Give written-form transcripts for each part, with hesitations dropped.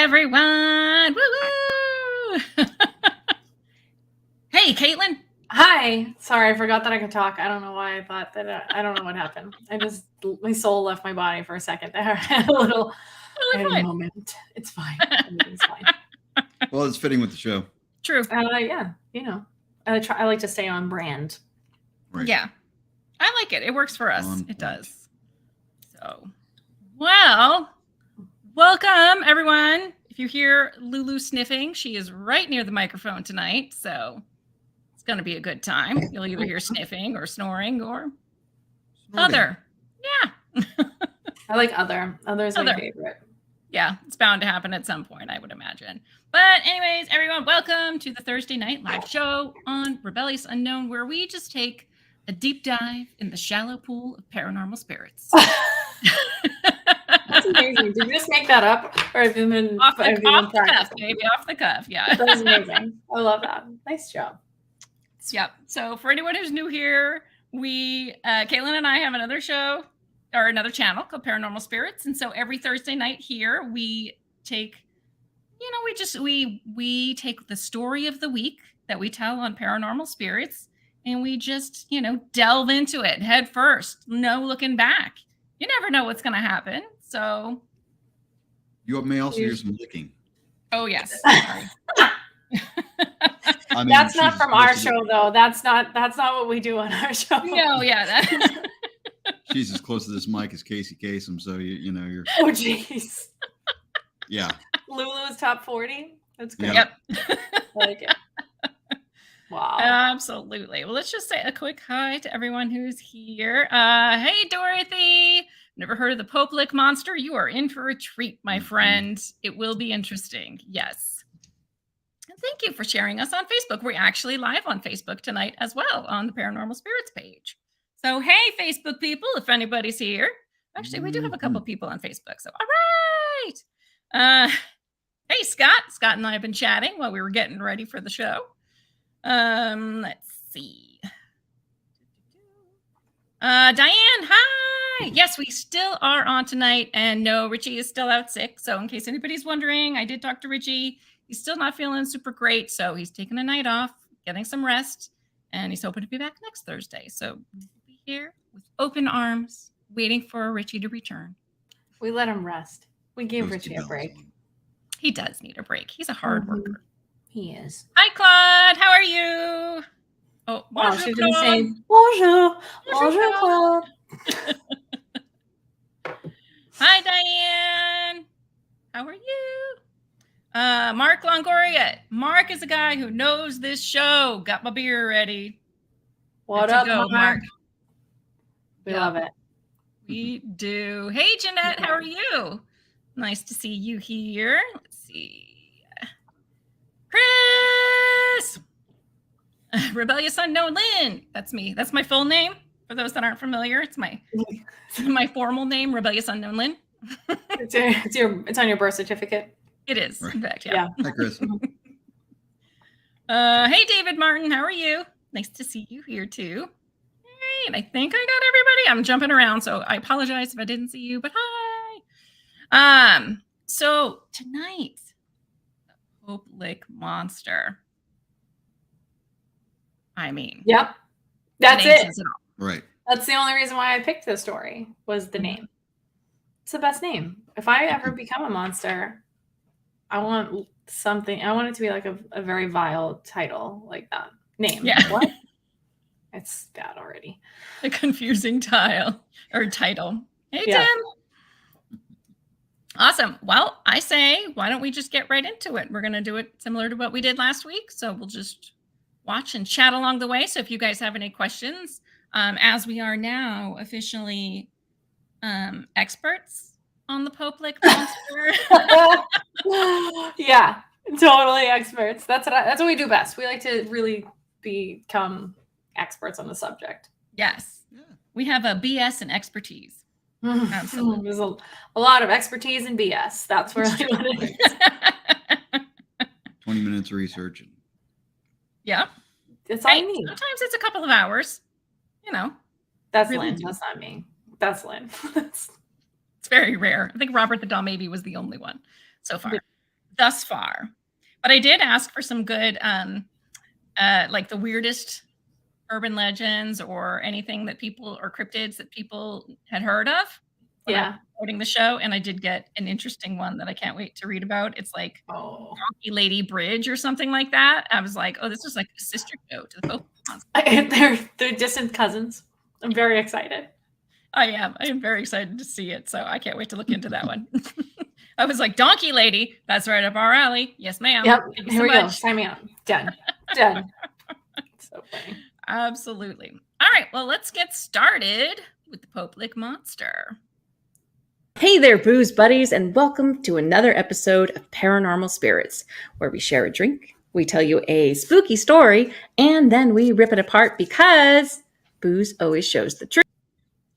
everyone. Woo-woo! Hey, Caitlin. Hi. Sorry, I forgot that I could talk. I don't know why I thought that. I don't know what happened. My soul left my body for a second there. I had a moment. It's fine. Everything's fine. Well, it's fitting with the show. True. Yeah, I like to stay on brand. Right. Yeah, I like it. It works for us. It does. So, well, welcome everyone. If you hear Lulu sniffing, she is right near the microphone tonight, so it's going to be a good time. You'll either hear sniffing or snoring or other. Yeah. I like other. Other's my favorite. Yeah, it's bound to happen at some point, I would imagine. But anyways, everyone, welcome to the Thursday night live show on Rebellious Unknown, where we just take a deep dive in the shallow pool of paranormal spirits. That's amazing. Did you just make that up? Or have you been off the cuff, baby, off the cuff, yeah. That was amazing. I love that. Nice job. Yep. So for anyone who's new here, we, Caitlin and I have another show or another channel called Paranormal Spirits. And so every Thursday night here, we take, we take the story of the week that we tell on Paranormal Spirits, and we just, delve into it head first. No looking back. You never know what's going to happen. So you may also hear some licking. Oh, yes. Sorry. I mean, that's not from our show, though. That's not what we do on our show. No, yeah. She's as close to this mic as Casey Kasem, so you're. Oh, jeez. Yeah. Lulu's top 40. That's good. Yep. I like it. Wow. Absolutely. Well, let's just say a quick hi to everyone who's here. Hey, Dorothy. Never heard of the Poplick monster? You are in for a treat, my friend. It will be interesting. Yes. And thank you for sharing us on Facebook. We're actually live on Facebook tonight as well on the Paranormal Spirits page. So, hey, Facebook people, if anybody's here. Actually, we do have a couple people on Facebook. So, all right. Hey, Scott. Scott and I have been chatting while we were getting ready for the show. Let's see. Diane, hi. Yes, we still are on tonight, and no, Richie is still out sick. So in case anybody's wondering, I did talk to Richie. He's still not feeling super great, so he's taking a night off, getting some rest, and he's hoping to be back next Thursday. So we'll be here with open arms, waiting for Richie to return. We let him rest. We gave Richie a break. He does need a break. He's a hard worker. He is. Hi, Claude. How are you? Oh, wow, she's going to say, bonjour. Bonjour, Claude. Hi, Diane. How are you? Mark Longoria. Mark is a guy who knows this show. Got my beer ready. What up, Mark? We love it. We do. Hey, Jeanette. How are you? Nice to see you here. Let's see. Chris! Rebellious Unknown Lynn. That's me. That's my full name. For those that aren't familiar, it's my formal name, Rebellious Unknown Lynn. It's on your birth certificate. It is, right. In fact, yeah. Hi, Chris. Hey, David Martin. How are you? Nice to see you here, too. Hey, and I think I got everybody. I'm jumping around, so I apologize if I didn't see you, but hi. So tonight, Poplick monster. I mean, yep, that's it. Right. That's the only reason why I picked this story was the name. It's the best name. If I ever become a monster, I want something. I want it to be like a very vile title like that. Name. Yeah. What? It's bad already. A confusing title. Hey, yeah. Tim. Awesome. Well, I say, why don't we just get right into it? We're going to do it similar to what we did last week. So we'll just watch and chat along the way. So if you guys have any questions, as we are now officially experts on the Poplick monster. Yeah, totally experts. That's what we do best. We like to really become experts on the subject. Yes. Yeah. We have a BS and expertise. Absolutely. There's a lot of expertise in BS. That's really what it is. 20 minutes of research. Yeah. It's all you need. Sometimes it's a couple of hours. That's really Lynn. That's not me. That's Lynn. It's very rare. I think Robert the Doll maybe was the only one so far. thus far. But I did ask for some good, like the weirdest urban legends or anything that people or cryptids that people had heard of when I was recording the show, and I did get an interesting one that I can't wait to read about. It's like Donkey Lady Bridge or something like that. I was like, oh, this is like a sister show to the Pokemon. They're distant cousins. I'm very excited. I am very excited to see it, so I can't wait to look into that one. I was like, Donkey Lady, that's right up our alley. Yes, ma'am. Yep. Thank you Here so we much. go. Sign me up. Done. Done. So funny. Absolutely. All right, well, let's get started with the Poplick Monster. Hey there, booze buddies, and welcome to another episode of Paranormal Spirits, where we share a drink, we tell you a spooky story, and then we rip it apart because booze always shows the truth.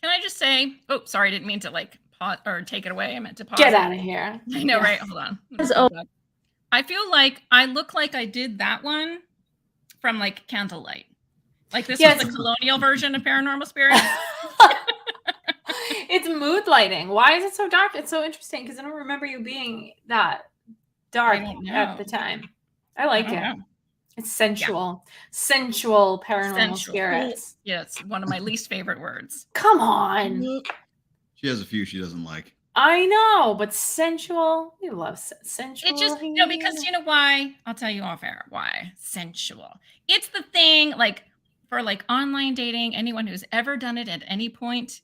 Can I just say, oh, sorry, I didn't mean to like pause or take it away. I meant to pause. Get out of here. I know, right? Hold on. I feel like I look like I did that one from like Candlelight. Like this was the colonial version of Paranormal Spirits. It's mood lighting. Why is it so dark? It's so interesting because I don't remember you being that dark at the time. I like it. It's sensual. Yeah. Sensual paranormal spirits. Yeah, it's one of my least favorite words. Come on. She has a few she doesn't like. I know, but sensual. We love sensual. It just, because you know why? I'll tell you off air why. Sensual. It's the thing, like, for like online dating, anyone who's ever done it at any point,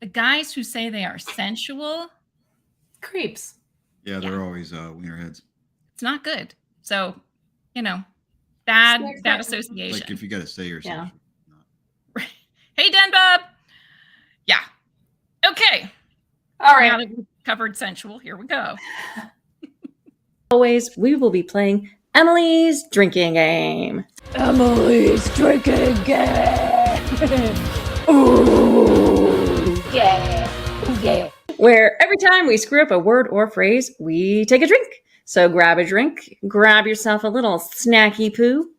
the guys who say they are sensual. Creeps. Yeah, they're always wiener heads. It's not good. So, bad association. Like if you got to say yourself. Yeah. Hey, Den Bub. Yeah. Okay. All right. Now that we've covered sensual, here we go. Always, we will be playing Emily's drinking game. Emily's drinking game. Ooh, yeah. Ooh, yeah. Where every time we screw up a word or phrase, we take a drink. So grab a drink, grab yourself a little snacky poo,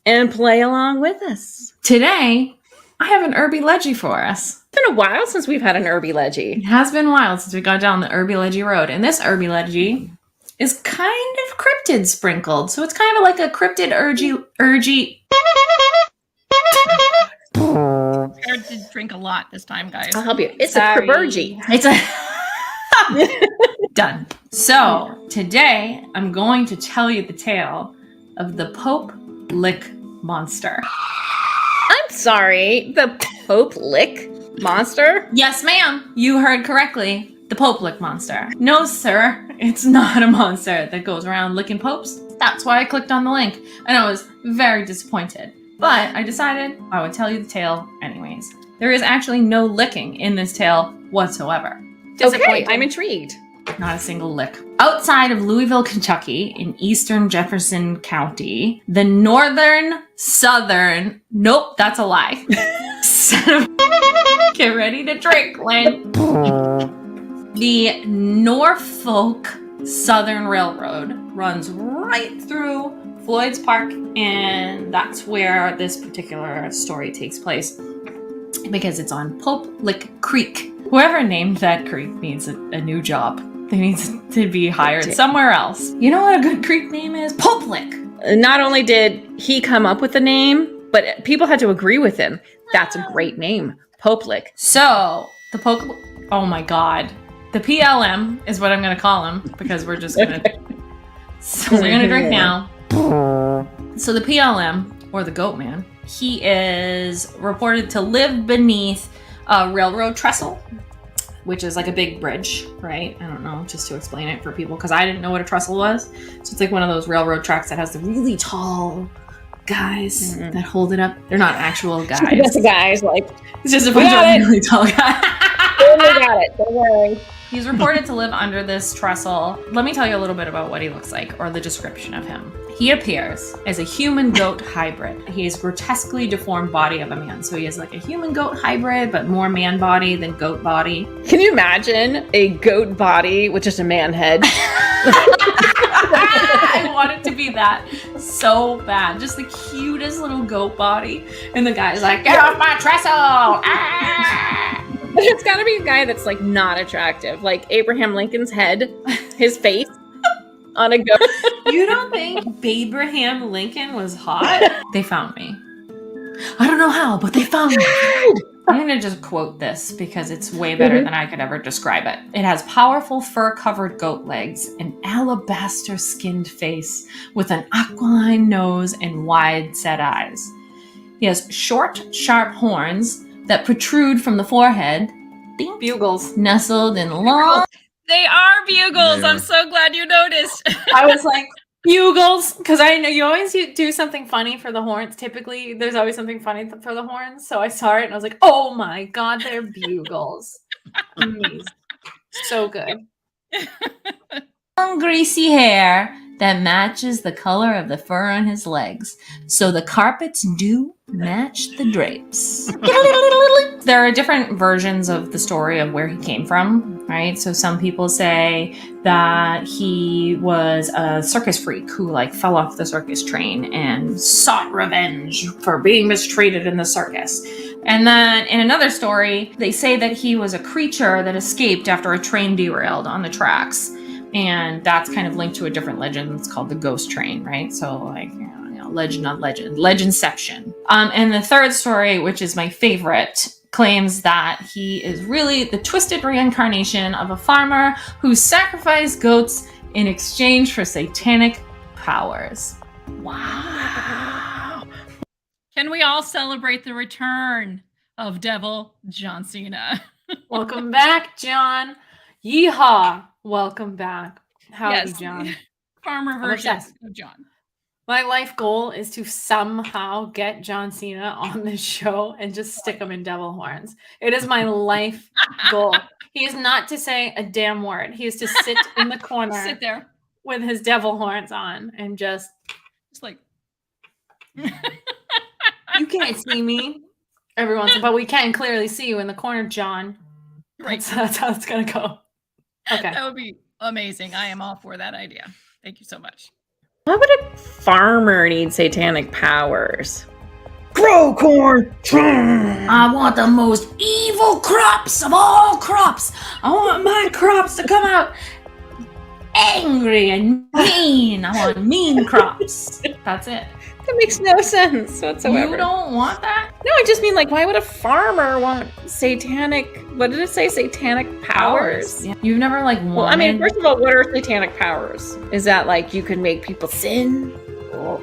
and play along with us. Today, I have an Herby Leggy for us. It's been a while since we've had an Herby Leggy. It has been a while since we got down the Herby Leggy road. And this Herby Leggy is kind of cryptid sprinkled. So it's kind of like a cryptid urgy. I did drink a lot this time, guys. I'll help you. It's a cribbergy. It's a... Done. So today I'm going to tell you the tale of the Poplick Monster. I'm sorry, the Poplick Monster? Yes, ma'am. You heard correctly. The Poplick Monster. No, sir. It's not a monster that goes around licking popes. That's why I clicked on the link. And I was very disappointed. But I decided I would tell you the tale anyways. There is actually no licking in this tale whatsoever. Okay, I'm intrigued. Not a single lick. Outside of Louisville, Kentucky, in eastern Jefferson County, the nope, that's a lie. Get ready to drink, Lynn. The Norfolk Southern Railroad runs right through Floyd's Park, and that's where this particular story takes place because it's on Poplick Creek. Whoever named that creek needs a new job. They need to be hired somewhere else. You know what a good creek name is? Poplick. Not only did he come up with the name, but people had to agree with him. That's a great name. Poplick. So, the Poplick... Oh my god. The PLM is what I'm going to call him because we're just going to... So we're going to drink now. So the PLM, or the Goatman, he is reported to live beneath a railroad trestle, which is like a big bridge, right? I don't know, just to explain it for people, because I didn't know what a trestle was. So it's like one of those railroad tracks that has the really tall guys that hold it up. They're not actual guys. Just guys, like, it's just a bunch of really tall guys. We got it, don't worry. He's reported to live under this trestle. Let me tell you a little bit about what he looks like, or the description of him. He appears as a human-goat hybrid. He has grotesquely deformed body of a man. So he has like a human-goat hybrid, but more man body than goat body. Can you imagine a goat body with just a man head? I want it to be that so bad. Just the cutest little goat body. And the guy's like, get off my trestle! Ah! It's gotta be a guy that's like not attractive. Like Abraham Lincoln's head, his face. on a goat. You don't think Abraham Lincoln was hot? They found me. I don't know how, but they found me. I'm going to just quote this because it's way better than I could ever describe it. It has powerful fur-covered goat legs, an alabaster-skinned face with an aquiline nose and wide-set eyes. He has short, sharp horns that protrude from the forehead, Bugles. nestled in long. They are bugles. They I'm are. so glad you noticed. I was like, bugles, because I know you always do something funny for the horns. Typically, there's always something funny for the horns. So I saw it and I was like, oh my God, they're bugles. Amazing. So good. Long, greasy hair that matches the color of the fur on his legs. So the carpets do match the drapes. There are different versions of the story of where he came from, right? So some people say that he was a circus freak who like fell off the circus train and sought revenge for being mistreated in the circus. And then in another story, they say that he was a creature that escaped after a train derailed on the tracks. And that's kind of linked to a different legend. It's called the ghost train, right? So like, you know, legend on legend, legendception. And the third story, which is my favorite, claims that he is really the twisted reincarnation of a farmer who sacrificed goats in exchange for satanic powers. Wow. Can we all celebrate the return of Devil John Cena? Welcome back, John. Yeehaw. Welcome back. Howdy, Yes. John. Farmer version obsessed. of John. My life goal is to somehow get John Cena on this show and just stick him in devil horns. It is my life goal. He is not to say a damn word. He is to sit in the corner Sit there. with his devil horns on and just, like. you can't see me every once in a while, but we can clearly see you in the corner, John. Right. That's how it's going to go. Okay. That would be amazing. I am all for that idea. Thank you so much. Why would a farmer need satanic powers? Grow corn. I want the most evil crops of all crops. I want my crops to come out angry and mean. I want mean crops. That's it. That makes no sense whatsoever. You don't want that? No, I just mean like, why would a farmer want satanic? What did it say? Satanic powers. Yeah. You've never like wanted... Well, I mean, first of all, what are satanic powers? Is that like you can make people sin? I'm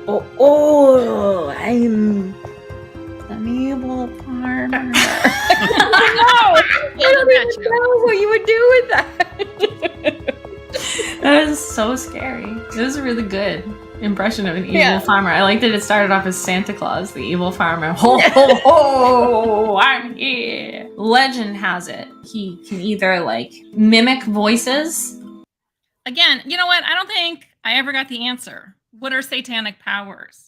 an evil farmer. I don't even know what you would do with that. That is so scary. It was really good. Impression of an evil farmer. I like that it started off as Santa Claus, the evil farmer. Ho, ho, ho, I'm here. Legend has it he can either like mimic voices. Again, you know what? I don't think I ever got the answer. What are satanic powers?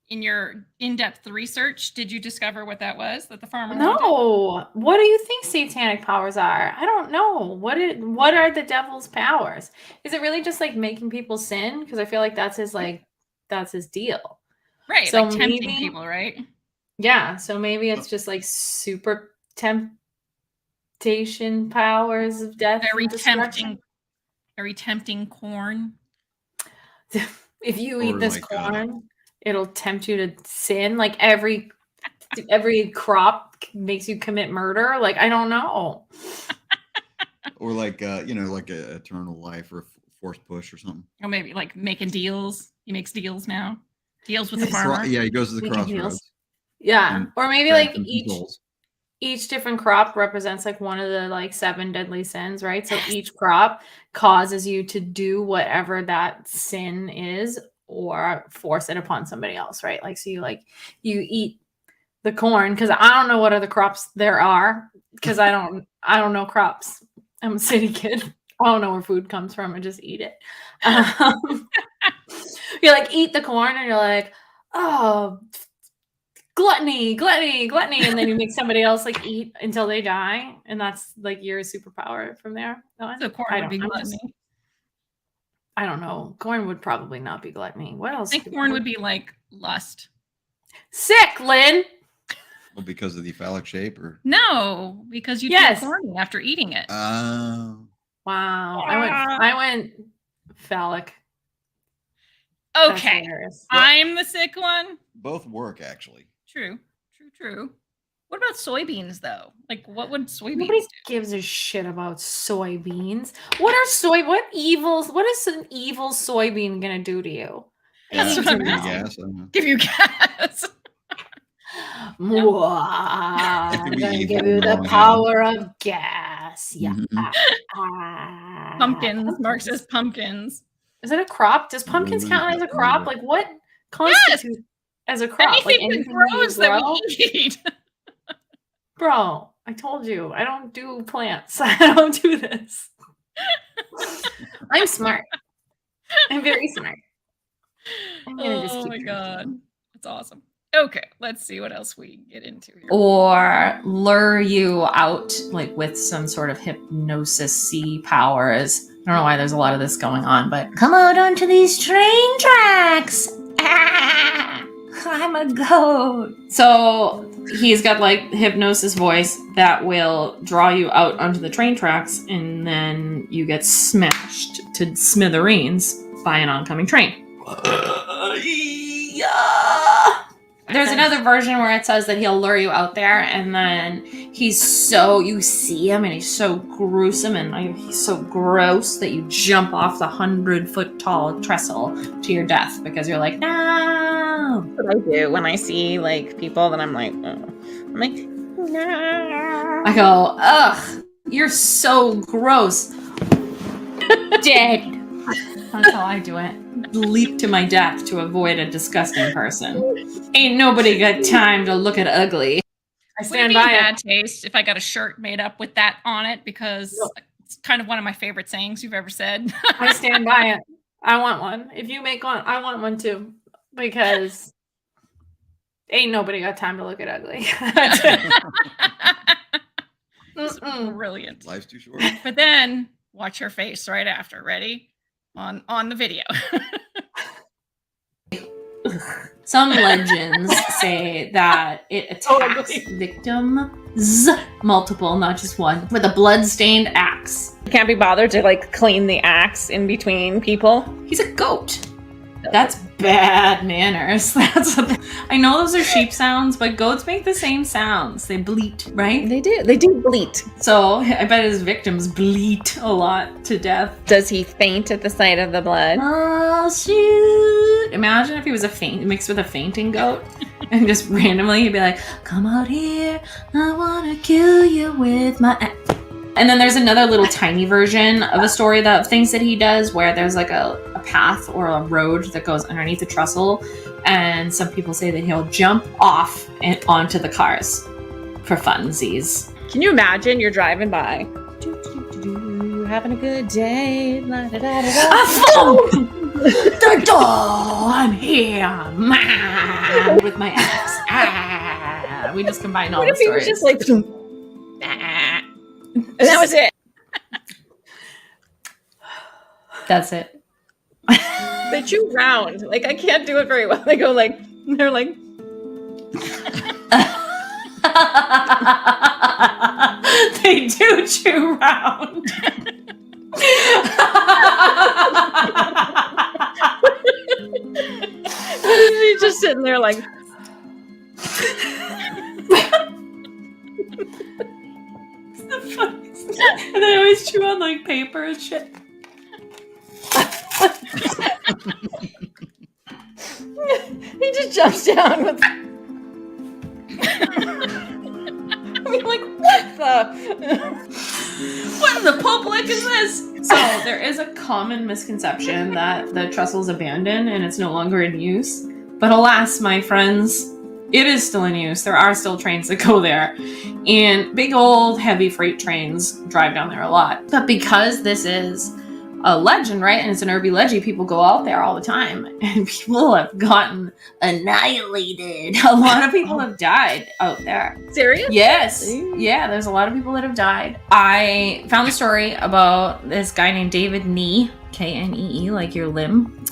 In your in-depth research, did you discover what that was that the farmer wanted? No. What do you think satanic powers are? I don't know. What are the devil's powers? Is it really just like making people sin? Because I feel like that's his deal. Right, So like tempting maybe- people, right? Yeah. So maybe it's just like super temptation powers of death. Very and destruction. tempting. Very tempting corn. If you Or eat this like, corn, it'll tempt you to sin. Like every crop makes you commit murder. Like I don't know. Or like like a eternal life or a forced push or something. Or maybe like making deals. He makes deals now. Deals with the He's farmer. Yeah, he goes to the Making deals. crossroads. Yeah. And Or maybe grabs like some each souls. each different crop represents like one of the like 7 deadly sins, right? So each crop causes you to do whatever that sin is or force it upon somebody else, right? Like so you eat the corn because I don't know what other crops there are because I don't know crops. I'm a city kid. I don't know where food comes from. I just eat it. You like eat the corn and you're like, oh, gluttony, and then you make somebody else like eat until they die, and that's like your superpower from there. So corn I would be don't- I'm gluttony. just- I don't know. Corn would probably not be gluttony. What I else? think corn would be like lust. sick, Lynn. Well, because of the phallic shape or No, because you Yes. feel horny after eating it. Wow. I went Phallic. That's Okay. hilarious. I'm the sick one. Both work actually. True. What about soybeans though? Like, what would soybeans Nobody do? gives a shit about soybeans. What is an evil soybean gonna do to you? That's I what I'm need to asking. know. Gas, I don't know. Give you gas. Mwah, It I'm could be gonna evil give you in the the long power of gas. Yeah. Mhm. Pumpkins. Mark says pumpkins. Is it a crop? Does pumpkins count as a crop? Like what constitutes as a crop? Like Anything that anything that you grows that grow? we eat. Bro, I told you, I don't do plants. I don't do this. I'm smart. I'm very smart. I'm gonna just Oh keep my drinking. god. That's awesome. Okay, let's see what else we can get into here. Or lure you out like with some sort of hypnosis-y powers. I don't know why there's a lot of this going on, but come out onto these train tracks. Ah, I'm a goat. So he's got like hypnosis voice that will draw you out onto the train tracks, and then you get smashed to smithereens by an oncoming train. There's another version where it says that he'll lure you out there, and then you see him and he's so gruesome and he's so gross that you jump off the 100-foot tall trestle to your death because you're like, no. That's what I do when I see like people that I'm like, oh. I'm like, no. I go, ugh, you're so gross. Dead. That's how I do it. Leap to my death to avoid a disgusting person. Ain't nobody got time to look at ugly. I Would it stand be by in it. bad taste if I got a shirt made up with that on it? Because it's kind of one of my favorite sayings you've ever said. I stand by it. I want one. If you make one, I want one too. Because ain't nobody got time to look at ugly. That's it. It's Mm-mm. brilliant. Life's too short. But then watch her face right after. Ready? On the video. Some legends say that it attacks victims, multiple, not just one, with a blood-stained axe. Can't be bothered to like clean the axe in between people. He's a goat. That's bad manners. I know those are sheep sounds, but goats make the same sounds. They bleat, right? They do bleat. So I bet his victims bleat a lot to death. Does he faint at the sight of the blood? Oh shoot! Imagine if he was mixed with a fainting goat, and just randomly he'd be like, "Come out here, I wanna kill you with my." And then there's another little tiny version of a story of things that he does, where there's like a path or a road that goes underneath the trestle, and some people say that he'll jump off and onto the cars for funsies. Can you imagine you're driving by, having a good day, la da da da da. The door! I'm here, man, with my axe. Ah, we just combined all What the if he was stories. just like, ah, and that was it? That's it. They chew round. Like I can't do it very well. They go like, they're like, They do chew round. he's just sitting there like. And they always chew on like paper and shit. He just jumps down with. I mean, like, what the? What in the public is this? So there is a common misconception that the trestle is abandoned and it's no longer in use. But alas, my friends, it is still in use. There are still trains that go there. And big old heavy freight trains drive down there a lot. But because this is a legend, right? And it's an urban legend, people go out there all the time. And people have gotten annihilated. A lot of people have died out there. Serious? Yes. Yeah, there's a lot of people that have died. I found a story about this guy named David Knee, Knee, like your limb,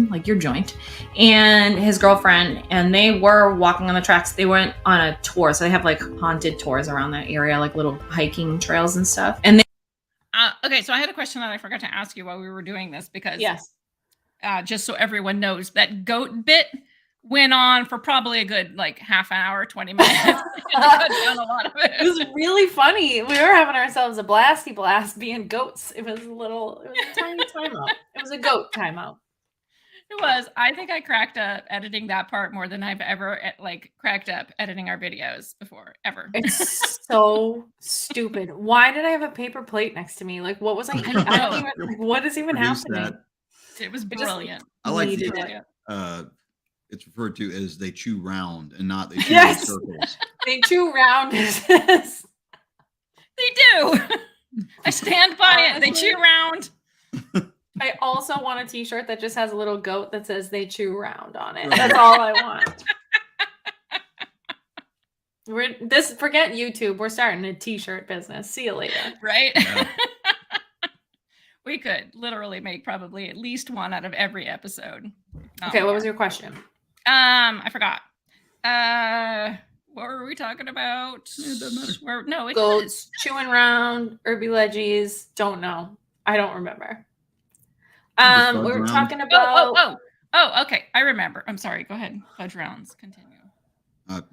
like your joint, and his girlfriend, and they were walking on the tracks. They went on a tour, so they have like haunted tours around that area, like little hiking trails and stuff. And Okay, so I had a question that I forgot to ask you while we were doing this because Yes. just so everyone knows, that goat bit went on for probably a good like half an hour, 20 minutes. Cut down a lot of It was really funny. We were having ourselves a blasty blast being goats. It was a tiny timeout. It was a goat timeout. It was. I think I cracked up editing that part more than I've ever cracked up editing our videos before, ever. It's so stupid. Why did I have a paper plate next to me? Like, what was I eating? I don't even, like, what is even Produce happening? that. It was just- brilliant. I like Needed the, it. it's referred to as they chew round and not they chew Yes. in circles. They chew round this. They do. I stand by it. They chew around. I also want a t-shirt that just has a little goat that says they chew round on it. That's all I want. Forget YouTube. We're starting a t-shirt business. See you later. Right? Yeah. We could literally make probably at least one out of every episode. Okay, what was your question? I forgot. What were we talking about? Yeah, it doesn't matter. No, it Goats chewing round, herby ledgies. Don't know. I don't remember. We were round. talking about. Oh, okay. I remember. I'm sorry. Go ahead. Fudge rounds. Continue.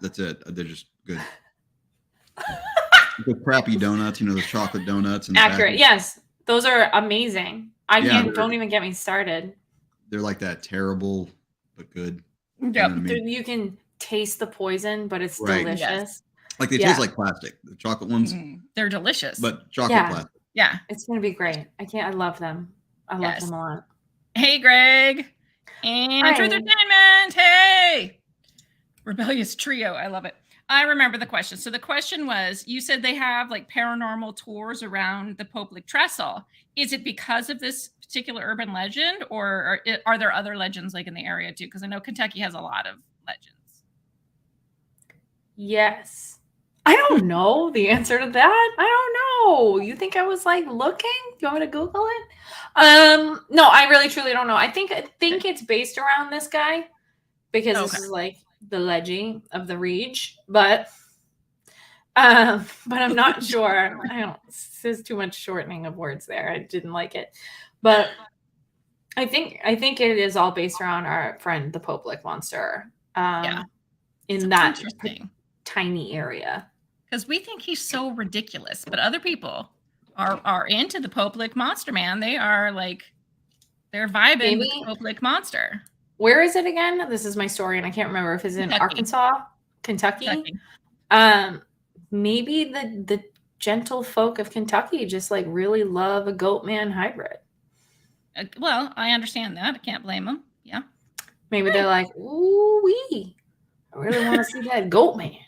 That's it. They're just good. The crappy donuts, those chocolate donuts. And Accurate. Yes, those are amazing. Don't even get me started. They're like that terrible but good. Yep. You know what I mean? You can taste the poison, but it's Right. delicious. Yes. Like they Yeah. taste like plastic. The chocolate ones, They're delicious. but chocolate Yeah. plastic. yeah. It's gonna be great. I love them. I love Yes. them a lot. Hey, Greg. And Hi. Truth Entertainment. Hey. Rebellious Trio. I love it. I remember the question. So the question was, you said they have like paranormal tours around the Poplik Trestle. Is it because of this particular urban legend, or are there other legends like in the area too? Because I know Kentucky has a lot of legends. Yes. I don't know the answer to that. I don't know. You think I was like looking? Do you want me to Google it? No, I really truly don't know. I think it's based around this guy because this Okay. is like the legend of the Reach, but I'm not sure. There's too much shortening of words there. I didn't like it. But I think it is all based around our friend the Poplik monster. Yeah. In that Interesting. tiny area. Because we think he's so ridiculous, but other people are into the Poplik monster, man. They are like, they're vibing with the Poplik monster. Where is it again? This is my story, and I can't remember if it's in Kentucky. Arkansas, Kentucky. Maybe the gentle folk of Kentucky just like really love a Goatman hybrid. Well, I understand that. I can't blame them. Yeah. Maybe they're like, ooh wee, I really want to see that Goatman.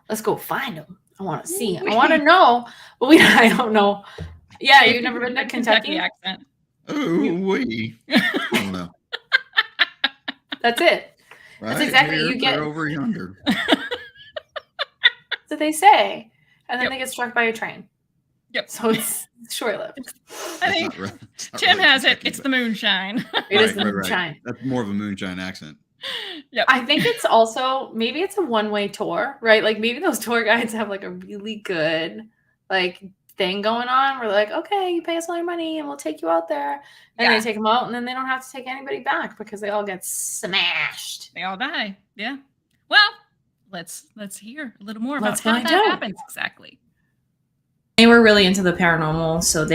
Let's go find him. I want to see him. I want to know, but I don't know. Yeah, you've never been to Kentucky? accent. Oh, wee. I don't know. That's it. Right exactly- here, you get- they're over yonder. That's what they say. And then Yep. they get struck by a train. Yep. So it's short-lived. I think Tim has it. It's the moonshine. It is the moonshine. That's more of a moonshine accent. Yep. I think it's also maybe it's a one-way tour, right? Like maybe those tour guides have like a really good like thing going on. We're like, okay, you pay us all your money and we'll take you out there. And Yeah. they take them out and then they don't have to take anybody back because they all get smashed. They all die. Yeah. Well, let's hear a little more about Let's how find that out. happens exactly. They were really into the paranormal, so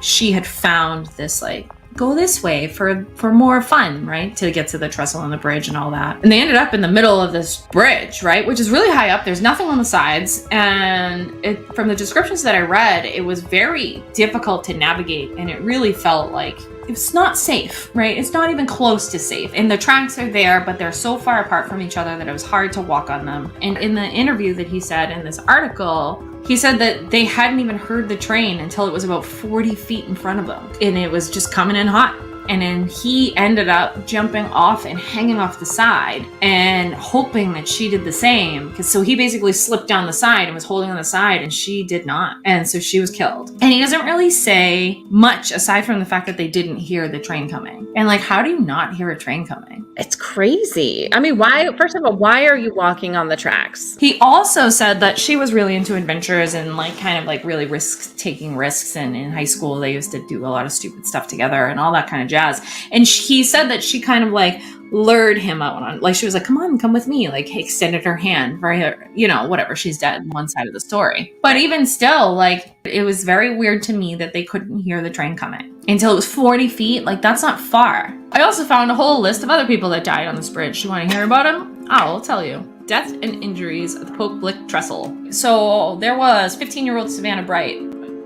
she had found this like go this way for more fun, right? To get to the trestle and the bridge and all that. And they ended up in the middle of this bridge, right? Which is really high up. There's nothing on the sides. And from the descriptions that I read, it was very difficult to navigate. And it really felt like it's not safe, right? It's not even close to safe. And the tracks are there, but they're so far apart from each other that it was hard to walk on them. And in the interview that he said in this article, he said that they hadn't even heard the train until it was about 40 feet in front of them. And it was just coming in hot. and then he ended up jumping off and hanging off the side and hoping that she did the same. So he basically slipped down the side and was holding on the side, and she did not. And so she was killed. And he doesn't really say much aside from the fact that they didn't hear the train coming. And like, how do you not hear a train coming? It's crazy. I mean, why? First of all, why are you walking on the tracks? He also said that she was really into adventures and like kind of like really taking risks. And in high school, they used to do a lot of stupid stuff together and all that kind of jazz. And he said that she kind of like lured him out on, like, she was like, come on, come with me. Like, extended her hand for her, you know, whatever. She's dead, one side of the story. But even still, like, it was very weird to me that they couldn't hear the train coming until it was 40 feet. Like, that's not far. I also found a whole list of other people that died on this bridge. You want to hear about them? I'll tell you. Death and injuries at the Poke Blick Trestle. So there was 15-year-old Savannah Bright,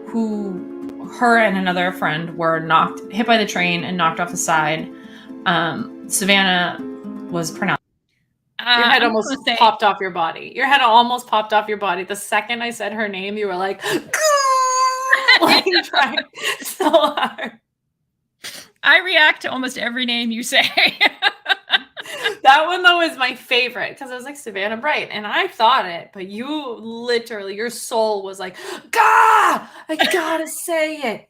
who her and another friend were hit by the train and knocked off the side. Savannah was pronounced. Your head almost popped off your body. Your head almost popped off your body. The second I said her name, you were like, like trying so hard. I react to almost every name you say. That one, though, is my favorite because I was like, Savannah Bright. And I thought it, but you literally, your soul was like, God, I gotta say it.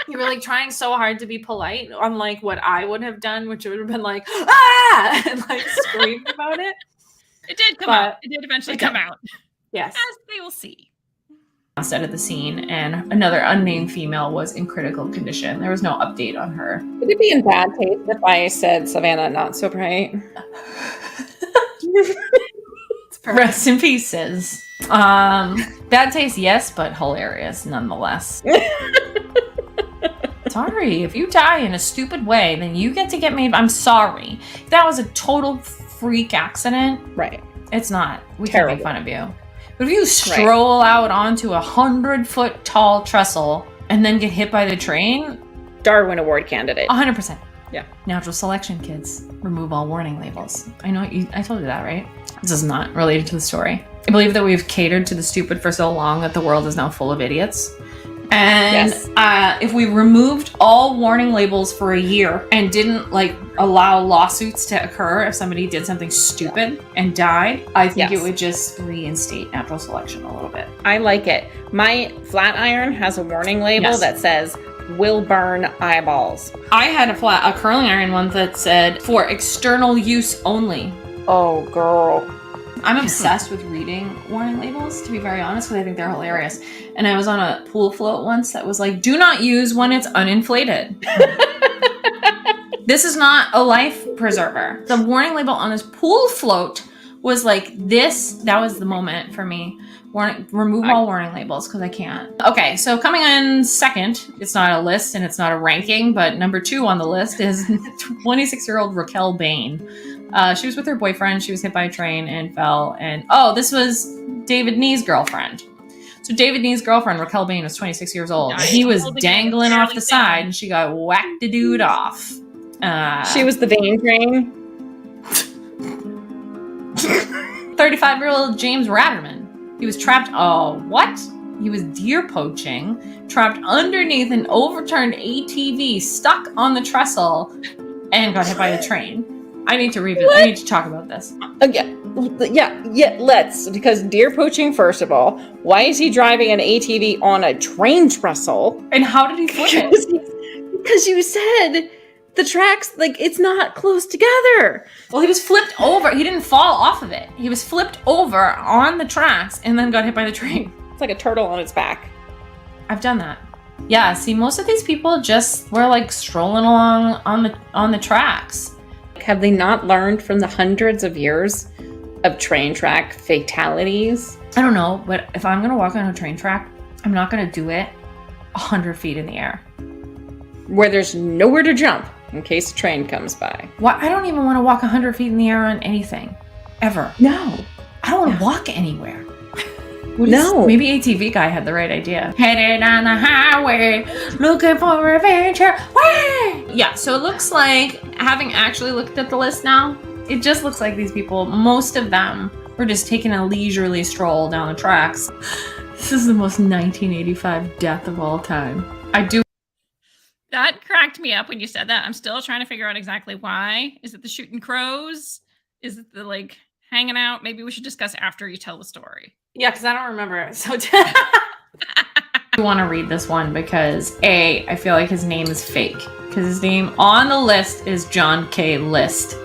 You were like trying so hard to be polite, unlike what I would have done, which would have been like, ah, and like screamed about it. It did come out. It did eventually come out. Yes. As they will see. At the scene, and another unnamed female was in critical condition. There was no update on her. Would it be in bad taste if I said Savannah not so bright? Rest in pieces. Bad taste, yes, but hilarious nonetheless. Sorry, if you die in a stupid way, then you get to get made. I'm sorry. If that was a total freak accident, Right. It's not. We Terrible. can't make fun of you. But if you stroll out onto a 100-foot tall trestle and then get hit by the train, Darwin Award candidate. 100%. Yeah. Natural selection, kids. Remove all warning labels. I know I told you that, right? This is not related to the story. I believe that we've catered to the stupid for so long that the world is now full of idiots. And if we removed all warning labels for a year and didn't like allow lawsuits to occur if somebody did something stupid and died, I think it would just reinstate natural selection a little bit. I like it. My flat iron has a warning label that says will burn eyeballs. I had a curling iron one that said for external use only. Oh, girl. I'm obsessed with reading warning labels, to be very honest, because I think they're hilarious. And I was on a pool float once that was like, do not use when it's uninflated. This is not a life preserver. The warning label on this pool float was like this. That was the moment for me. Remove all warning labels because I can't. Okay, so coming in second, it's not a list and it's not a ranking, but number 2 on the list is 26-year-old Raquel Bain. She was with her boyfriend. She was hit by a train and fell. And this was David Nee's girlfriend. So David Nee's girlfriend, Raquel Bain, was 26 years old. Nice. He was dangling off the side, and she got whacked the dude off. She was the Bain train. 35-year-old James Ratterman. He was trapped. Oh, what? He was deer poaching, trapped underneath an overturned ATV, stuck on the trestle, and got hit by the train. I need to revisit. I need to talk about this. Yeah, let's. Because deer poaching, first of all, why is he driving an ATV on a train trestle? And how did he flip it? Because you said the tracks, like, it's not close together. Well, he was flipped over. He didn't fall off of it. He was flipped over on the tracks and then got hit by the train. It's like a turtle on its back. I've done that. Yeah, see, most of these people just were like strolling along on the tracks. Have they not learned from the hundreds of years of train track fatalities? I don't know, but if I'm going to walk on a train track, I'm not going to do it 100 feet in the air. Where there's nowhere to jump in case a train comes by. Why? I don't even want to walk 100 feet in the air on anything. Ever. No. I don't want to walk anywhere. No. Maybe ATV guy had the right idea. Headed on the highway, looking for adventure. Wah! Yeah, so it looks like, having actually looked at the list now, it just looks like these people, most of them, were just taking a leisurely stroll down the tracks. This is the most 1985 death of all time. That cracked me up when you said that. I'm still trying to figure out exactly why. Is it the shooting crows? Is it the like hanging out? Maybe we should discuss after you tell the story. Yeah, because I don't remember. So I want to read this one because I feel like his name is fake. Because his name on the list is John K. List.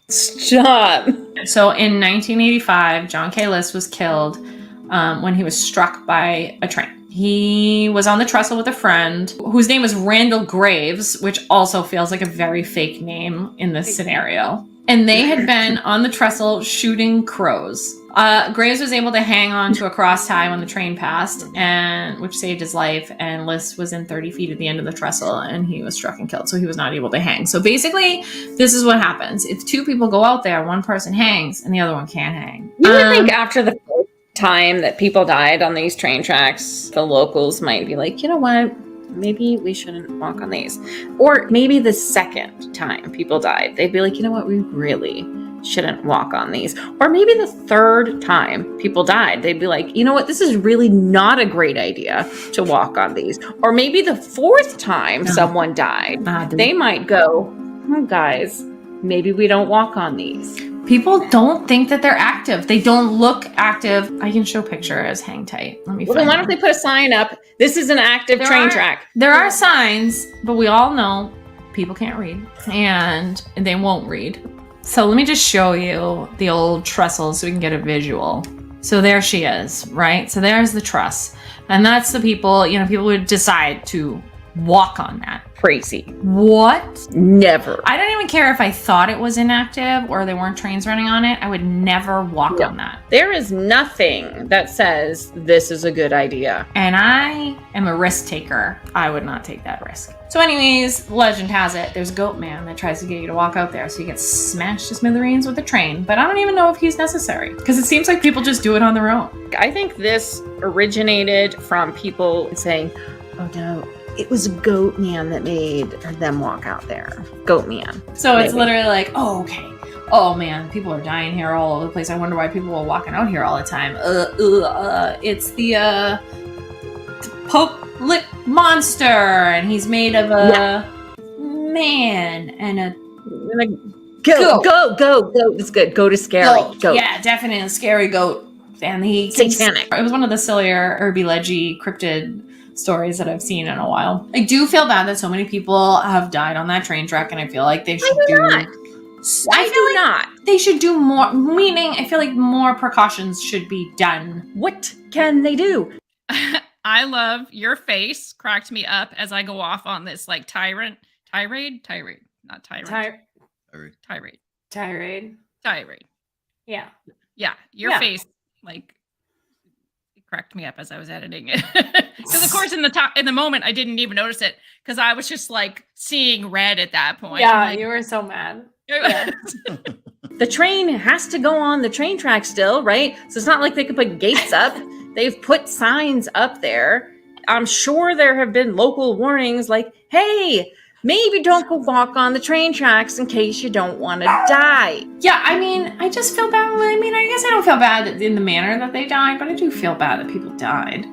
Stop. So in 1985, John K. List was killed when he was struck by a train. He was on the trestle with a friend whose name was Randall Graves, which also feels like a very fake name in this scenario. And they had been on the trestle shooting crows. Graves was able to hang on to a cross tie when the train passed, and which saved his life. And List was in 30 feet at the end of the trestle, and he was struck and killed. So he was not able to hang. So basically, this is what happens. If two people go out there, one person hangs and the other one can't hang. You would think after the first time that people died on these train tracks, the locals might be like, you know what? Maybe we shouldn't walk on these. Or maybe the second time people died, they'd be like, you know what? We really shouldn't walk on these. Or maybe the third time people died, they'd be like, you know what? This is really not a great idea to walk on these. Or maybe the fourth time someone died, they might go, oh, guys, maybe we don't walk on these. People don't think that they're active. They don't look active. I can show picture as hang tight. Let me Well, then find why don't one. they put a sign up? This is an active train track. There are signs, but we all know people can't read and they won't read. So let me just show you the old trestle so we can get a visual. So there she is, right? So there's the truss. And that's the people, people would decide to walk on that. Crazy. What? Never. I don't even care if I thought it was inactive or there weren't trains running on it. I would never walk on that. There is nothing that says this is a good idea. And I am a risk taker. I would not take that risk. So anyways, legend has it, there's a Goatman that tries to get you to walk out there so you get smashed to smithereens with a train. But I don't even know if he's necessary because it seems like people just do it on their own. I think this originated from people saying, oh no, it was a Goatman that made them walk out there. Goatman. So it's Maybe. literally like, oh, okay. Oh man, people are dying here all over the place. I wonder why people are walking out here all the time. It's the Poke-Lick monster, and he's made of a man and a Go. It's good. Go to scary. Goat. Yeah, definitely a scary goat. And he Satanic. It was one of the sillier Herbie Leggy cryptid stories that I've seen in a while. I do feel bad that so many people have died on that train track, and I feel like they should They should do more. Meaning, I feel like more precautions should be done. What can they do? I love your face cracked me up as I go off on this like tirade, not tyrant. Tirade. Yeah. Yeah, your Yeah. face like it cracked me up as I was editing it. Because of course in the moment I didn't even notice it because I was just like seeing red at that point. Yeah, Like, you were so mad. yeah. The train has to go on the train track still, right? So it's not like they could put gates up. They've put signs up there. I'm sure there have been local warnings like, hey, maybe don't go walk on the train tracks in case you don't want to die. Yeah, I mean, I just feel bad. I mean, I guess I don't feel bad in the manner that they died, but I do feel bad that people died.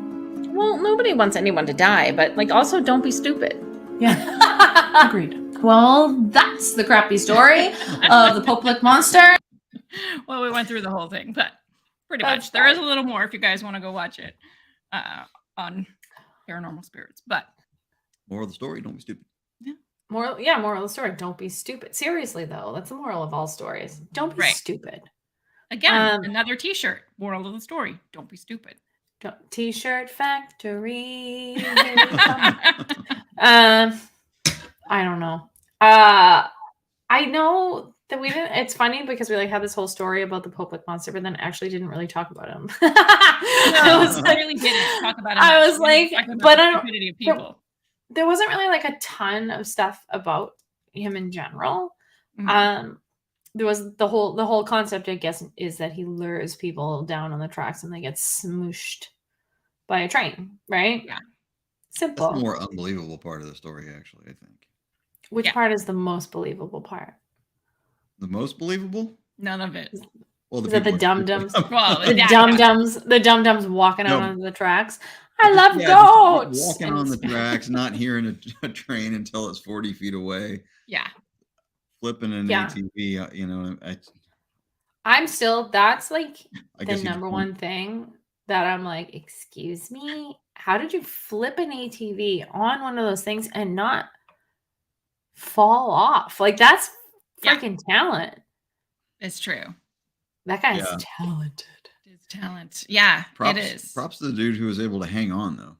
Well, nobody wants anyone to die, but like also don't be stupid. Yeah, agreed. Well, that's the crappy story of the Poke-Lick monster. Well, we went through the whole thing, but pretty That's much. There is a little more if you guys want to go watch it on Paranormal Spirits. But More of the story, don't be stupid. Moral of the story. Don't be stupid. Seriously, though, that's the moral of all stories. Don't be Right. stupid. again, another T-shirt. Moral of the story: don't be stupid. T-shirt factory. Here we come. I don't know. I know that we didn't. It's funny because we like had this whole story about the Poke-Lick monster, but then actually didn't really talk about him. I was I like, really didn't talk about it. I much. was We like, didn't talk about but the I don't- stupidity of people. there wasn't really like a ton of stuff about him in general. Mhm. There was the whole concept, I guess, is that he lures people down on the tracks and they get smooshed by a train, right? Yeah. Simple. That's the more unbelievable part of the story, actually, I think. Which Yeah. part is the most believable part? The most believable? None of it. Well, Is it the people- dum-dums? Well, The yeah, dum-dums walking out No. on the tracks. I love Yeah, goats. just walking And on the it's- tracks, not hearing a train until it's 40 feet away, yeah. flipping an Yeah. ATV. I'm still, that's like I the guess you just number point- one thing that I'm like, excuse me, how did you flip an ATV on one of those things and not fall off? Like, that's Yeah. freaking talent. It's true. That guy's Yeah. talented. It's talent. Yeah, Props, it is. Props to the dude who was able to hang on, though.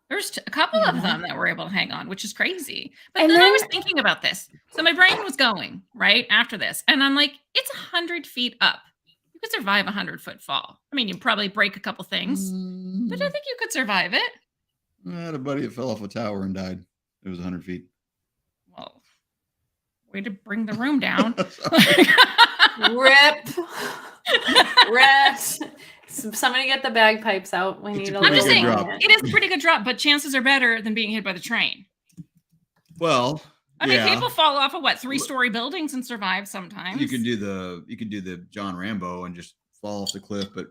There's a couple of Yeah. them that were able to hang on, which is crazy. But And then I then- was thinking about this. So my brain was going right after this. And I'm like, it's 100 feet up. You could survive a 100-foot fall. I mean, you probably break a couple things, but I think you could survive it. I had a buddy that fell off a tower and died. It was 100 feet. Well, way to bring the room down. Rip. Rip. Somebody get the bagpipes out. We It's need a a I'm pretty just good saying, drop. it is a pretty good drop, but chances are better than being hit by the train. Well, I mean, yeah. people fall off of what, 3-story buildings and survive sometimes. You can do the John Rambo and just fall off the cliff, but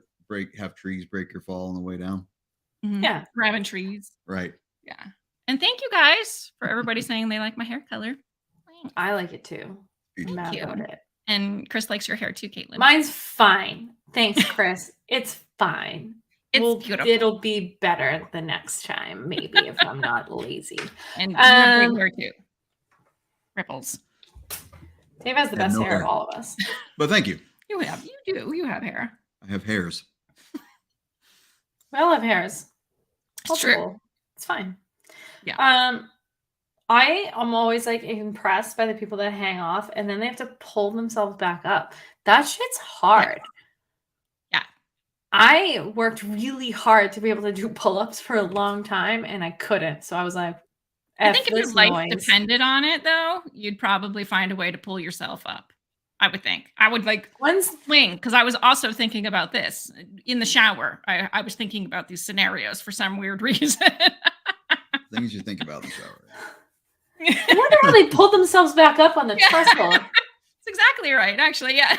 have trees break your fall on the way down. Mhm. Yeah. Grabbing trees. Right. Yeah. And thank you guys for everybody saying they like my hair color. Thanks. I like it too. I'm Beautiful. mad you. about it. And Chris likes your hair too, Caitlin. Mine's fine. Thanks, Chris. It's fine. It's beautiful. It'll be better the next time, maybe, if I'm not lazy. And you have great Um, hair too. Ripples. Dave has the Yeah, best no hair of hair. all of us. But thank you. You have hair. I have hairs. We all have hairs. It's true. Multiple. It's fine. Yeah. I am always like impressed by the people that hang off and then they have to pull themselves back up. That shit's hard. Yeah. I worked really hard to be able to do pull-ups for a long time and I couldn't. So I was like, I F think if your this life noise. depended on it, though, you'd probably find a way to pull yourself up. I would think. I would like When's swing because I was also thinking about this in the shower. I was thinking about these scenarios for some weird reason. Things you think about in the shower. I wonder how they pulled themselves back up on the Yeah. trestle. That's exactly right, actually. Yeah.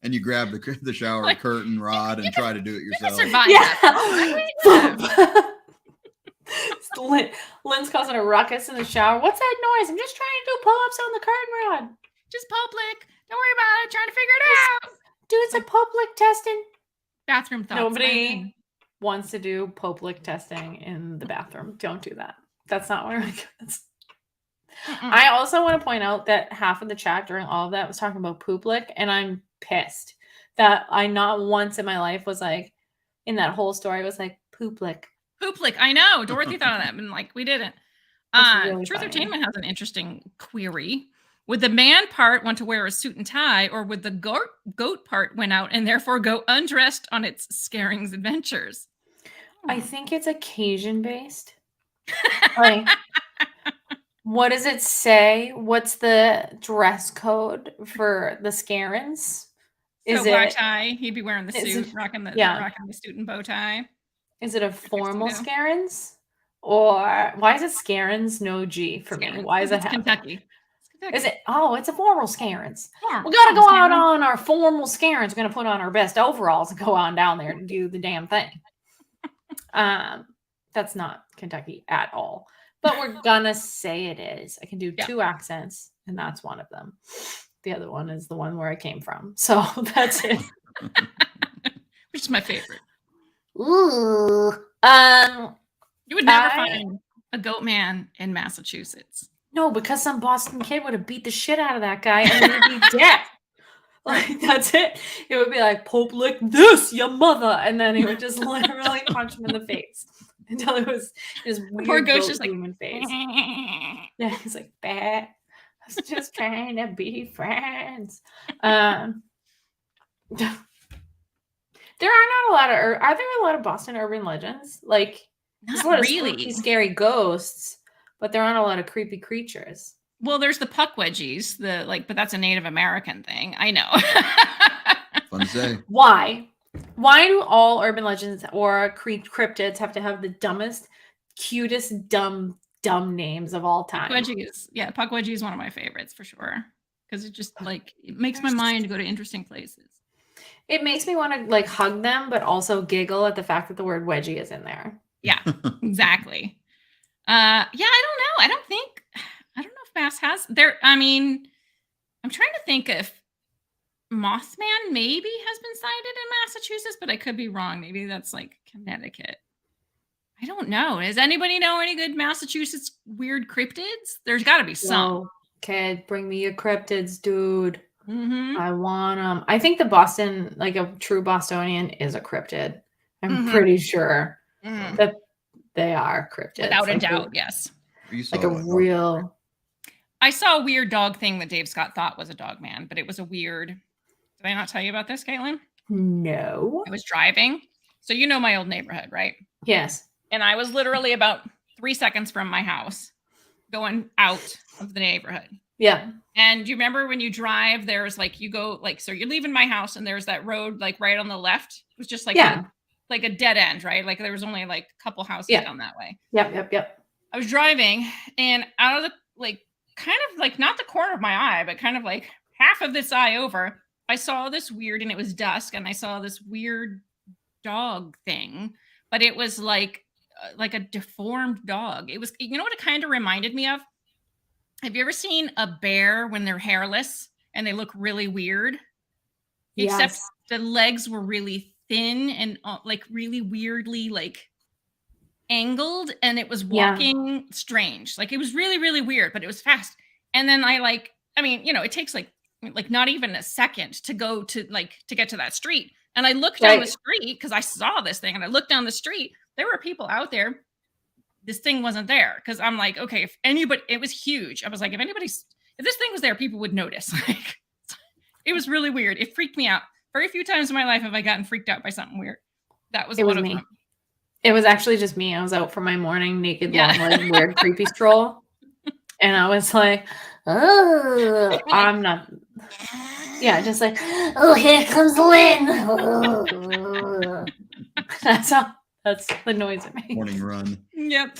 And you grab the shower Like, curtain rod and try to do it You can yourself. survive Yeah. that. Lynn's causing a ruckus in the shower. What's that noise? I'm just trying to do pull-ups on the curtain rod. Just public. Don't worry about it. Trying to figure it out. Dude, it's a public testing. Bathroom thoughts. Nobody wants to do public testing in the bathroom. Don't do that. That's not where it goes. I also want to point out that half of the chat during all of that was talking about pooplik, and I'm pissed that I not once in my life was like, in that whole story was like, pooplik. Pooplik. I know. Dorothy thought of that, and like we didn't. That's really Truth funny. Entertainment has an interesting query. Would the man part want to wear a suit and tie, or would the goat part win out and therefore go undressed on its scarings adventures? I think it's occasion based. Like, what does it say? What's the dress code for the scarens? So black tie. He'd be wearing the is suit, it- rocking yeah. the suit and bow tie. Is it a formal tuxedo. scarens? Or why is it scarens? No G for me. Scarens. Why is it It's Kentucky? It's Kentucky. Is it? Oh, it's a formal scarens. Formal. We gotta go out Scarens. on our formal scarens. We're gonna put on our best overalls and go on down there to do the damn thing. That's not Kentucky at all. But we're gonna say it is. I can do Yeah. 2 accents, and that's one of them. The other one is the one where I came from. So that's it. Which is my favorite. Ooh. You would never I- find a goat man in Massachusetts. No, because some Boston kid would have beat the shit out of that guy and he would be dead. Like, that's it. It would be like, Pope lick this, your mother. And then he would just literally punch him in the face until it was his weird poor goat's goat just like, human face. Yeah, he's like, "Bah, I was just trying to be friends." There are not a lot of, are there a lot of Boston urban legends? Like, there's a lot Not of really. spooky, scary ghosts, but there aren't a lot of creepy creatures. Well, there's the puckwedgies, but that's a Native American thing. I know. Fun to say. Why? Why do all urban legends or cryptids have to have the dumbest, cutest, dumb names of all time? Puckwedgie is one of my favorites for sure. because it just like it makes my mind go to interesting places. It makes me want to like hug them, but also giggle at the fact that the word wedgie is in there. Yeah, exactly. Yeah, I don't know. I don't know if Mass has there. I mean, I'm trying to think if Mothman maybe has been sighted in Massachusetts, but I could be wrong. Maybe that's like Connecticut. I don't know. Does anybody know any good Massachusetts weird cryptids? There's got to be some. No, kid, bring me your cryptids, dude. Mm-hmm. I want them. I think the Boston, like a true Bostonian, is a cryptid. I'm Mhm. pretty sure Mhm. that they are cryptids. Without a Like doubt, yes. You saw like a what, dog? real. I saw a weird dog thing that Dave Scott thought was a dog man, but it was a weird. Did I not tell you about this, Caitlin? No. I was driving. So you know my old neighborhood, right? Yes. And I was literally about 3 seconds from my house going out of the neighborhood. Yeah. And do you remember when you drive, there's like, you go like, so you're leaving my house and there's that road like right on the left. It was just like, Yeah. like a dead end, right? Like there was only like a couple houses down that way. Yep. I was driving and out of the, like, kind of like not the corner of my eye, but kind of like half of this eye over, I saw this weird, and it was dusk, and I saw this weird dog thing, but it was like a deformed dog. It was, you know what it kind of reminded me of? Have you ever seen a bear when they're hairless and they look really weird? Except Yes. the legs were really thin and like really weirdly like angled, and it was walking strange. Like it was really, really weird, but it was fast. And then it takes like not even a second to go to to get to that street. And I looked down the street because I saw this thing, and I looked down the street. There were people out there. This thing wasn't there because I'm like, okay, if anybody, it was huge. I was like, if this thing was there, people would notice. Like, it was really weird. It freaked me out. Very few times in my life have I gotten freaked out by something weird. That was one of me. them. It was actually just me. I was out for my morning naked, long-legged, weird, creepy stroll. And I was like, oh, I'm not. Yeah, just like, oh, here comes Lynn. Oh. That's the noise it makes. Morning run. Yep.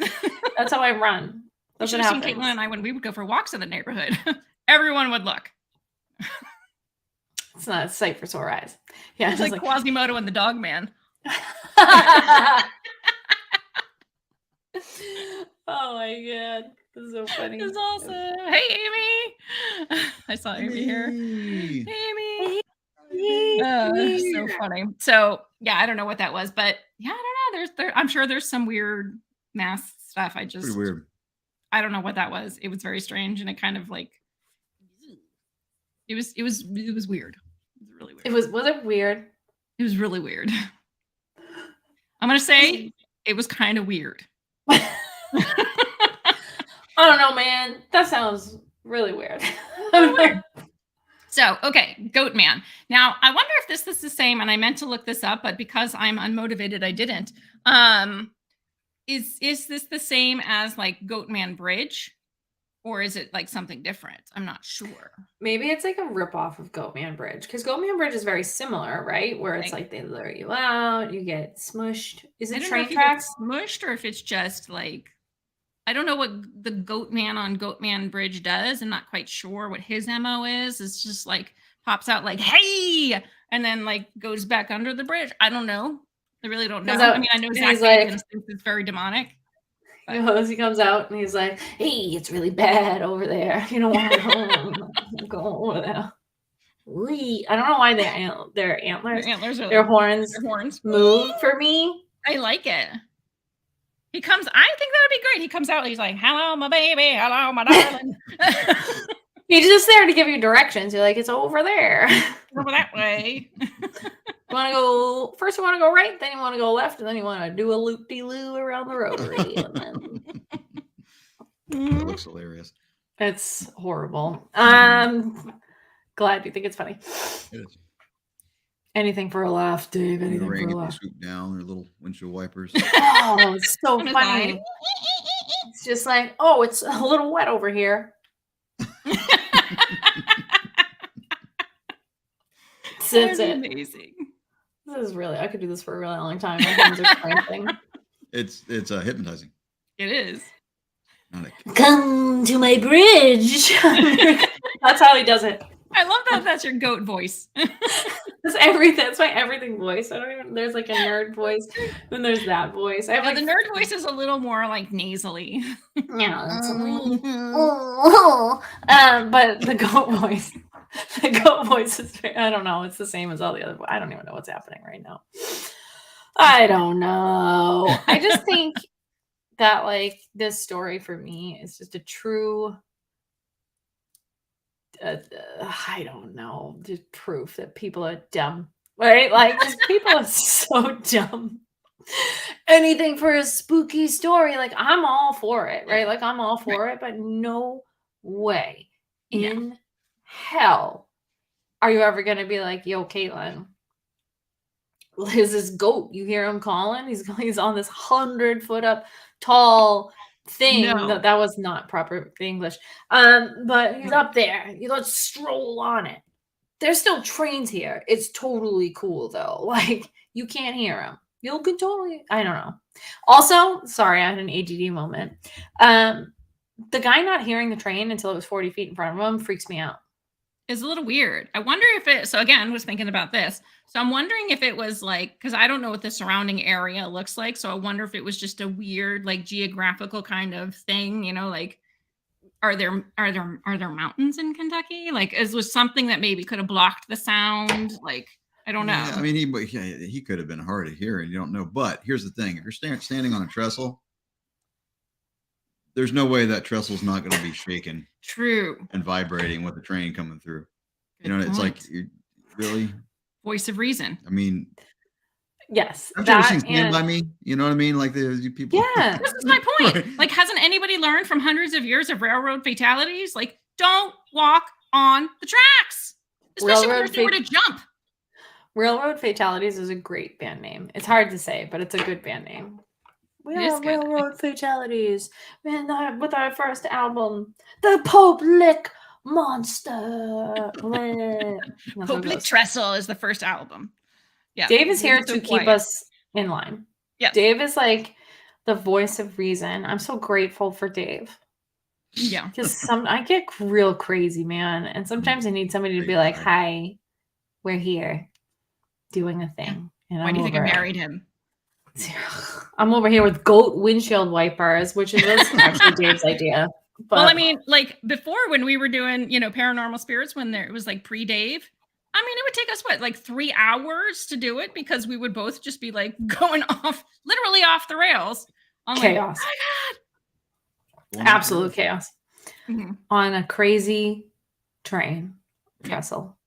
That's how I run. You That's should what have seen happens. Caitlin and I when we would go for walks in the neighborhood. Everyone would look. It's not a sight for sore eyes. Yeah, It's like Quasimodo and the Dog Man. Oh my god, this is so funny. It's awesome. Hey, Amy. I saw Amy here. Amy. So funny. So yeah, I don't know what that was, but yeah, I don't know. I'm sure there's some weird mass stuff. Pretty weird. I don't know what that was. It was very strange, and it kind of like it was weird. It was really weird. Was it weird? It was really weird. I'm gonna say it was kind of weird. I don't know, man. That sounds really weird. So, okay, Goatman. Now, I wonder if this is the same, and I meant to look this up, but because I'm unmotivated, I didn't. Is this the same as like Goatman Bridge, or is it like something different? I'm not sure. Maybe it's like a ripoff of Goatman Bridge, because Goatman Bridge is very similar, right? Where it's like they lure you out, you get smushed. Is I it don't know train if you get tracks? smushed, or if it's just like, I don't know what the Goatman on Goatman Bridge does. I'm not quite sure what his MO is. It's just like pops out like, hey, and then like goes back under the bridge. I don't know. I really don't know. I mean, I know Zach Bagans thinks it's very demonic. But. You know, he comes out and he's like, hey, it's really bad over there. You don't want to go over there. I don't know why their antlers, their horns move for me. I like it. I think that would be great. He comes out, he's like, hello, my baby. Hello, my darling. He's just there to give you directions. You're like, it's over there. Over that way. You want to go, first you want to go right, then you want to go left, and then you want to do a loop-de-loo around the rotary. And then... That looks hilarious. It's horrible. Glad you think it's funny. It is. Anything for a laugh, Dave. Anything for a laugh. Swoop down their little windshield wipers. Oh, it's so funny. It's just like, oh, it's a little wet over here. That's it. Amazing. This is really, I could do this for a really long time. My hands are cramping. It's hypnotizing. It is. Come to my bridge. That's how he does it. I love that. That's your goat voice. That's everything. That's my everything voice. I don't even. There's like a nerd voice, then there's that voice. I have Now, like the nerd voice is a little more like nasally. Yeah, it's Mhm. but the goat voice is. I don't know. It's the same as all the other. I don't even know what's happening right now. I don't know. I just think that like this story for me is just a true. I don't know, just proof that people are dumb, right? Like, just people are so dumb. Anything for a spooky story, like I'm all for it, right? Like I'm all for it, but no way in hell are you ever gonna be like, yo, Caitlin, is this goat? You hear him calling? He's on this 100-foot up tall thing. No. That was not proper English. But he's up there. Let's stroll on it. There's still trains here. It's totally cool though. Like you can't hear him. You can totally. I don't know. Also, sorry, I had an ADD moment. The guy not hearing the train until it was 40 feet in front of him freaks me out. It's a little weird. I wonder if it, so again, was thinking about this. So I'm wondering if it was like, because I don't know what the surrounding area looks like. So I wonder if it was just a weird, like geographical kind of thing, you know, like, are there mountains in Kentucky? Like, was something that maybe could have blocked the sound? Like, I don't know. Yeah, I mean, he could have been hard of hearing. You don't know. But here's the thing: if you're standing on a trestle, there's no way that trestle's not going to be shaking. True. And vibrating with the train coming through. Good You know, it's point. like you're really Voice of reason. I mean, Yes. I've never seen Stand By Me. You know what I mean? Like the people. Yeah. This is my point. Right. Like, hasn't anybody learned from hundreds of years of railroad fatalities? Like, don't walk on the tracks, especially when there's nowhere to jump. Railroad Fatalities is a great band name. It's hard to say, but it's a good band name. We It is are good. Railroad Fatalities. And with our first album, The Pope Lick Monster. Pope Lick Trestle is the first albm. Yeah. Dave is here So to keep quiet. us in line. Yeah. Dave is like the voice of reason. I'm so grateful for Dave. Yeah. Because I get real crazy, man. And sometimes I need somebody to be like, hi, we're here doing a thing. And Why do you think I married him? I'm over here with goat windshield wipers, which is actually Dave's idea. But Well, I mean, like before when we were doing, Paranormal Spirits, when it was like pre-Dave, I mean, it would take us like 3 hours to do it because we would both just be like going literally off the rails. I'm chaos. Like, oh my God. Absolute chaos. Mm-hmm. On a crazy train trestle.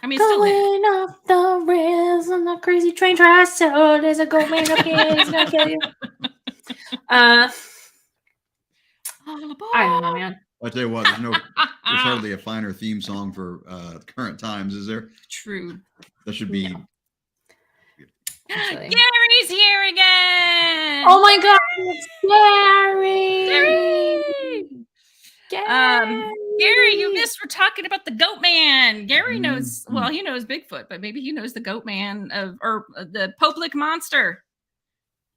I mean, it's still going off the rails on the crazy train trestle. There's a Goatman up here. He's gonna kill you. I don't know, man. I tell you what, there's hardly a finer theme song for current times, is there? True. That should be. No. Gary's here again. Oh my God, it's Gary. Gary, you missed. We're talking about the Goatman. Gary knows. Well, he knows Bigfoot, but maybe he knows the Goatman or the Pope Lick monster.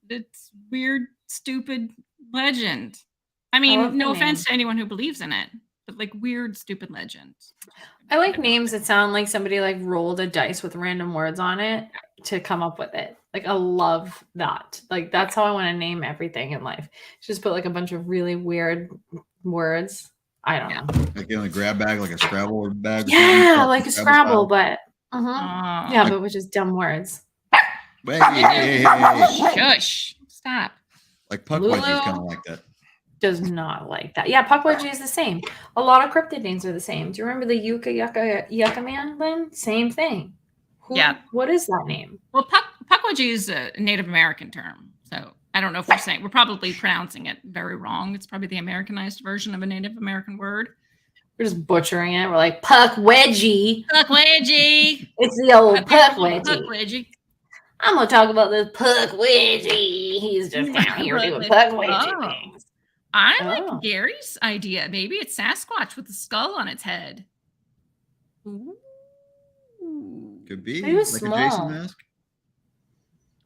It's weird, stupid legend. I mean, no offense to anyone who believes in it, but like weird, stupid legend. I like names that sound like somebody like rolled a dice with random words on it to come up with it. Like I love that. Like that's how I want to name everything in life. Just put like a bunch of really weird words. I don't know. Like in a grab bag, like a Scrabble bag. Yeah, like a Scrabble, but yeah, but with just dumb words. Hey. Shush! Stop. Like Puckwudgie is kind of like that. Does not like that. Yeah, Puckwudgie is the same. A lot of cryptid names are the same. Do you remember the Yucca Man, Lynn? Same thing. Yeah. What is that name? Well, Puckwudgie is a Native American term, so I don't know if we're probably pronouncing it very wrong. It's probably the Americanized version of a Native American word. We're just butchering it. We're like Puckwudgie. Puckwudgie. It's the old Puckwudgie. Puckwudgie. I'm gonna talk about this Puckwudgie. He's just down here doing Puckwudgie things. I like Gary's idea. Maybe it's Sasquatch with a skull on its head. Ooh. Could be. He was like small. a Jason mask.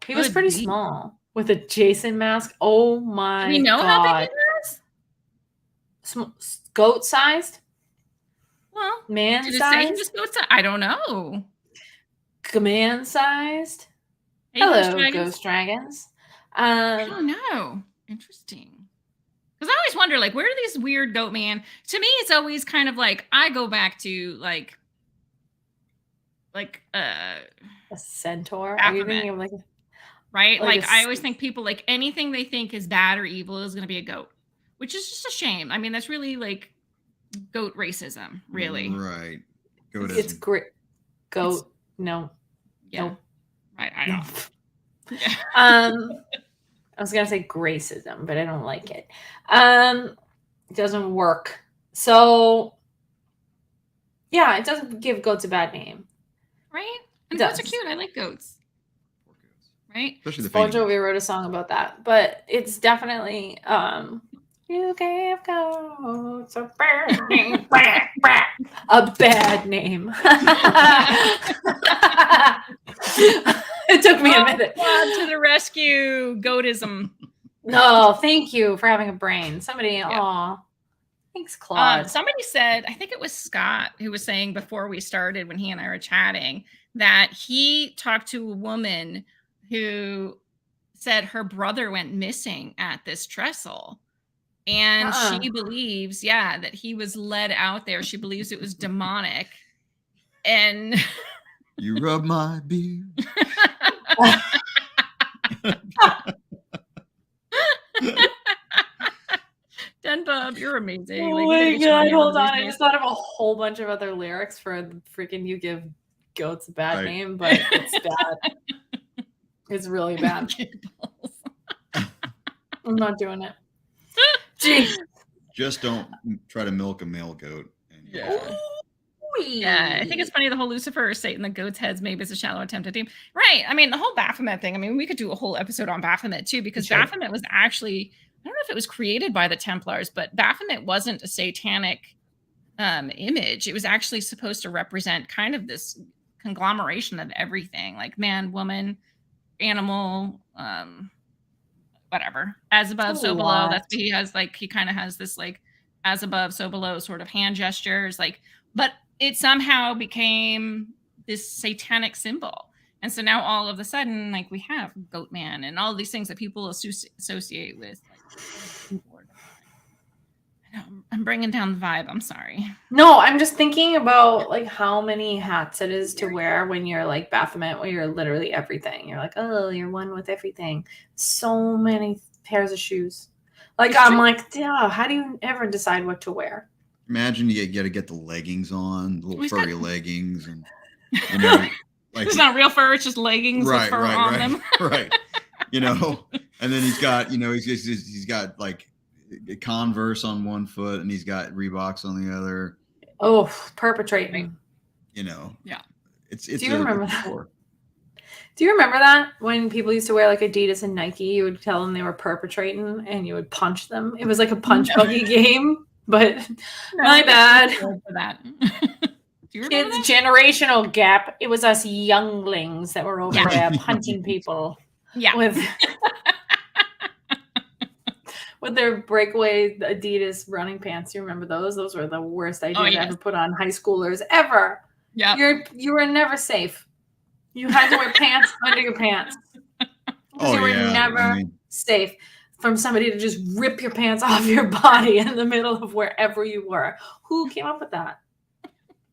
He was pretty small with a Jason mask. Oh my God. Do you know how big he was? Goat sized? Well, Man did it say he sized? was goat size? I don't know. Command sized? Hey, Hello, Dragons. Ghost Dragons. I don't know. Interesting. Because I always wonder, like, where do these weird goat man? To me, it's always kind of like I go back to like a centaur? Are you thinking of like right? Like Like a I always think people like anything they think is bad or evil is going to be a goat, which is just a shame. I mean, that's really like goat racism, really. Right. Goatism. it's great goat? No. Yeah. Nope. I No. don't. Yeah. I was gonna say gracism, but I don't like it. It doesn't work. So yeah, it doesn't give goats a bad name. Right? And It goats are does. cute. I like goats. Right? Especially the Bon fainting. Jovi wrote a song about that, but it's definitely you gave goats a bad name. A bad name. It took me a minute. God to the rescue, goatism. No, thank you for having a brain. Somebody, aw. Thanks, Claude. Somebody said, I think it was Scott who was saying before we started when he and I were chatting that he talked to a woman who said her brother went missing at this trestle. And she believes, that he was led out there. She believes it was demonic. And You rub my beard. Den Bub, you're amazing. Oh Like, we my gotta get you god, here hold one on. of I these just thought of a whole bunch of other lyrics for the freaking You Give Goats a Bad Right. Name, but it's bad. It's really bad. days. I'm not doing it. Jeez. Just don't try to milk a male goat. And Yeah, I think it's funny the whole Lucifer or Satan, the goat's heads, maybe it's a shallow attempt at theme. Right. I mean, the whole Baphomet thing. I mean, we could do a whole episode on Baphomet too, because Sure. Baphomet was actually, I don't know if it was created by the Templars, but Baphomet wasn't a satanic image. It was actually supposed to represent kind of this conglomeration of everything, like man, woman, animal, whatever. As above, so below. That's what he has. Like he kind of has this like as above, so below sort of hand gestures. Like, but it somehow became this satanic symbol. And so now all of a sudden, like we have Goatman and all these things that people associate with. Like, I know, I'm bringing down the vibe. I'm sorry. No, I'm just thinking about like how many hats it is to wear when you're like Baphomet, where you're literally everything. You're like, oh, you're one with everything. So many pairs of shoes. Like I'm like, yeah, how do you ever decide what to wear? Imagine you got to get the leggings on, the little We've furry got- leggings, and you know, like It's not real fur. It's just leggings with fur on them. right. You know, and then he's got, you know, he's got like Converse on one foot, and he's got Reeboks on the other. Oh, perpetrating. You know, Yeah. It's Do you remember that? sport. Do you remember that when people used to wear like Adidas and Nike, you would tell them they were perpetrating and you would punch them? It was like a punch buggy game, but my bad. For that. Do you remember It's that? generational gap. It was us younglings that were over Yeah. there punching people Yeah. with with their breakaway Adidas running pants. You remember those? Those were the worst idea to yes. ever put on high schoolers ever. Yeah. You were never safe. You had to wear pants under your pants. Oh You were yeah, never I mean, safe from somebody to just rip your pants off your body in the middle of wherever you were. Who came up with that?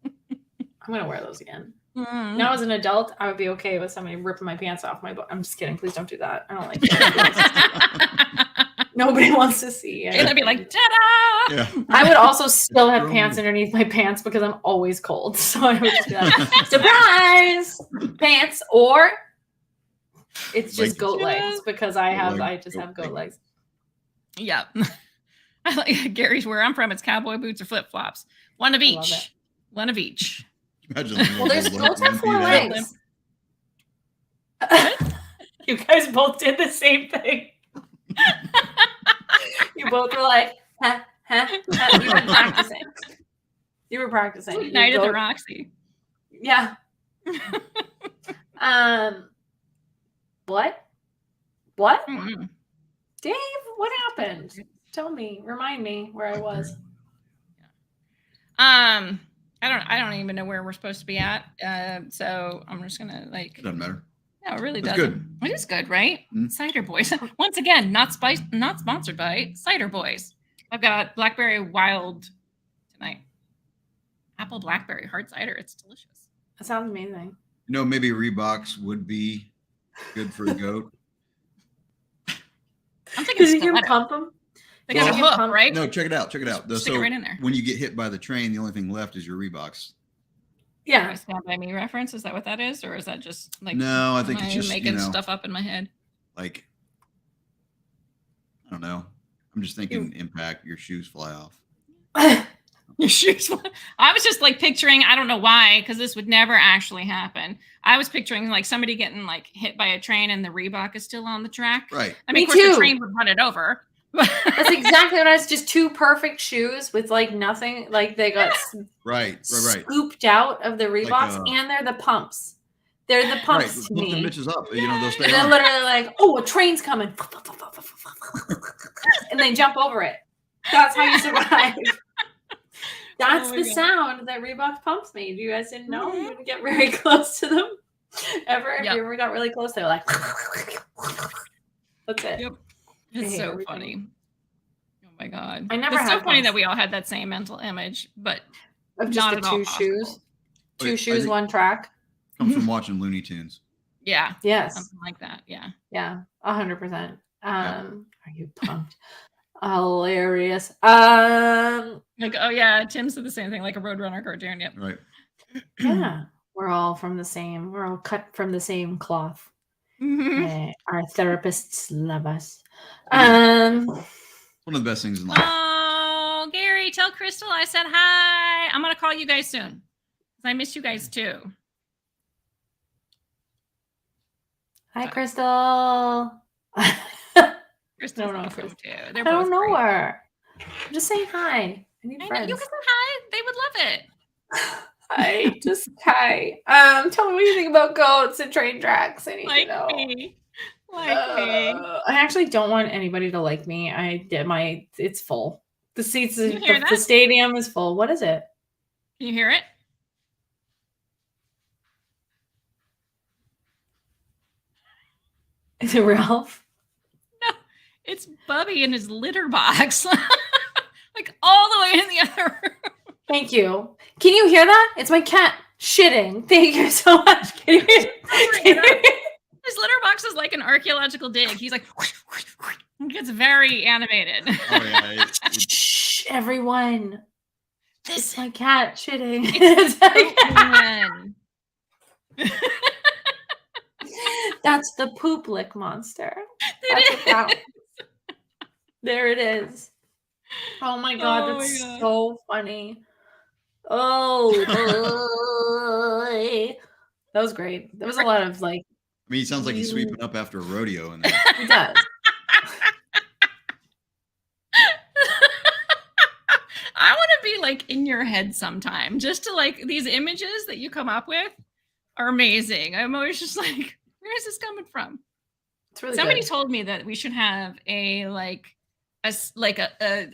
I'm gonna wear those again. Now as an adult, I would be okay with somebody ripping my pants off my butt. I'm just kidding. Please don't do that. I don't like it. Nobody wants to see. And I'd be like, ta-da! yeah. I would also still have pants underneath my pants because I'm always cold. So I would just be like, surprise! Pants, or it's just Leggings. goat legs because I Goat just have goat legs. Yeah. I like Gary's where I'm from. It's cowboy boots or flip flops. One of love it. each. One of each. Imagine Well, there's goats have 4 legs. legs. You guys both did the same thing. You both were like, huh, huh, huh. You were practicing. You were practicing. Your Night at the goat- Roxy. Yeah. What? What? Mm-mm. Dave, what happened? Tell me. Remind me where I was. I don't even know where we're supposed to be at. So I'm just gonna like. It doesn't matter. No, it really It's doesn't. good. It is good, right? Mm. Cider Boys. Once again, not sponsored by Cider Boys. I've got blackberry wild tonight. Apple blackberry hard cider. It's delicious. That sounds amazing. You know, maybe Reeboks would be good for a goat. I'm thinking Because you can stiletto. pump them. They got a Well, hook, right? No, check it out. Check it Just out. stick it So right in there. when you get hit by the train, the only thing left is your Reeboks. Yeah. Stand by Me reference. Is that what that is, or is that just like? No, I think am it's just making you know, stuff up in my head. like I don't know. I'm just thinking impact. Your shoes fly off. Your shoes. I was just like picturing. I don't know why, because this would never actually happen. I was picturing like somebody getting like hit by a train and the Reebok is still on the track. Right. I mean, Me of course, too. the train would run it over. That's exactly what I was. Just two perfect shoes with like nothing. Like they got Right. scooped out of the Reeboks, and they're the pumps. They're the Right. pumps to Lift the me. bitches up. You know, they'll stay And they're on. literally like, "Oh, a train's coming," and they jump over it. That's how you survive. That's Oh my the God. sound that Reebok pumps made. You guys didn't know? You didn't get very close to them ever. If Yep. you ever got really close, they're like, "That's it." Yep. I It's hate so everything. funny. Oh my God. I never It's so had funny pumps. that we all had that same mental image, but Of just not the at all two shoes, possible. Wait, I two shoes, think- one track. Comes from watching Looney Tunes. Yeah. Yes. Something like that. Yeah. Yeah, 100%. Are you pumped? Hilarious. Like, oh yeah, Tim said the same thing, like a Roadrunner cartoon. Yep. Right. Yeah, we're all from the same. We're all cut from the same cloth. Mhm. Our therapists love us. One of the best things in life. Oh, Gary, tell Crystal I said hi. I'm gonna call you guys soon, 'cause I miss you guys too. Hi, Crystal. Crystal's I don't know awesome Crystal. too. I They're don't both know great. her. I'm just saying hi. I need I know, friends. you can say hi. They would love it. Hi, just hi. Tell me what you think about goats and train tracks. I need to Like know. me. Like me. I actually don't want anybody to like me. I did it's full. The seats, You hear the that? stadium is full. What is it? Can you hear it? Is it Ralph? No, it's Bubby in his litter box. Like all the way in the other room. Thank you. Can you hear that? It's my cat shitting. Thank you so much. Can you hear His litter box is like an archaeological dig. He's like, it gets very animated. Oh yeah. Shh, everyone. This It's my cat shitting. It's It's- Goatman. That's the poop lick monster. That's what that There it is. Oh my god, Oh my that's God. so funny. Oh, boy. That was great. There was a lot of like, I mean, he sounds like he's sweeping up after a rodeo in there. he does. I want to be like in your head sometime, just to like these images that you come up with are amazing. I'm always just like, where is this coming from? It's really Somebody good. told me that we should have a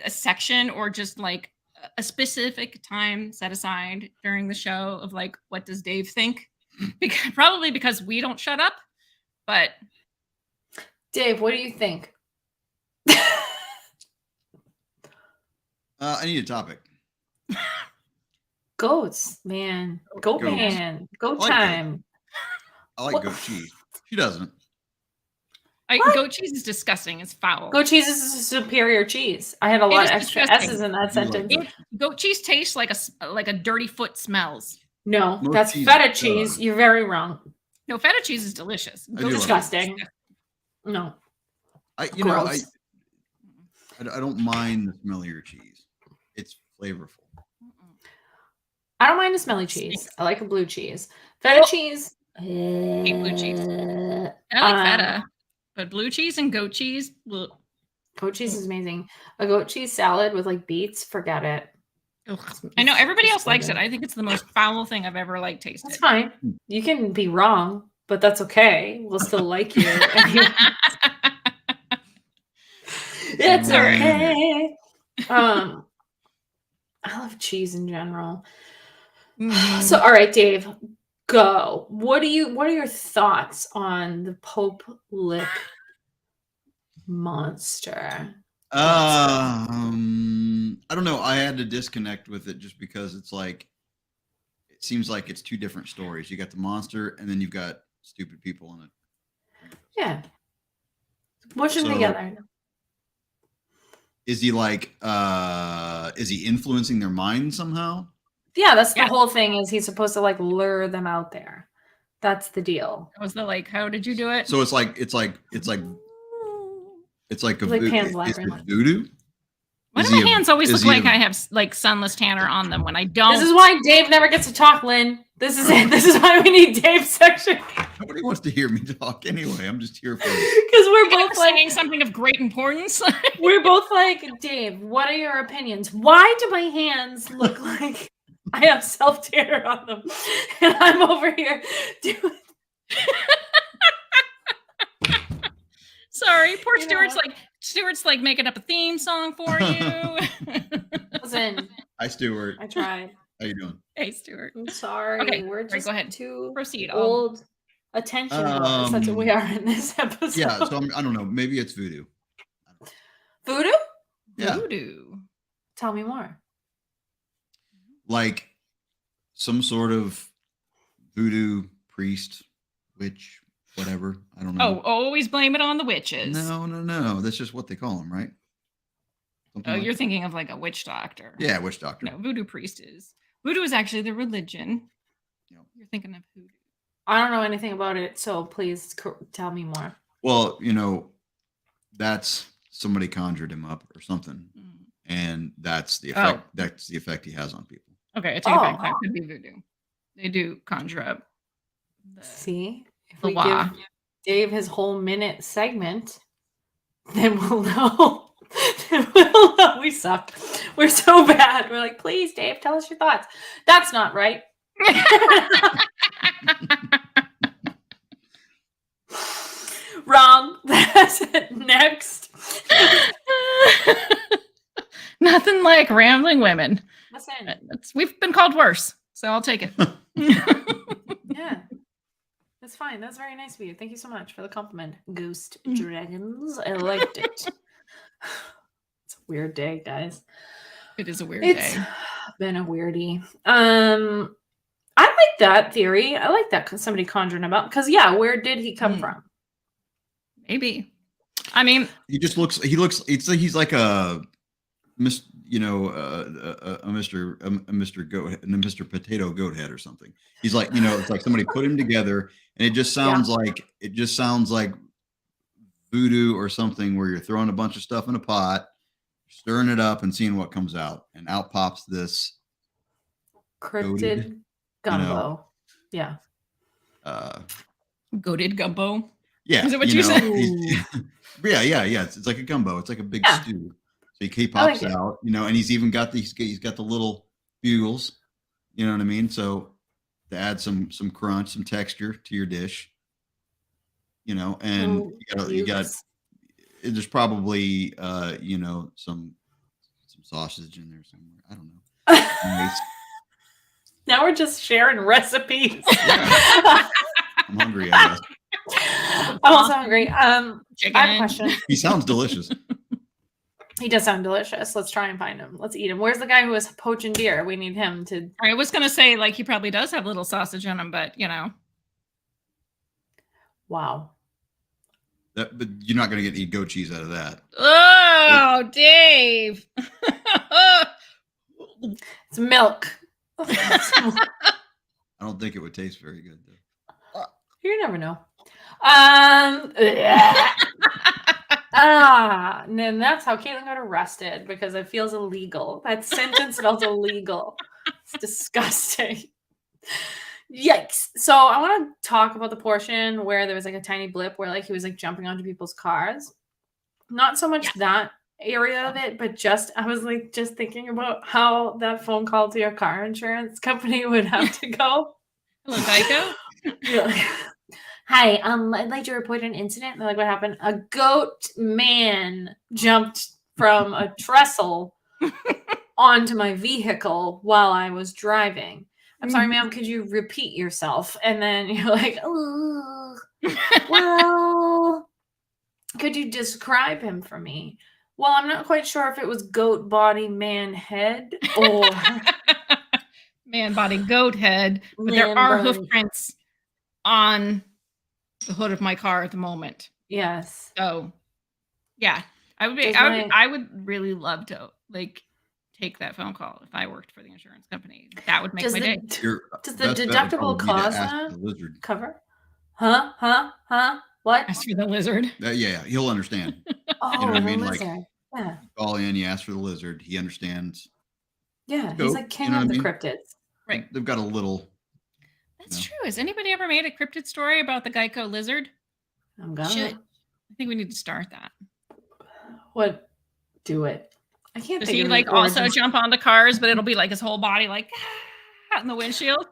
section, or just like a specific time set aside during the show of like, what does Dave think? Probably because we don't shut up, but Dave, what do you think? I need a topic. Goats, man. Goat Goats. man. Goat I like time. I like What? goat cheese. She doesn't. goat cheese is disgusting. It's foul. Goat cheese is a superior cheese. I had a lot is of extra disgusting. S's in that You like sentence. goat Goat cheese tastes like a dirty foot smells. No, Most that's cheese feta is cheese. good. You're very wrong. No, feta cheese is delicious. I Goat do cheese love is Disgusting. No. I Gross. don't mind the smell of your cheese. It's flavorful. I don't mind a smelly cheese. I like a blue cheese. Feta Oh. cheese. Hate blue cheese. uh, I like Um, feta, but blue cheese and goat cheese. Ugh. Goat cheese is amazing. A goat cheese salad with like beets, forget it. Ugh. I know everybody It's else so likes good. it. I think it's the most foul thing I've ever like tasted. That's fine. You can be wrong, but that's okay. We'll still like you. It's All right. okay. I love cheese in general. Mhm. So, all right, Dave, go. What are your thoughts on the Pope Lick monster? I don't know. I had to disconnect with it just because it's like it seems like it's two different stories. You got the monster, and then you've got stupid people in it. Yeah. Push them So- together. Is he like? Is he influencing their mind somehow? Yeah, that's the Yeah. whole thing. Is he's supposed to like lure them out there? That's the deal. That was the like, how did you do it? So it's like a Like Pan's is Labyrinth. it voodoo? Why Is do he my a- hands always is look he like a- I have like sunless tanner on them when I don't? This is why Dave never gets to talk, Lynn. This is it. This is why we need Dave's section. Nobody wants to hear me talk anyway. I'm just here for Because we're You're both like saying something of great importance. we're both like, Dave, what are your opinions? Why do my hands look like I have self-tanner on them? And I'm over here doing Sorry, poor You know Stuart's like making up a theme song for you. listen, Hi, Stuart. I tried. How you doing? Hey, Stuart. I'm sorry. Okay, We're right, just go ahead. two Proceed. old attention whores. That's what we are in this episode. Yeah, so I don't know. Maybe it's voodoo. Voodoo? Yeah, Voodoo. Tell me more. like some sort of voodoo priest, witch, whatever. I don't Oh, know. always blame it on the witches. No. That's just what they call them, right? Something Oh, like you're that. thinking of like a witch doctor. Yeah, witch doctor. No, voodoo priest is. Voodoo is actually the religion. Yep. You're thinking of voodoo. I don't know anything about it, so please tell me more. Well, that's somebody conjured him up or something, and that's the effect. Oh. That's the effect he has on people. Okay, I take it back. Oh. That could be voodoo. They do conjure up. See? If The we law. give Dave his whole minute segment, then we'll know. Then we'll know we suck. We're so bad. We're like, please, Dave, tell us your thoughts. That's not right. Wrong. That's it. Next. Nothing like rambling women. Listen. We've been called worse, so I'll take it. Yeah. That's fine. That's very nice of you. Thank you so much for the compliment. Ghost dragons. I liked it. It's a weird day, guys. It is a weird It's day. been a weirdie. I like that theory. I like that somebody conjuring about because where did he come from? Maybe. I mean, He's like a Mr. Goat, a Mr. Potato Goat Head or something. He's like, it's like somebody put him together, and it just sounds like voodoo or something where you're throwing a bunch of stuff in a pot, stirring it up, and seeing what comes out, and out pops this Cryptid gumbo. Yeah. goated gumbo. Yeah. Is it what you said? Yeah. It's like a gumbo. It's like a big Yeah. stew. So he I pops like it. out, and he's even got he's got the little bugles. You know what I mean? So to add some crunch, some texture to your dish. And you got there's probably some sausage in there somewhere. I don't know. Nice. Now we're just sharing recipes. Yeah. I'm hungry, I guess. I'm also hungry. Chicken. I have a question. He sounds delicious. He does sound delicious. Let's try and find him. Let's eat him. Where's the guy who was poaching deer? We need him to. I was gonna say like he probably does have little sausage in him, but Wow. But you're not going to get any goat cheese out of that. Oh, Dave. It's milk. I don't think it would taste very good, though. You never know. And then that's how Caitlin got arrested because it feels illegal. That sentence felt illegal. It's disgusting. Yikes. So I want to talk about the portion where there was like a tiny blip where like he was like jumping onto people's cars. Not so much that area of it, but I was like just thinking about how that phone call to your car insurance company would have to go. Hello, Geico. Yeah. Hi, I'd like to report an incident. They're like, what happened? A goat man jumped from a trestle onto my vehicle while I was driving. I'm sorry, ma'am, could you repeat yourself? And then you're like, oh, well, could you describe him for me? Well, I'm not quite sure if it was goat body, man head, or Man body, goat head, but there Man are body. hoof prints on the hood of my car at the moment. Yes. So, yeah, I would be. Does I would. my- I would really love to like take that phone call if I worked for the insurance company. That would make Does my the, day. Your does the best bet would deductible probably be to cause ask that? the lizard. Cover? Huh? What? As for the lizard, Yeah, he'll understand. Oh, what I the mean? Like- lizard. Yeah. Call in, you ask for the lizard. He understands. Yeah. Goat, He's like king you know of what the I mean? cryptids. right? They've got a little. That's No. true. Has anybody ever made a cryptid story about the Geico lizard? I'm gonna. Should. I think we need to start that. What? Do it. I can't Does think he of like any also origins. jump onto cars, but it'll be like his whole body like out in the windshield?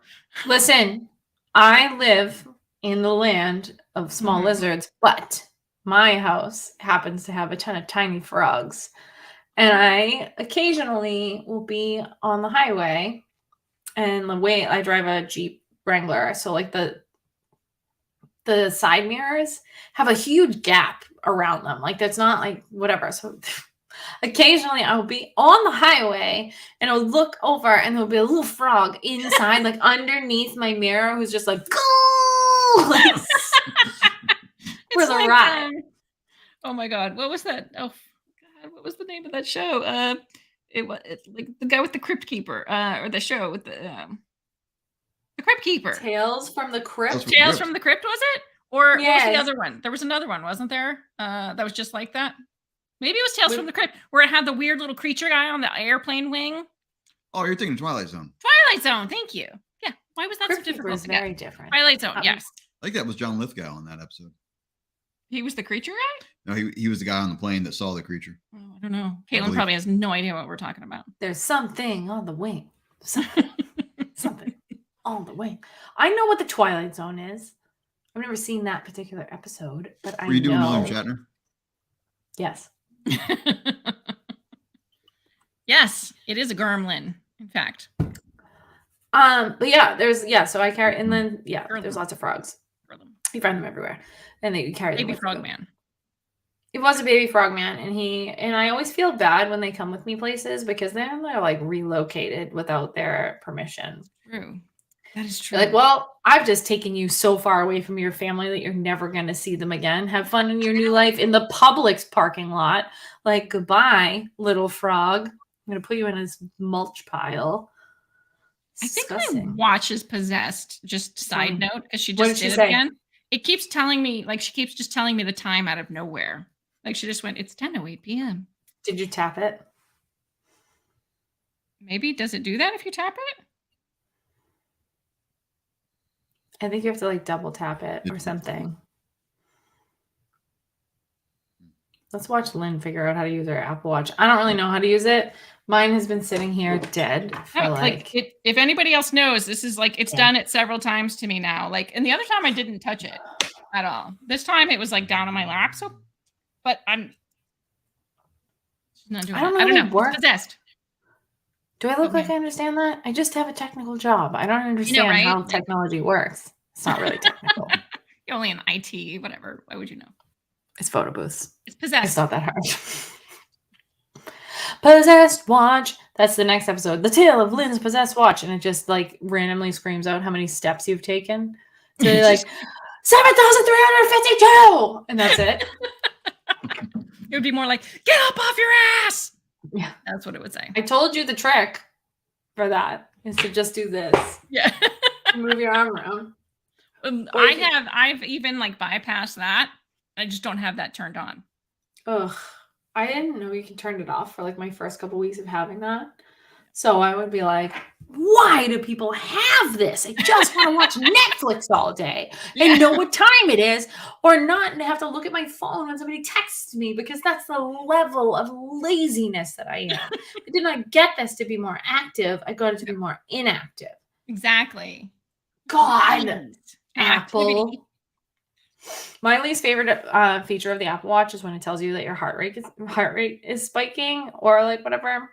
Listen, I live in the land of small Mhm. lizards, but my house happens to have a ton of tiny frogs. And I occasionally will be on the highway and the way I drive a Jeep Wrangler. So like the side mirrors have a huge gap around them. Like that's not like whatever. So occasionally I'll be on the highway and I'll look over and there'll be a little frog inside, like underneath my mirror, who's just like, like for It's the like, ride. oh my god, what was that? Oh god, what was the name of that show? It was like the guy with the Crypt Keeper, or the show with the Crypt Keeper. Tales from the Crypt. Tales from the Crypt, was it? Or what was the Yes. other one? There was another one, wasn't there? That was just like that. Maybe it was Tales With- from the Crypt, where it had the weird little creature guy on the airplane wing. Oh, you're thinking Twilight Zone. Twilight Zone, thank you. Yeah, why was that Crypt so Keeper difficult is to get? very different. Twilight Zone, yes. I think that was John Lithgow on that episode. He was the creature guy? No, he was the guy on the plane that saw the creature. Oh, I don't know. I Caitlin believe- probably has no idea what we're talking about. There's something on the wing. Something on the wing. I know what the Twilight Zone is. I've never seen that particular episode, but I Were you doing know. William Shatner? Yes. Yes, it is a gremlin, in fact. But yeah, so I carry, and then there's lots of frogs. You find them everywhere, and they carry them Baby with frog you. man. It was a baby frog man, and I always feel bad when they come with me places because then they're like relocated without their permission. True. That is true. You're like, well, I've just taken you so far away from your family that you're never going to see them again. Have fun in your new life in the Publix parking lot. Like, goodbye, little frog. I'm going to put you in this mulch pile. I think my Disgusting. watch is possessed. Just side note, because she What just did she did it say? again. It keeps telling me, like, she keeps just telling me the time out of nowhere. Like, she just went, it's 10:08 p.m. Did you tap it? Maybe does it do that if you tap it? I think you have to like double tap it or It's- something. Let's watch Lynn figure out how to use her Apple Watch. I don't really know how to use it. Mine has been sitting here dead for No, like if anybody else knows, this is like it's Yeah. done it several times to me now. Like, and the other time I didn't touch it at all. This time it was like down on my lap. So, but I'm she's not doing I don't it. know I don't how know. to work. It's possessed. Do I look like Okay. I understand that? I just have a technical job. I don't understand right? how technology works. It's not really technical. You're only in IT, whatever. Why would you know? It's photo booths. It's It's possessed. not that hard. Possessed watch. That's the next episode. The tale of Lynn's possessed watch. And it just like randomly screams out how many steps you've taken. So you're like 7,352. And that's it. It would be more like, get up off your ass. Yeah. That's what it would say. I told you the trick for that is to just do this. Yeah. Move your arm around. Or I've even like bypassed that. I just don't have that turned on. Ugh. I didn't know you can turn it off for like my first couple weeks of having that. So I would be like, why do people have this? I just want to watch Netflix all day and know what time it is, or not have to look at my phone when somebody texts me, because that's the level of laziness that I am. I did not get this to be more active. I got it to be more inactive. Exactly. God, Activity. Apple. My least favorite feature of the Apple Watch is when it tells you that your heart rate is spiking or like whatever.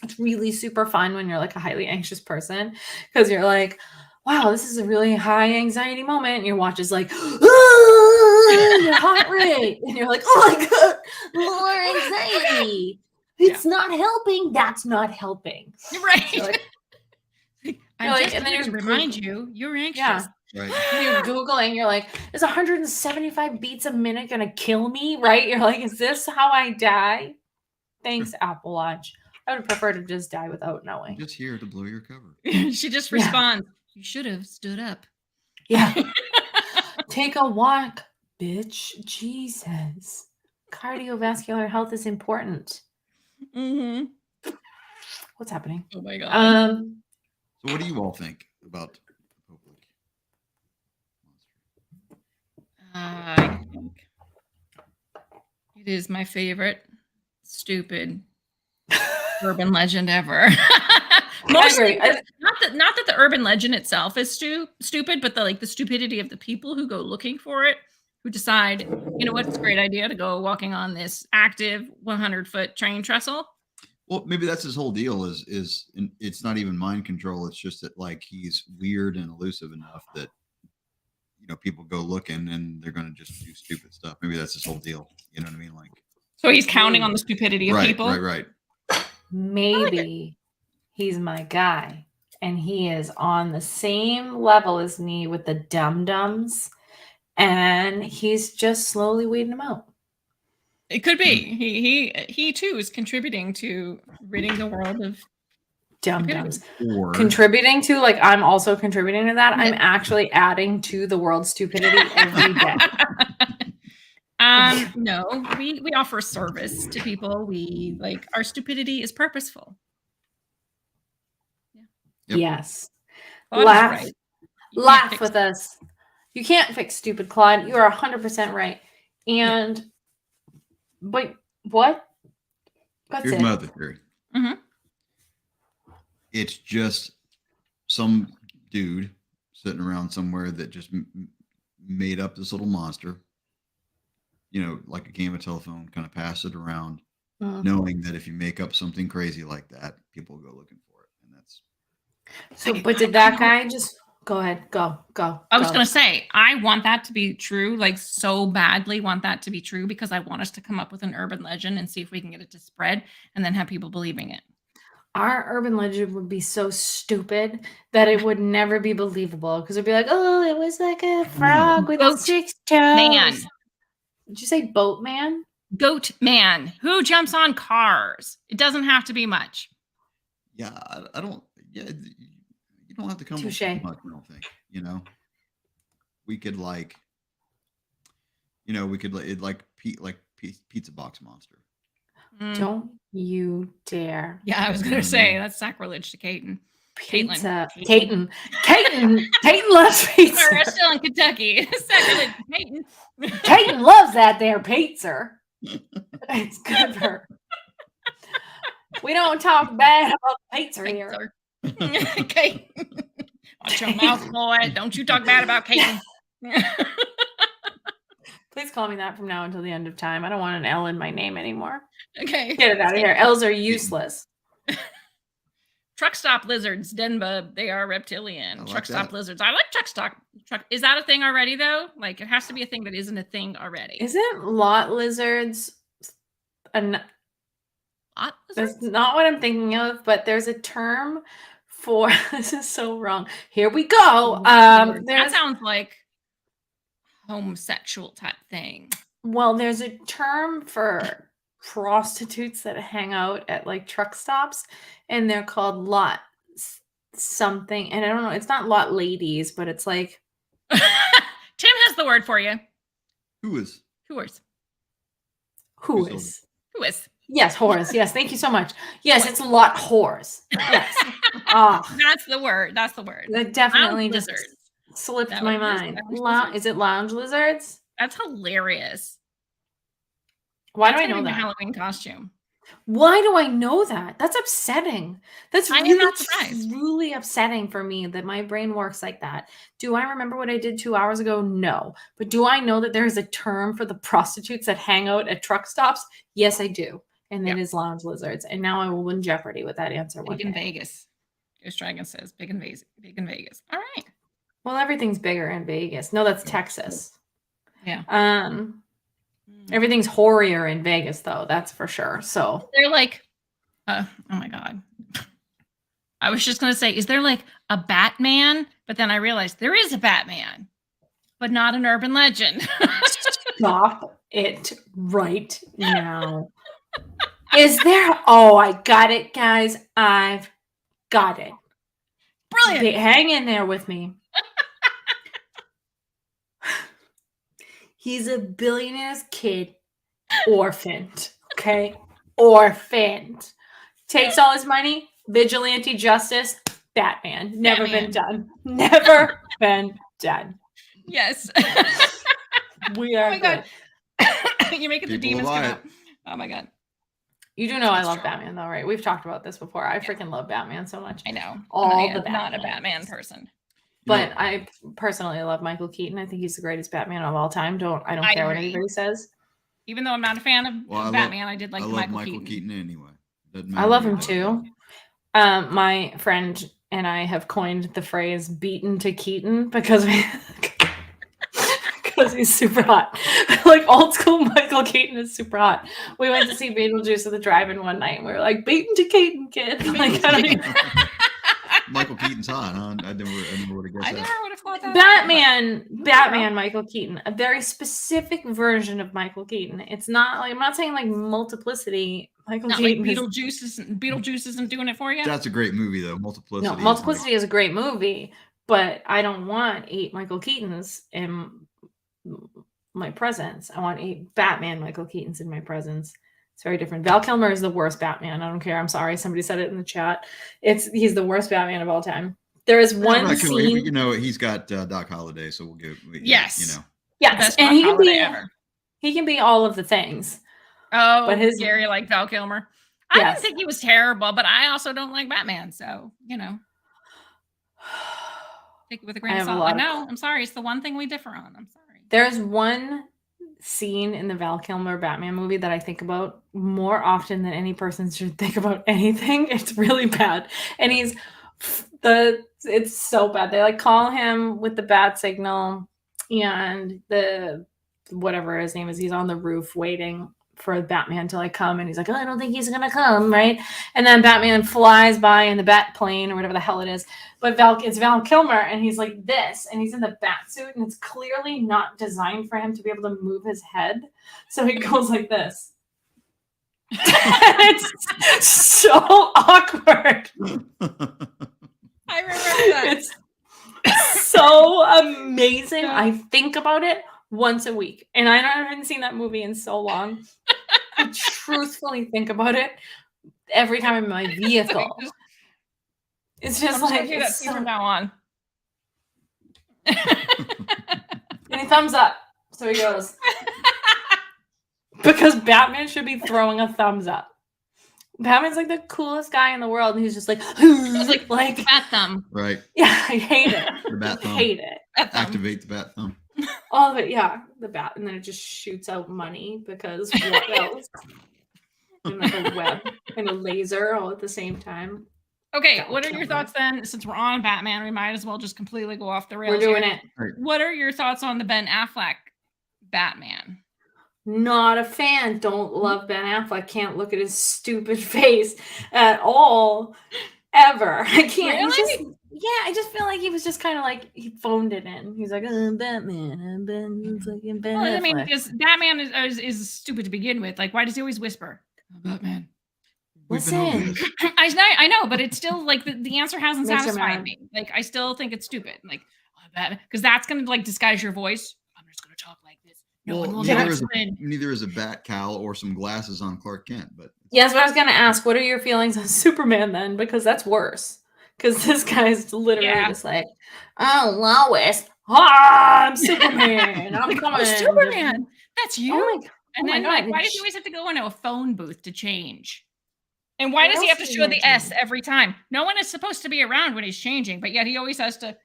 It's really super fun when you're like a highly anxious person because you're like, wow, this is a really high anxiety moment. And your watch is like, your heart rate. And you're like, oh my God, more anxiety. It's not helping. That's not helping. Right. You're like, I'm you're like- just and then here to you're remind you, you're anxious. yeah. Right. You're Googling, you're like, is 175 beats a minute going to kill me? Right? You're like, is this how I die? Thanks, Apple Watch. I would prefer to just die without I'm knowing. just here to blow your cover. She just Yeah. responds, you should have stood up. Yeah. Take a walk, bitch. Jesus. Cardiovascular health is important. Mm-hmm. What's happening? Oh my God. So what do you all think about the Poplik monster? I think it is my favorite stupid urban legend ever. Mostly, agree. not that the urban legend itself is stupid, but the stupidity of the people who go looking for it, who decide, you know what, it's a great idea to go walking on this active 100-foot train trestle. Well, maybe that's his whole deal. It's not even mind control. It's just that like he's weird and elusive enough that people go looking and they're going to just do stupid stuff. Maybe that's his whole deal. You know what I mean? Like, So he's counting on the stupidity of people. Right. Maybe he's my guy and he is on the same level as me with the dum-dums and he's just slowly weeding them out. It could be. He too is contributing to ridding the world of Dum-dums. Or Contributing to, like, I'm also contributing to that. I'm actually adding to the world's stupidity every day. No, we offer service to people. We like our stupidity is purposeful. Yep. Yes. Claude is Laugh. right. You can't Laugh fix with us. You can't fix stupid, Claude. You are 100% right. And, but what? That's here's it. my other theory. Mhm. It's just some dude sitting around somewhere that just made up this little monster. Like a game of telephone, kind of pass it around, knowing that if you make up something crazy like that, people will go looking for it. And that's So, but did that guy just go ahead? Go. I was going to say, I want that to be true, like so badly want that to be true because I want us to come up with an urban legend and see if we can get it to spread and then have people believing it. Our urban legend would be so stupid that it would never be believable because it'd be like, oh, it was like a frog with Goat 6 toes. Man. Did you say boatman? Goatman. Who jumps on cars? It doesn't have to be much. yeah. I don't. Yeah, you don't have to come up with Touche. too much. I don't think. We could pizza box monster. Mm. Don't you dare. Yeah, I was going to say that's sacrilege to Caitlin. Pizza. Caitlin loves pizza. We're still in Kentucky. Sacrilege to Caitlin. Caitlin loves that there pizza. It's good for her. We don't talk bad about pizza here. Caitlin. Watch your mouth, boy. Don't you talk bad about Caitlin. Please call me that from now until the end of time. I don't want an L in my name anymore. Okay. Get it out of here. L's are useless. Truck stop lizards, Denba, they are reptilian. I like Truck stop that. lizards. I like truck stop. Is that a thing already though? Like it has to be a thing that isn't a thing already. Isn't lot lizards Lot that's lizards? not what I'm thinking of, but there's a term for this is so wrong. Here we go. That There's sounds like homosexual type thing. there's a term for prostitutes that hang out at like truck stops, and they're called lot something. And I don't know, it's not lot ladies, but it's like Tim has the word for you. Who is? Who's? who Who's is? Who is? Yes, whores. Yes, thank you so much. Yes, it's lot whores. Yes. That's the word. That's the word. That definitely Lounge just lizards. slipped That my was- mind. that was Is it lounge lizards? That's hilarious. Why That's do I gonna know be my that? Halloween costume. Why do I know that? That's upsetting. That's I am really not surprised. truly upsetting for me that my brain works like that. Do I remember what I did 2 hours ago? No. But do I know that there is a term for the prostitutes that hang out at truck stops? Yes, I do. and it is lounge lizards. And now I will win Jeopardy with that answer one Big in day. Vegas. Ghost Dragon says big in Vegas. Big in Vegas. All right. Well, everything's bigger in Vegas. No, that's Texas. Yeah. Everything's horrier in Vegas, though. That's for sure. So They're like, oh my God. I was just going to say, is there like a Batman? But then I realized there is a Batman, but not an urban legend. stop it right now. Is there? Oh, I got it, guys. I've got it. Brilliant. Hang in there with me. He's a billionaire's kid, orphaned. Okay? Orphaned. Takes all his money, vigilante justice, Batman. Never been done. Never been done. Yes. We are good. You're making the demons come out. Oh my God. You do know I love Batman, though, right? We've talked about this before. I freaking love Batman so much. I know. All I the am not a Batmans. Batman person. But I personally love Michael Keaton. I think he's the greatest Batman of all time. I don't care what agree. anybody says. Even though I'm not a fan of Batman, I did like I the love Michael Keaton. anyway. I love him too. My friend and I have coined the phrase "beaten to Keaton" because he's super hot. Like old school Michael Keaton is super hot. We went to see Beetlejuice at the drive-in one night and we were like, "Beaten to Keaton, kid." Like, I don't even... Michael Keaton's hot, huh? I never would have guessed I never that. would have thought that. Batman, Michael Keaton, a very specific version of Michael Keaton. It's not like I'm not saying like multiplicity. Michael Not Keaton. like Beetlejuice isn't doing it for you. That's a great movie, though. Multiplicity. No, Multiplicity is a great movie, but I don't want 8 Michael Keatons in my presence. I want 8 Batman Michael Keatons in my presence. It's very different. Val Kilmer is the worst Batman. I don't care. I'm sorry. Somebody said it in the chat. He's the worst Batman of all time. There is one scene. You know, he's got Doc Holliday, so we'll give. Yes. You know. Yes, and he can be all of the things. Oh, but his Gary like Val Kilmer. I didn't think he was terrible, but I also don't like Batman. So, take it with a grain of salt. I know. I'm sorry. It's the one thing we differ on. I'm sorry. There's one scene in the Val Kilmer Batman movie that I think about more often than any person should think about anything. It's really bad. And it's so bad. They like call him with the bat signal and the whatever his name is, he's on the roof waiting for Batman to like come, and he's like, "Oh, I don't think he's gonna come," right? And then Batman flies by in the bat plane or whatever the hell it is, but it's Val Kilmer, and he's like this, and he's in the bat suit, and it's clearly not designed for him to be able to move his head, so he goes like this. It's so awkward. I remember that. It's so amazing. I think about it once a week, and I haven't seen that movie in so long. I truthfully think about it every time I'm in my vehicle. It's just like it's from now on. Any thumbs up? So he goes. Because Batman should be throwing a thumbs up. Batman's like the coolest guy in the world, and he's just like the bat thumb. Right. Yeah, I hate it. The bat I thumb. hate it. Activate the bat thumb. All of it, yeah, the bat, and then it just shoots out money because what else? And like a web and a laser all at the same time. Okay, what are your thoughts then? Since we're on Batman, we might as well just completely go off the rails. We're doing it. What are your thoughts on the Ben Affleck Batman? Not a fan. Don't love Ben Affleck. Can't look at his stupid face at all. Ever. I can't. Really? I just feel like he was just kind of like he phoned it in. He's like, Batman. I'm Ben fucking Ben. Well, Affleck. I mean, because Batman is stupid to begin with. Like, why does he always whisper? Batman. Listen. I know, but it's still like the answer hasn't satisfied me. Like, I still think it's stupid. Like, Batman, because that's gonna like disguise your voice. I'm just gonna talk like this. No one will neither is a bat cowl or some glasses on Clark Kent, but yes, but I was gonna ask, what are your feelings on Superman then? Because that's worse. Because this guy's literally just like, "Oh, Lois, I'm Superman. I'm coming." Superman, that's you. Oh my God. And then, like, why does he always have to go into a phone booth to change? And why does he have to show the S every time? No one is supposed to be around when he's changing, but yet he always has to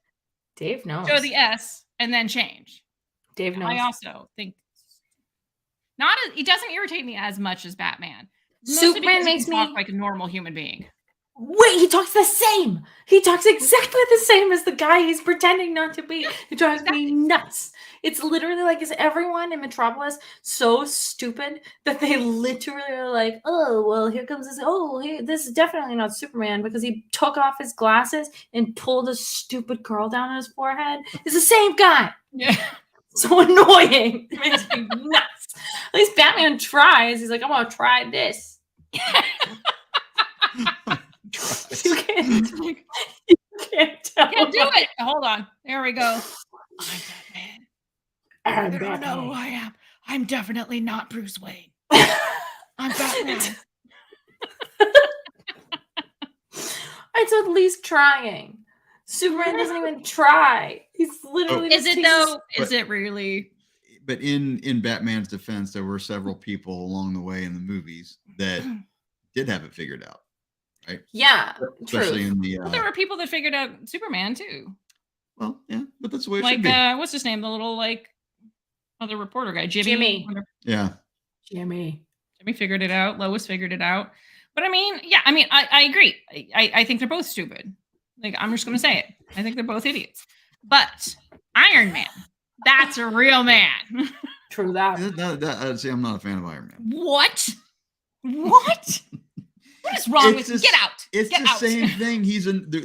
Dave knows. show the S and then change. Dave knows. I also think he doesn't irritate me as much as Batman. Superman makes me talk like a normal human being. Wait, he talks the same. He talks exactly the same as the guy he's pretending not to be. It drives me nuts. It's literally like, is everyone in Metropolis so stupid that they literally are like, oh, well, here comes this. Oh, this is definitely not Superman because he took off his glasses and pulled a stupid curl down on his forehead. It's the same guy. Yeah. So annoying. It makes me nuts. At least Batman tries. He's like, I'm going to try this. You can't tell. Can't do it. Hold on. There we go. I'm Batman. I'm You don't know who Batman. I am. I'm definitely not Bruce Wayne. I'm Batman. It's at least trying. Superman doesn't even try. He's literally. Is just it takes his- though? Is it really? But in Batman's defense, there were several people along the way in the movies that did have it figured out, right? Yeah, Especially true. in the Well, there were people that figured out Superman too. well, yeah, but that's the way it should Like, be. what's his name? The little like other reporter guy, Jimmy. Yeah, Jimmy. Jimmy figured it out. Lois figured it out. But I mean, yeah, I agree. I think they're both stupid. Like, I'm just gonna say it. I think they're both idiots. But Iron Man, that's a real man. True that. I'd say I'm not a fan of Iron Man. What? What? What is wrong with you? Get out. It's Get the out. same thing.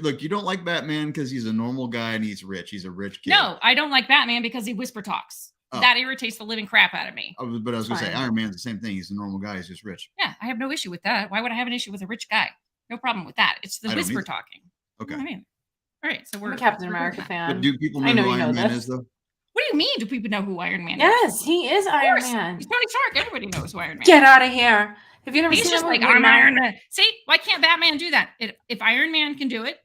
Look. You don't like Batman because he's a normal guy and he's rich. He's a rich kid. No, I don't like Batman because he whisper talks. Oh. That irritates the living crap out of me. But I was gonna say Fine. Iron Man's the same thing. He's a normal guy. He's just rich. Yeah, I have no issue with that. Why would I have an issue with a rich guy? No problem with that. It's the I don't whisper either. talking. Okay. You know what I mean? All right, so I'm we're a Captain we're America good. fan. But do people I know know who you Iron know Man this. is though? What do you mean? Do people know who Iron Man is? Yes, he is Of Iron course. Man. He's Tony Stark. Everybody knows who Iron Man Get is. out of here. Have you never He's seen just that like, movie? I'm No. Iron Man. See, why can't Batman do that? If Iron Man can do it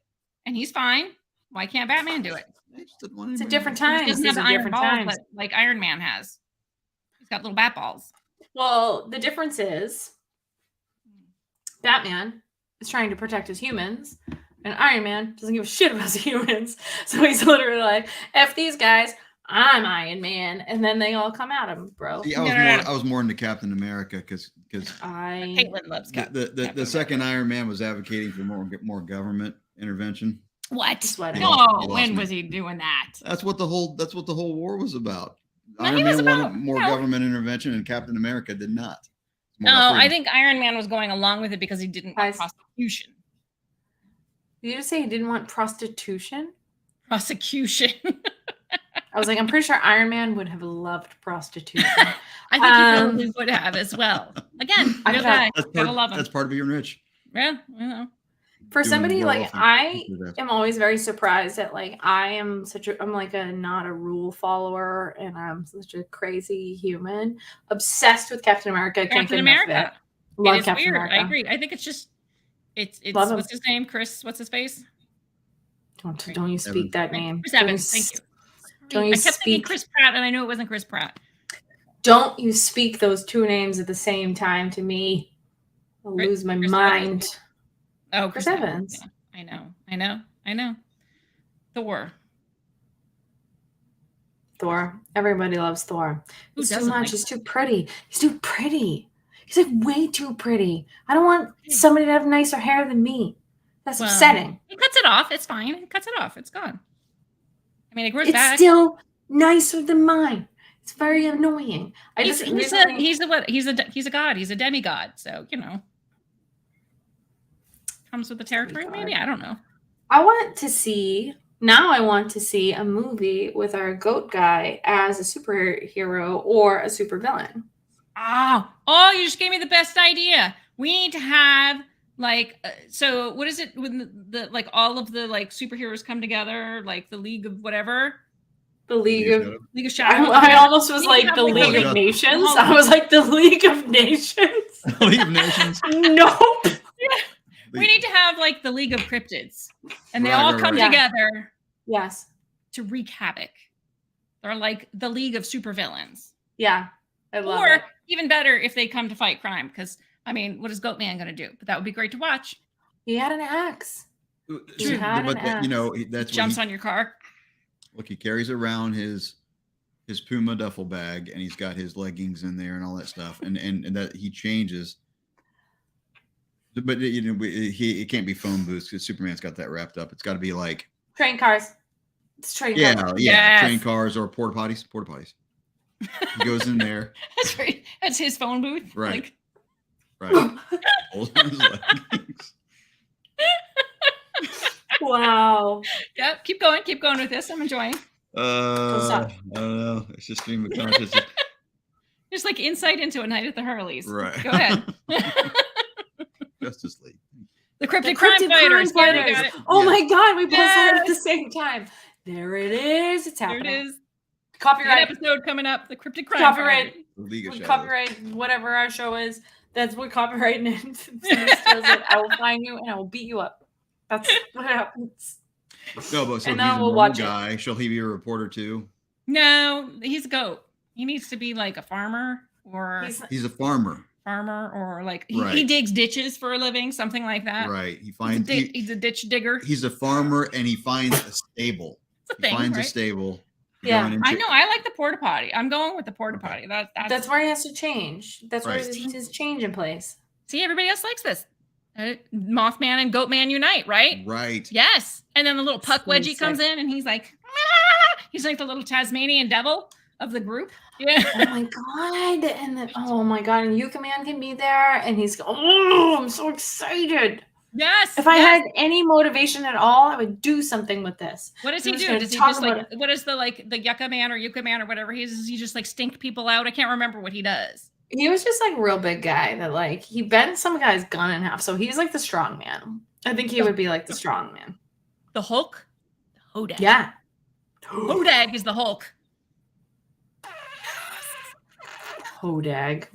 and he's fine, why can't Batman do it? I just didn't want It's a anybody to different know. He time. doesn't These have are iron different balls times. like Iron Man has. He's got little bat balls. Well, the difference is Batman is trying to protect his humans, and Iron Man doesn't give a shit about his humans. So he's literally like, F these guys, I'm Iron Man. And then they all come at him, bro. See, No. I was more into Captain America because I Caitlin loves the second Iron Man was advocating for more government intervention. What? Sweating. No, He lost when me. was he doing that? That's what the whole war was about. No, Iron he was Man wanted about- more no. government intervention, and Captain America did not. It's more No, about I freedom. think Iron Man was going along with it because he didn't want Guys. prosecution. Did you just say he didn't want prostitution? Prosecution. I was like, I'm pretty sure Iron Man would have loved prostitution. I think he probably would have as well. Again, I real thought- guy. That's Gotta love him. That's part of being rich. Yeah, you know. For Doing somebody well like from- I from that. am always very surprised that like I'm like a not a rule follower and I'm such a crazy human. Obsessed with Captain America. Can't Captain get enough of America. it. Love It is Captain weird. America. I agree. I think it's just it's Love him. what's his name? Chris, what's his face? Don't you speak that name. Chris Don't you Evans. Thank s- you. don't I you kept thinking speak- Chris Pratt and I knew it wasn't Chris Pratt. Don't you speak those two names at the same time to me. I'll Chris- lose my Chris mind. Oh, Chris Evans. Yeah, I know. Thor. Thor. Everybody loves Thor. Who He's too doesn't much. like He's too pretty. He's too pretty. He's like way too pretty. I don't want somebody to have nicer hair than me. That's Well, upsetting. He cuts it off. It's fine. He cuts it off. It's gone. I mean, it grows It's back. still nicer than mine. It's very annoying. He's a god. He's a demigod. So comes with the territory. Demigod. Maybe I don't know. I want to see a movie with our goat guy as a superhero or a supervillain. Oh, you just gave me the best idea. We need to have so what is it when the like all of the like superheroes come together, like the League of whatever, The League of Shadows. I almost was We like have, the like, League the- of Nations. I was like the League of Nations. League of Nations. Nope. We need to have like the League of Cryptids, and they Right, all right, come right. Yeah. together Yes. to wreak havoc. They're like the League of Supervillains. Yeah. I love Or it. even better if they come to fight crime, because I mean, what is Goatman going to do? But that would be great to watch. He had an axe. See, had but an that, axe. that's what Jumps on your car. look. He carries around his Puma duffel bag, and he's got his leggings in there and all that stuff, and that he changes But it can't be phone booths because Superman's got that wrapped up. It's got to be like Train cars. It's train yeah, cars. Yes. train cars or porta potties. Porta potties. He goes in there. That's right. That's his phone booth. Right. Like, Right. Holds on his legs. Wow. yep. Keep going with this. I'm enjoying. stop. I don't know. It's just stream of consciousness. Just like insight into A Night at the Harleys. Right. Go ahead. Justice League. The Cryptid The Crime Cryptid Fighters. Crime Yeah, you Fighters. got it. Oh Yeah. my God, we both saw it at the Yes. same time. There it is. It's There happening. it is. Good Copyright. episode coming up. The Cryptid Crime Copyright. Fighters. The League of When Shadows. copyright whatever our show is. That's what copyright and if somebody steals it, I will find you and I will beat you up. That's what happens. No, but so And he's then a we'll normal watch it. guy. Shall he be a reporter too? No, he's a goat. He needs to be like a farmer or He's a farmer. like he Right. digs ditches for a living, something like that. Right. He He's a, finds he's a ditch digger. he's a farmer and he finds a stable. It's a He thing, finds a right? stable. Yeah. Going into- I know. I like the porta potty. I'm going with the porta potty. That's where he has to change. That's where Right. his change in place. See, everybody else likes this. Mothman and Goatman unite, right? Right. Yes. And then the little puck That's really wedgie comes sick. in and he's like, "Ah!" He's like the little Tasmanian devil of the group. Yeah. Oh my God. And then, oh my God. And Yucca Man can be there. And he's, oh, I'm so excited. Yes. If I yes. had any motivation at all, I would do something with this. What does I'm he just do? gonna Does he talk just about like what is the Yucca Man or Yucca Man or whatever he is? Does he just like stink people out? I can't remember what he does. He was just like a real big guy that like he bent some guy's gun in half. So he's like the strong man. I think he would be like the strong man. The Hulk? The Hodag. Yeah. Hodag is the Hulk. Hodag.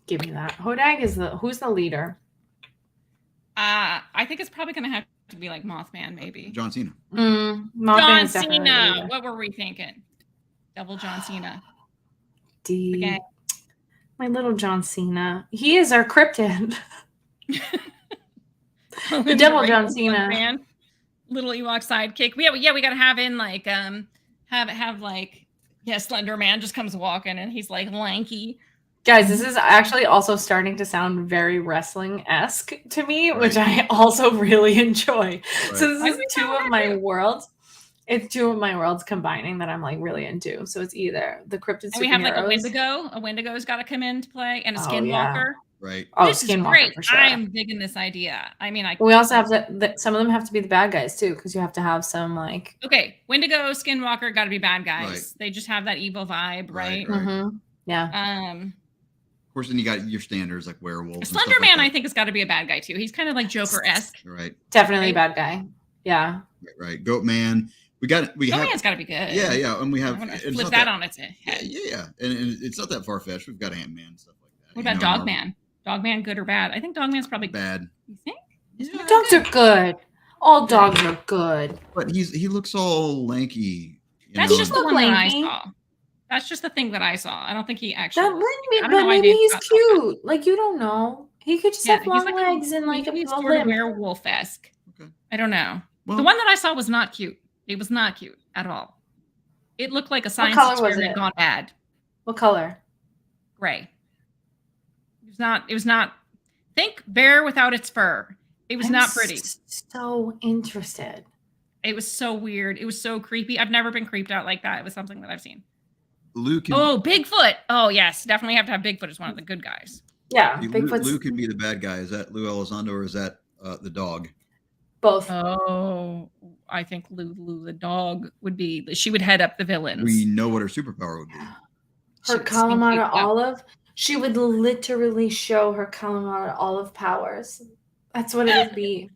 Give me that. Hodag is who's the leader? I think it's probably gonna have to be like Mothman, maybe. John Cena. Mothman John is definitely the Cena. leader. What were we thinking? Devil John Cena. D. Okay. My little John Cena. He is our cryptid. The devil John Cena. Man. Little Ewok sidekick. We gotta have in like have like Slender Man just comes walking and he's like lanky. Guys, this is actually also starting to sound very wrestling-esque to me, which Right. I also really enjoy. Right. So I this is think two I of my worlds. It's two of my worlds combining that I'm like really into. So it's either the cryptid And we have like a superheroes- Wendigo. A Wendigo's got to come into play, and a Oh, Skinwalker. Right. Oh, This is Skinwalker great. for sure. I'm digging this idea. I mean, We also have that some of them have to be the bad guys too, because you have to have some like okay, Wendigo, Skinwalker, got to be bad guys. Right. They just have that evil vibe, right? Right. mhm, yeah. Of course, then you got your standards like werewolves. and stuff Slender like Man, that. I think, has got to be a bad guy too. He's kind of like Joker-esque. Right. Definitely a Right. bad guy. Yeah. Right. Goatman. We have. Goatman's got to be good. Yeah. And we I have. want to it's flip not that on its head. Yeah. And it's not that far fetched. We've got Ant-Man and stuff like that. What you about know, Dogman? Dogman, good or bad? I think Dogman's probably Bad. You think? Yeah. Dogs are good. All dogs are good. But he looks all lanky. You That's know? just the Look one that I lanky. saw. That's just the thing that I saw. I don't think he actually. That looks might lanky. be, I don't know but why maybe Dave he's got that. cute. Like you don't know. He could just Yeah, have he's long like legs and like he's a sort of limb. werewolf-esque. Okay. I don't know. Well, The one that I saw was not cute. It was not cute at all. It looked like a science color was experiment it? gone bad. What color? Gray. It was not. Think bear without its fur. It was I'm not pretty. So interested. It was so weird. It was so creepy. I've never been creeped out like that. It was something that I've seen. Lou can. Oh, Bigfoot. Oh, yes. Definitely have to have Bigfoot as one of the good guys. Yeah, Lou, Bigfoot's Lou can be the bad guy. Is that Lou Elizondo or is that the dog? both. Oh, I think Lulu the dog would be. She would head up the villains. We know what her superpower would be. Her She- Kalamata she- olive. She would literally show her Kalamata olive powers. That's what it would be.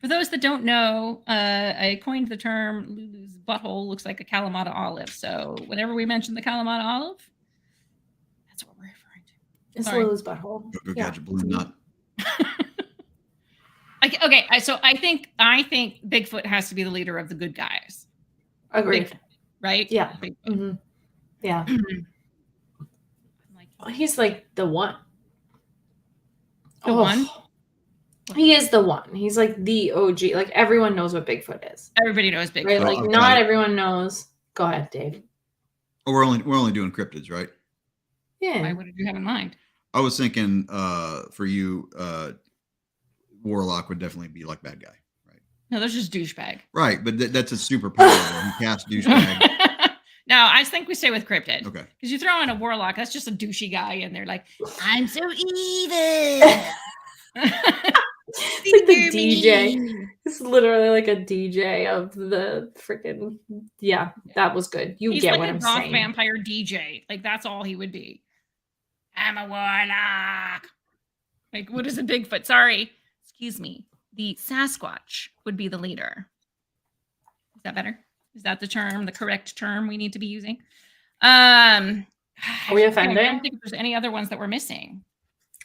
For those that don't know, I coined the term Lulu's butthole looks like a Kalamata olive. So whenever we mention the Kalamata olive, that's what we're referring to. It's Sorry. Lulu's butthole. Go Yeah. catch a balloon knot. So I think Bigfoot has to be the leader of the good guys, Agreed. Bigfoot, right? Yeah. Bigfoot. hmm Yeah. Like, Well, he's like the one. The one? He is the one. He's like the OG. Like everyone knows what Bigfoot is. everybody knows Bigfoot. Right? Well, Like okay. not everyone knows. Go ahead, Dave. Oh, we're only doing cryptids, right? Why, Yeah. what did you have in mind? I was thinking for you, Warlock would definitely be like bad guy, right? No, there's just douchebag. Right, but that's a superpower. He casts douchebag. No, I think we stay with Cryptid. Okay. Because you throw in a warlock, that's just a douchey guy, and they're like, I'm so evil. It's like the DJ. It's literally like a DJ of the freaking. Yeah, that was good. You He's get like what a I'm goth saying. vampire DJ. Like, that's all he would be. I'm a warlock. Like, what is a Bigfoot? Sorry. Excuse me. The Sasquatch would be the leader. Is that better? Is that the term, the correct term we need to be using? Are we I offended? don't think there's any other ones that we're missing.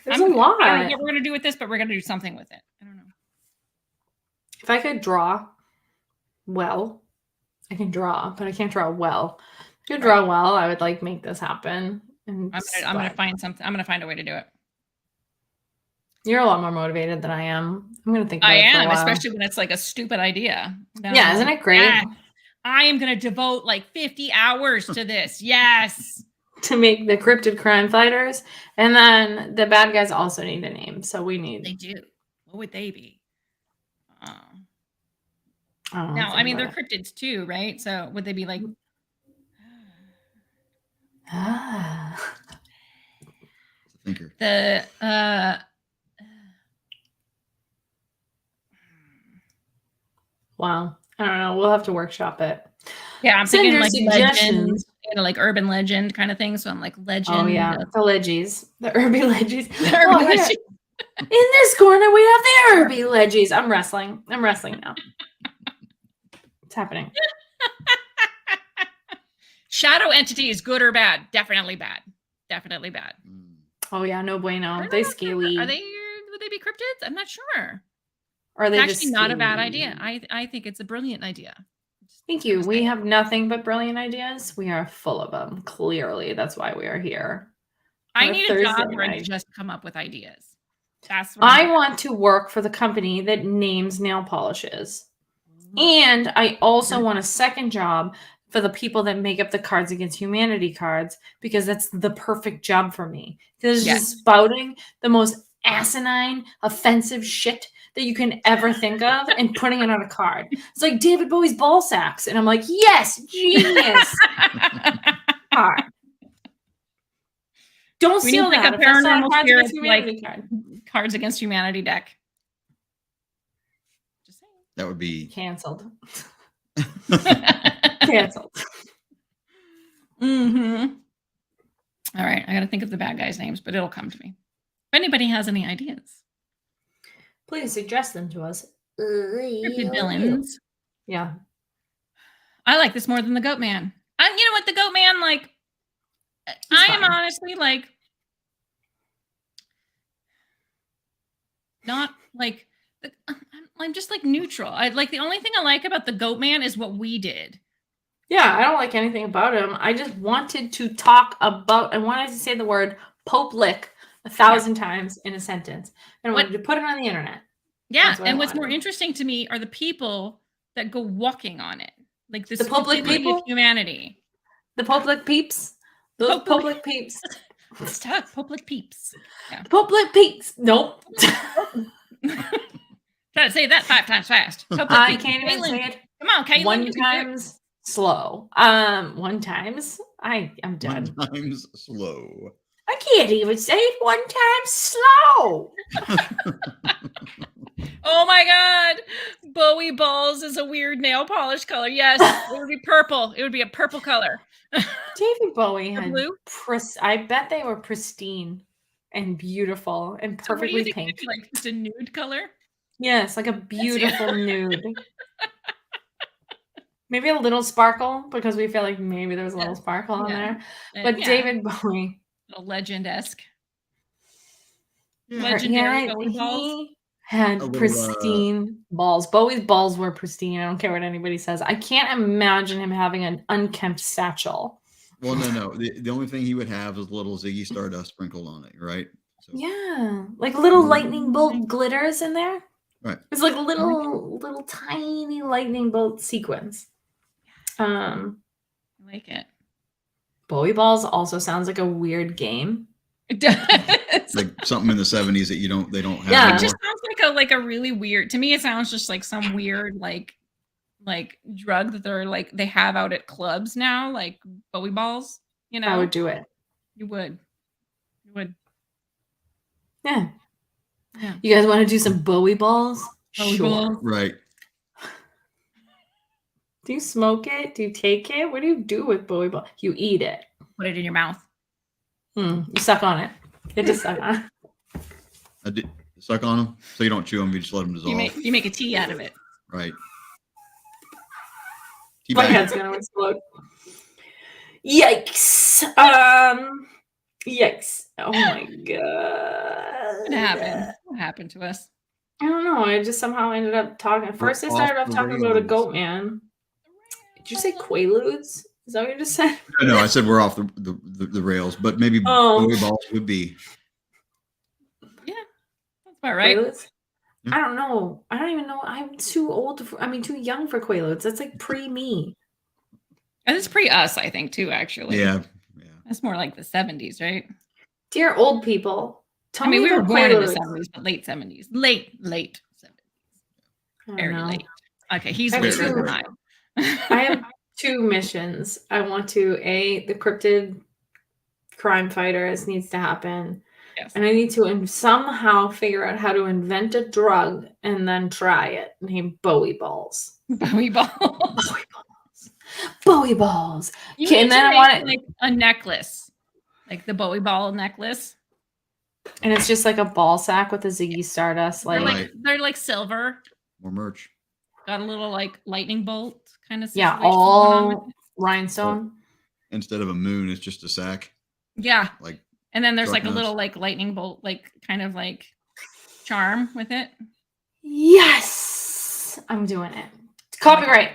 There's a lot. I don't know what we're going to do with this, but we're going to do something with it. I don't know. If I could draw well, I can draw, but I can't draw well. If I could draw well, I would like make this happen. And I'm gonna find something. I'm gonna find a way to do it. You're a lot more motivated than I am. I'm gonna think about I it for a am, while. especially when it's like a stupid idea. Then Yeah, I'm isn't like, it great? "Yes, I am gonna devote like 50 hours to this. Yes. To make the cryptid crime fighters. And then the bad guys also need a name. So we They need do. What would they be? I don't know, Now, I think mean, they're about it. cryptids too, right? So would they be like Ah. Thinker. the Wow. I don't know. We'll have to workshop it. yeah, I'm Send thinking your like legend, suggestions. like urban legend kind of thing. So I'm like legend. Oh yeah, the leggies, the Irby leggies. The urban Oh, yeah. legend. In this corner, we have the Irby leggies. I'm wrestling now. It's happening. Shadow entity is good or bad? Definitely bad. Definitely bad. Oh yeah, no I bueno. don't They know. scaly. Would they be cryptids? I'm not sure. Or are they It's just actually not a bad scaly? idea. I think it's a brilliant idea. Thank you. We have nothing but brilliant ideas. We are full of them. Clearly, that's why we are here. I on a need a job Thursday where I night. just come up with ideas. That's what I want to work for the company that names nail polishes. And I also want a second job for the people that make up the Cards Against Humanity cards, because that's the perfect job for me. Because it's Yes. just spouting the most asinine, offensive shit that you can ever think of and putting it on a card. It's like David Bowie's ball sacks. And I'm like, yes, genius card. Don't We need steal like that. a If I saw Paranormal Cards Against Spirits, like Humanity card. Cards Against Humanity deck. Just saying. That would be Canceled. Canceled. Mm-hmm. All right, I got to think of the bad guys' names, but it'll come to me. If anybody has any ideas, Please suggest them to us. cryptid villains. Yeah. I like this more than the Goatman. You know what, the Goatman, like, I am fine. honestly like not like I'm just like neutral. I like the only thing I like about the Goatman is what we did. Yeah, I don't like anything about him. I just wanted to talk about, I wanted to say the word Pope Lick 1,000 times in a sentence. And I What- wanted to put it on the internet. Yeah, That's what I and what's more wanted. interesting to me are the people that go walking on it, like the The public stupidity people? of humanity. The Pope Lick peeps. Those Pope Pope Lick- Lick peeps. It's tough. Public peeps. Pope Lick peeps. Nope. Try to say that 5 times fast. Public I peeps. can't even Caitlin, say it come on, Caitlin. one you can do it. times slow. One times. I'm done. 1 times slow. I can't even say it 1 time slow. Oh my God. Bowie balls is a weird nail polish color. Yes, it would be purple. It would be a purple color. David Bowie Or had blue? I bet they were pristine and beautiful and So what do you perfectly think? pink. Maybe, like just a nude color? Yes, like a beautiful nude. Maybe a little sparkle, because we feel like maybe there's a little sparkle on Yeah. there. But Yeah, David Bowie, a legend-esque. yeah, Legendary Bowie balls. he had A little, pristine balls. Bowie's balls were pristine. I don't care what anybody says. I can't imagine him having an unkempt satchel. Well, no. The only thing he would have is a little Ziggy Stardust sprinkled on it, right? So, Yeah, like little lightning bolt glitters in there. Right. It's like little tiny lightning bolt sequins. I like it. Bowie balls also sounds like a weird game. It does. Like something in the 70s that they don't have Yeah. It anymore. just sounds like a really weird. To me, it sounds just like some weird like drug that they're like they have out at clubs now, like Bowie balls. You know, I would do it. you would. Yeah. Yeah. You guys want to do some Bowie balls? Bowie Sure. balls. Right. Do you smoke it? Do you take it? What do you do with Bowie ball? You eat it. Put it in your mouth. You suck on it. You just suck on it. Suck on them so you don't chew them. You just let them dissolve. You make a tea out of it. Right. My Teabag. head's gonna explode. Yikes. Yikes. Oh my god. What happened? What happened to us? I don't know. I just somehow ended up talking. First, I started off talking about a Goatman. Did you say Quaaludes? Is that what you just said? No, I said we're off the rails, but maybe Oh. Bowie balls would be. Yeah, that's about right. Quaaludes? Yeah. I don't know. I don't even know. I'm too old. Too young for Quaaludes. That's like pre-me. And it's pre us, I think, too. Actually, Yeah. that's more like the 70s, right? Dear old people, tell I mean, me we were about born in the Quaaludes. 70s, but late 70s, late 70s, I don't very know. late. Okay, he's I have later two- than I. I have 2 missions. I want to the cryptid crime fighters needs to happen. Yes. And I need to somehow figure out how to invent a drug and then try it named Bowie balls. Bowie balls. Bowie balls. Bowie balls. You Okay, need and to then I make, want it- like a necklace, like the Bowie ball necklace. And it's just like a ball sack with a Ziggy Stardust. They're Like, Right. they're like silver. More merch. Got a little like lightning bolt kind of yeah, situation going on with all it. rhinestone. Instead of a moon, it's just a sack. Yeah, Like and then there's like a Dark little Knights. like lightning bolt, like kind of like charm with it. Yes, I'm doing it. Copyright.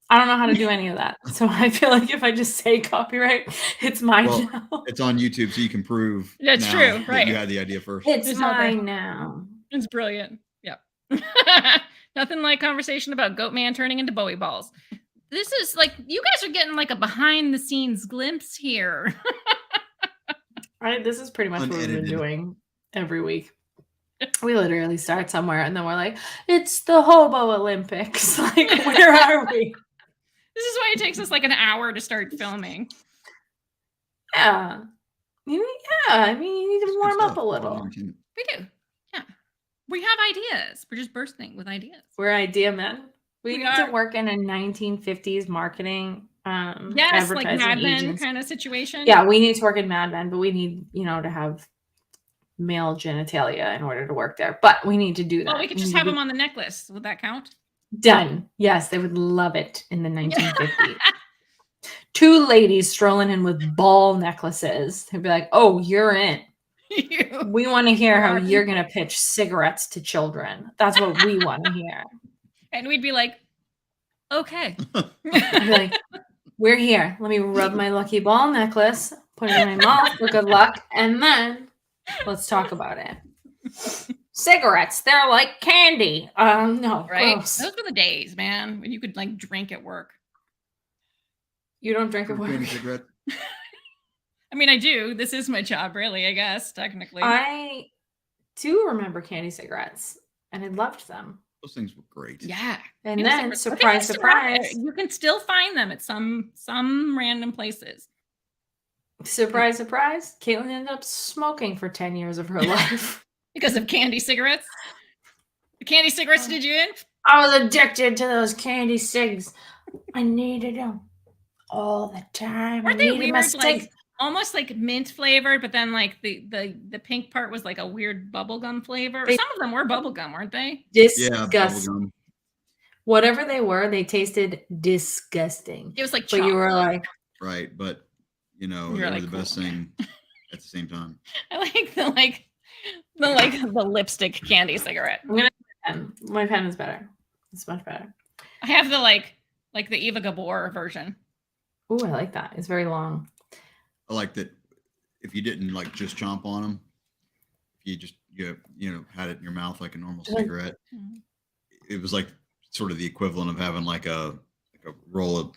I don't know how to do any of that. So I feel like if I just say copyright, it's mine Well, now. it's on YouTube, so you can prove That's now true, that right. you had the idea first. It's It's out there. mine now. It's brilliant. Yep. Nothing like conversation about Goatman turning into Bowie balls. This is like you guys are getting like a behind the scenes glimpse here. This is pretty much what we've been Unedited. doing every week. We literally start somewhere and then we're like, it's the Hobo Olympics. Like, where are we? This is why it takes us like an hour to start filming. Yeah. I mean, you need to warm up a little. We do. Yeah. We have ideas. We're just bursting with ideas. We're idea men. We We need are. to work in a 1950s marketing Yes, like advertising Mad Men agency. kind of situation. Yeah, we need to work in Mad Men, but we need, to have male genitalia in order to work there. But we need to do that. Well, we could just need have to them on the necklace. Would that count? done. Yes, they would love it in the 1950s. 2 ladies strolling in with ball necklaces. They'd be like, "Oh, you're in. We want to hear how you're going to pitch cigarettes to children. That's what we want to hear." And we'd be like, okay. I'd be like, "We're here. Let me rub my lucky ball necklace, put it in my mouth for good luck, and then let's talk about it." Cigarettes, they're like candy. No, Right? gross. Those were the days, man, when you could like drink at work. You don't drink at work. Candy cigarette. I mean, I do. This is my job, really, I guess, technically. I do remember candy cigarettes, and I loved them. Those things were great. Yeah. And Candy then, cigarettes. surprise, Okay, surprise. surprise, You can still find them at some random places. surprise, surprise, Caitlin ended up smoking for 10 years of her life. Because of candy cigarettes. The candy cigarettes did you in? I was addicted to those candy cigs. I needed them all the time. Weren't I they needed my weird, like cigs. almost like mint flavored, but then like the pink part was like a weird bubblegum flavor? They- Some of them were bubblegum, weren't they? Yeah, Disgusting. bubblegum. Whatever they were, they tasted disgusting. It was like But you were chocolate. like, Right, but you know, You're they were like, the best cool. thing at the same time. I like the lipstick candy cigarette. my pen is better. It's much better. I have the like the Eva Gabor version. Ooh, I like that. It's very long. I like that if you didn't like just chomp on them, if you just had it in your mouth like a normal Like- cigarette, it was like sort of the equivalent of having like a roll of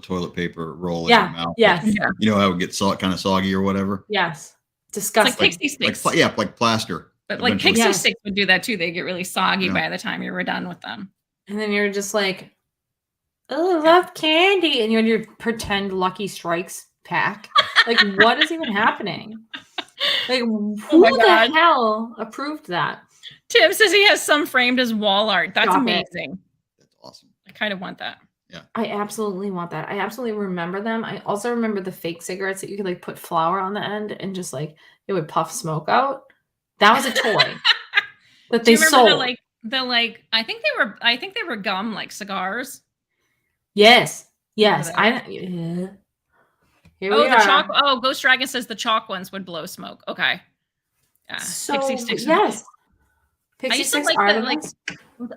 toilet paper roll in Yeah, your mouth. yes. Yeah. You know how it gets kind of soggy or whatever. Yes. Disgusting. like pixie sticks. Like plaster. But like eventually. pixie Yes. sticks would do that too. They get really soggy Yeah. by the time you were done with them. And then you're just like, oh, I love candy. And you had your pretend Lucky Strikes pack. Like, what is even happening? Like, who my the God. hell approved that? Tim says he has some framed as wall art. That's Stop it. amazing. That's awesome. I kind of want that. I absolutely want that. I absolutely remember them. I also remember the fake cigarettes that you could like put flour on the end and just like it would puff smoke out. That was a toy that Do they you remember sold. the I think they were gum like cigars. Yes. Remember Yes. that? Yeah. Here Oh, we the are. chalk. Oh, Ghost Dragon says the chalk ones would blow smoke. Okay. Yeah. So Pixie sticks. yes. I Pixie used to sticks like are the the like. best.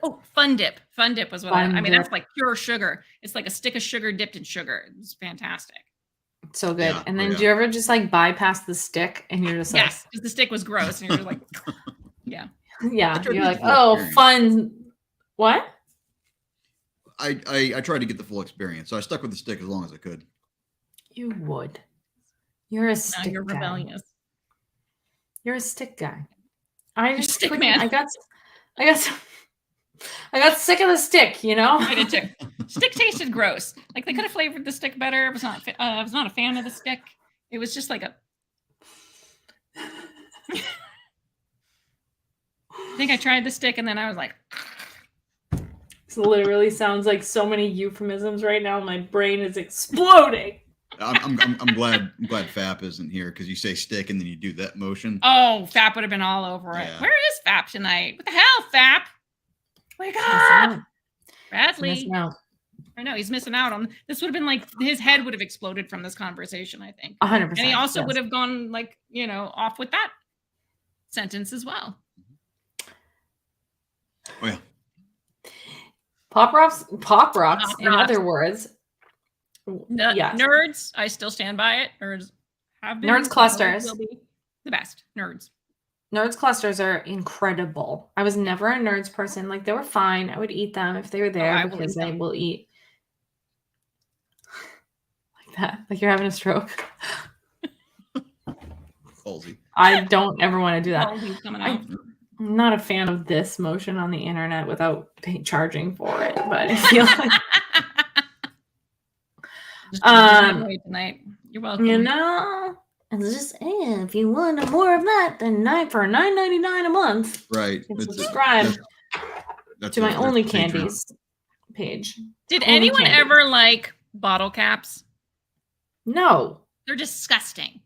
Oh, Fun Dip. Fun Dip was what Fun I mean. Dip. That's like pure sugar. It's like a stick of sugar dipped in sugar. It's fantastic. So good. Yeah. And Oh, then yeah. do you ever just like bypass the stick and you're just like, Yes, because the stick was gross, and you're like, yeah. yeah, tried to you're get like, the full oh, experience. fun. What? I tried to get the full experience, so I stuck with the stick as long as I could. You would. You're a Now stick you're guy. rebellious. You're a stick guy. I just stick couldn't- man. I got sick of the stick, you know? I did too. Stick tasted gross. Like they could have flavored the stick better. I was not a fan of the stick. It was just like a. I think I tried the stick and then I was like, This literally sounds like so many euphemisms right now. My brain is exploding. I'm glad Fap isn't here because you say stick and then you do that motion. oh, Fap would have been all over it. Yeah. Where is Fap tonight? What the hell, Fap? Wake Missing up, out. Bradley. Missing out. I know he's missing out on this. Would have been like his head would have exploded from this conversation. I think, 100%. and he also yes. would have gone like off with that sentence as well. Oh yeah. Pop rocks, Pop in rocks. other words. Yes. Nerds, I still stand by it. Nerds have been. Nerds clusters. Will be the best. Nerds. Nerds clusters are incredible. I was never a nerds person. Like they were fine. I would eat them if they were there I will because eat I them. will eat like that. Like you're having a stroke. Ballsy. I don't ever want to do that. Oh, he's coming I- out. I'm not a fan of this motion on the internet without charging for it, but I feel like Just gonna give Um, it away tonight. You're welcome. you know, it's just if you want more of that, then for $9.99 a month, Right. you can It's- subscribe that's to my that's Only Patreon. Candies page. Did Only anyone candy. ever like bottle caps? No, They're disgusting.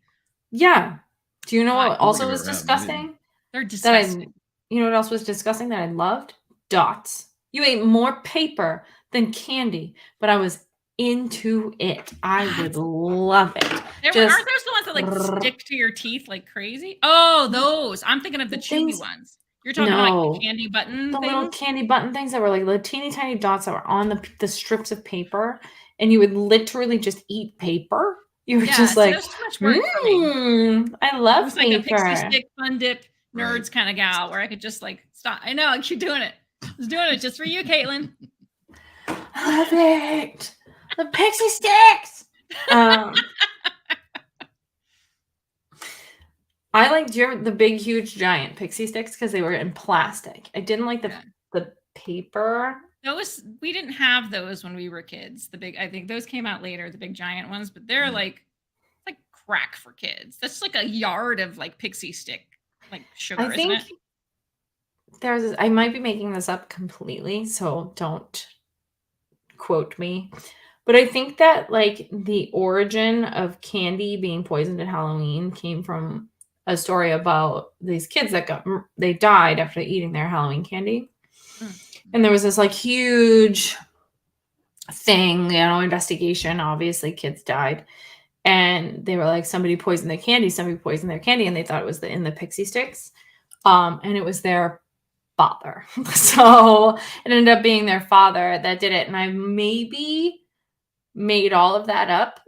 yeah. Do you know Why? what I don't also think I've was ever had, disgusting? They're That disgusting. you know what else was disgusting that I loved? Dots. You ate more paper than candy, but I was into it. I would love it. Aren't those the ones that like stick to your teeth like crazy? Oh, those. I'm thinking of the The chewy things- ones. You're talking about like No. the candy button The little things? candy button things that were like the teeny tiny dots that were on the strips of paper, and you would literally just eat paper. You were Yeah, just so like, that was too much work for me. I I love was like a paper. pixie stick fun dip nerds Right. kind of gal where I could just like stop. I know I keep doing it. I was doing it just for you, Caitlin. I love it. The pixie sticks. I liked the big, huge, giant pixie sticks because they were in plastic. I didn't like Yeah. the paper. Those we didn't have those when we were kids. The big, I think those came out later, the big giant ones, but they're like crack for kids. That's like a yard of like pixie stick like sugar, I isn't think it? I might be making this up completely, so don't quote me. But I think that like the origin of candy being poisoned at Halloween came from a story about these kids that they died after eating their Halloween candy. And there was this like huge thing, investigation. Obviously, kids died. And they were like, somebody poisoned their candy, and they thought it was in the pixie sticks. And it was their father. So it ended up being their father that did it. And I maybe made all of that up,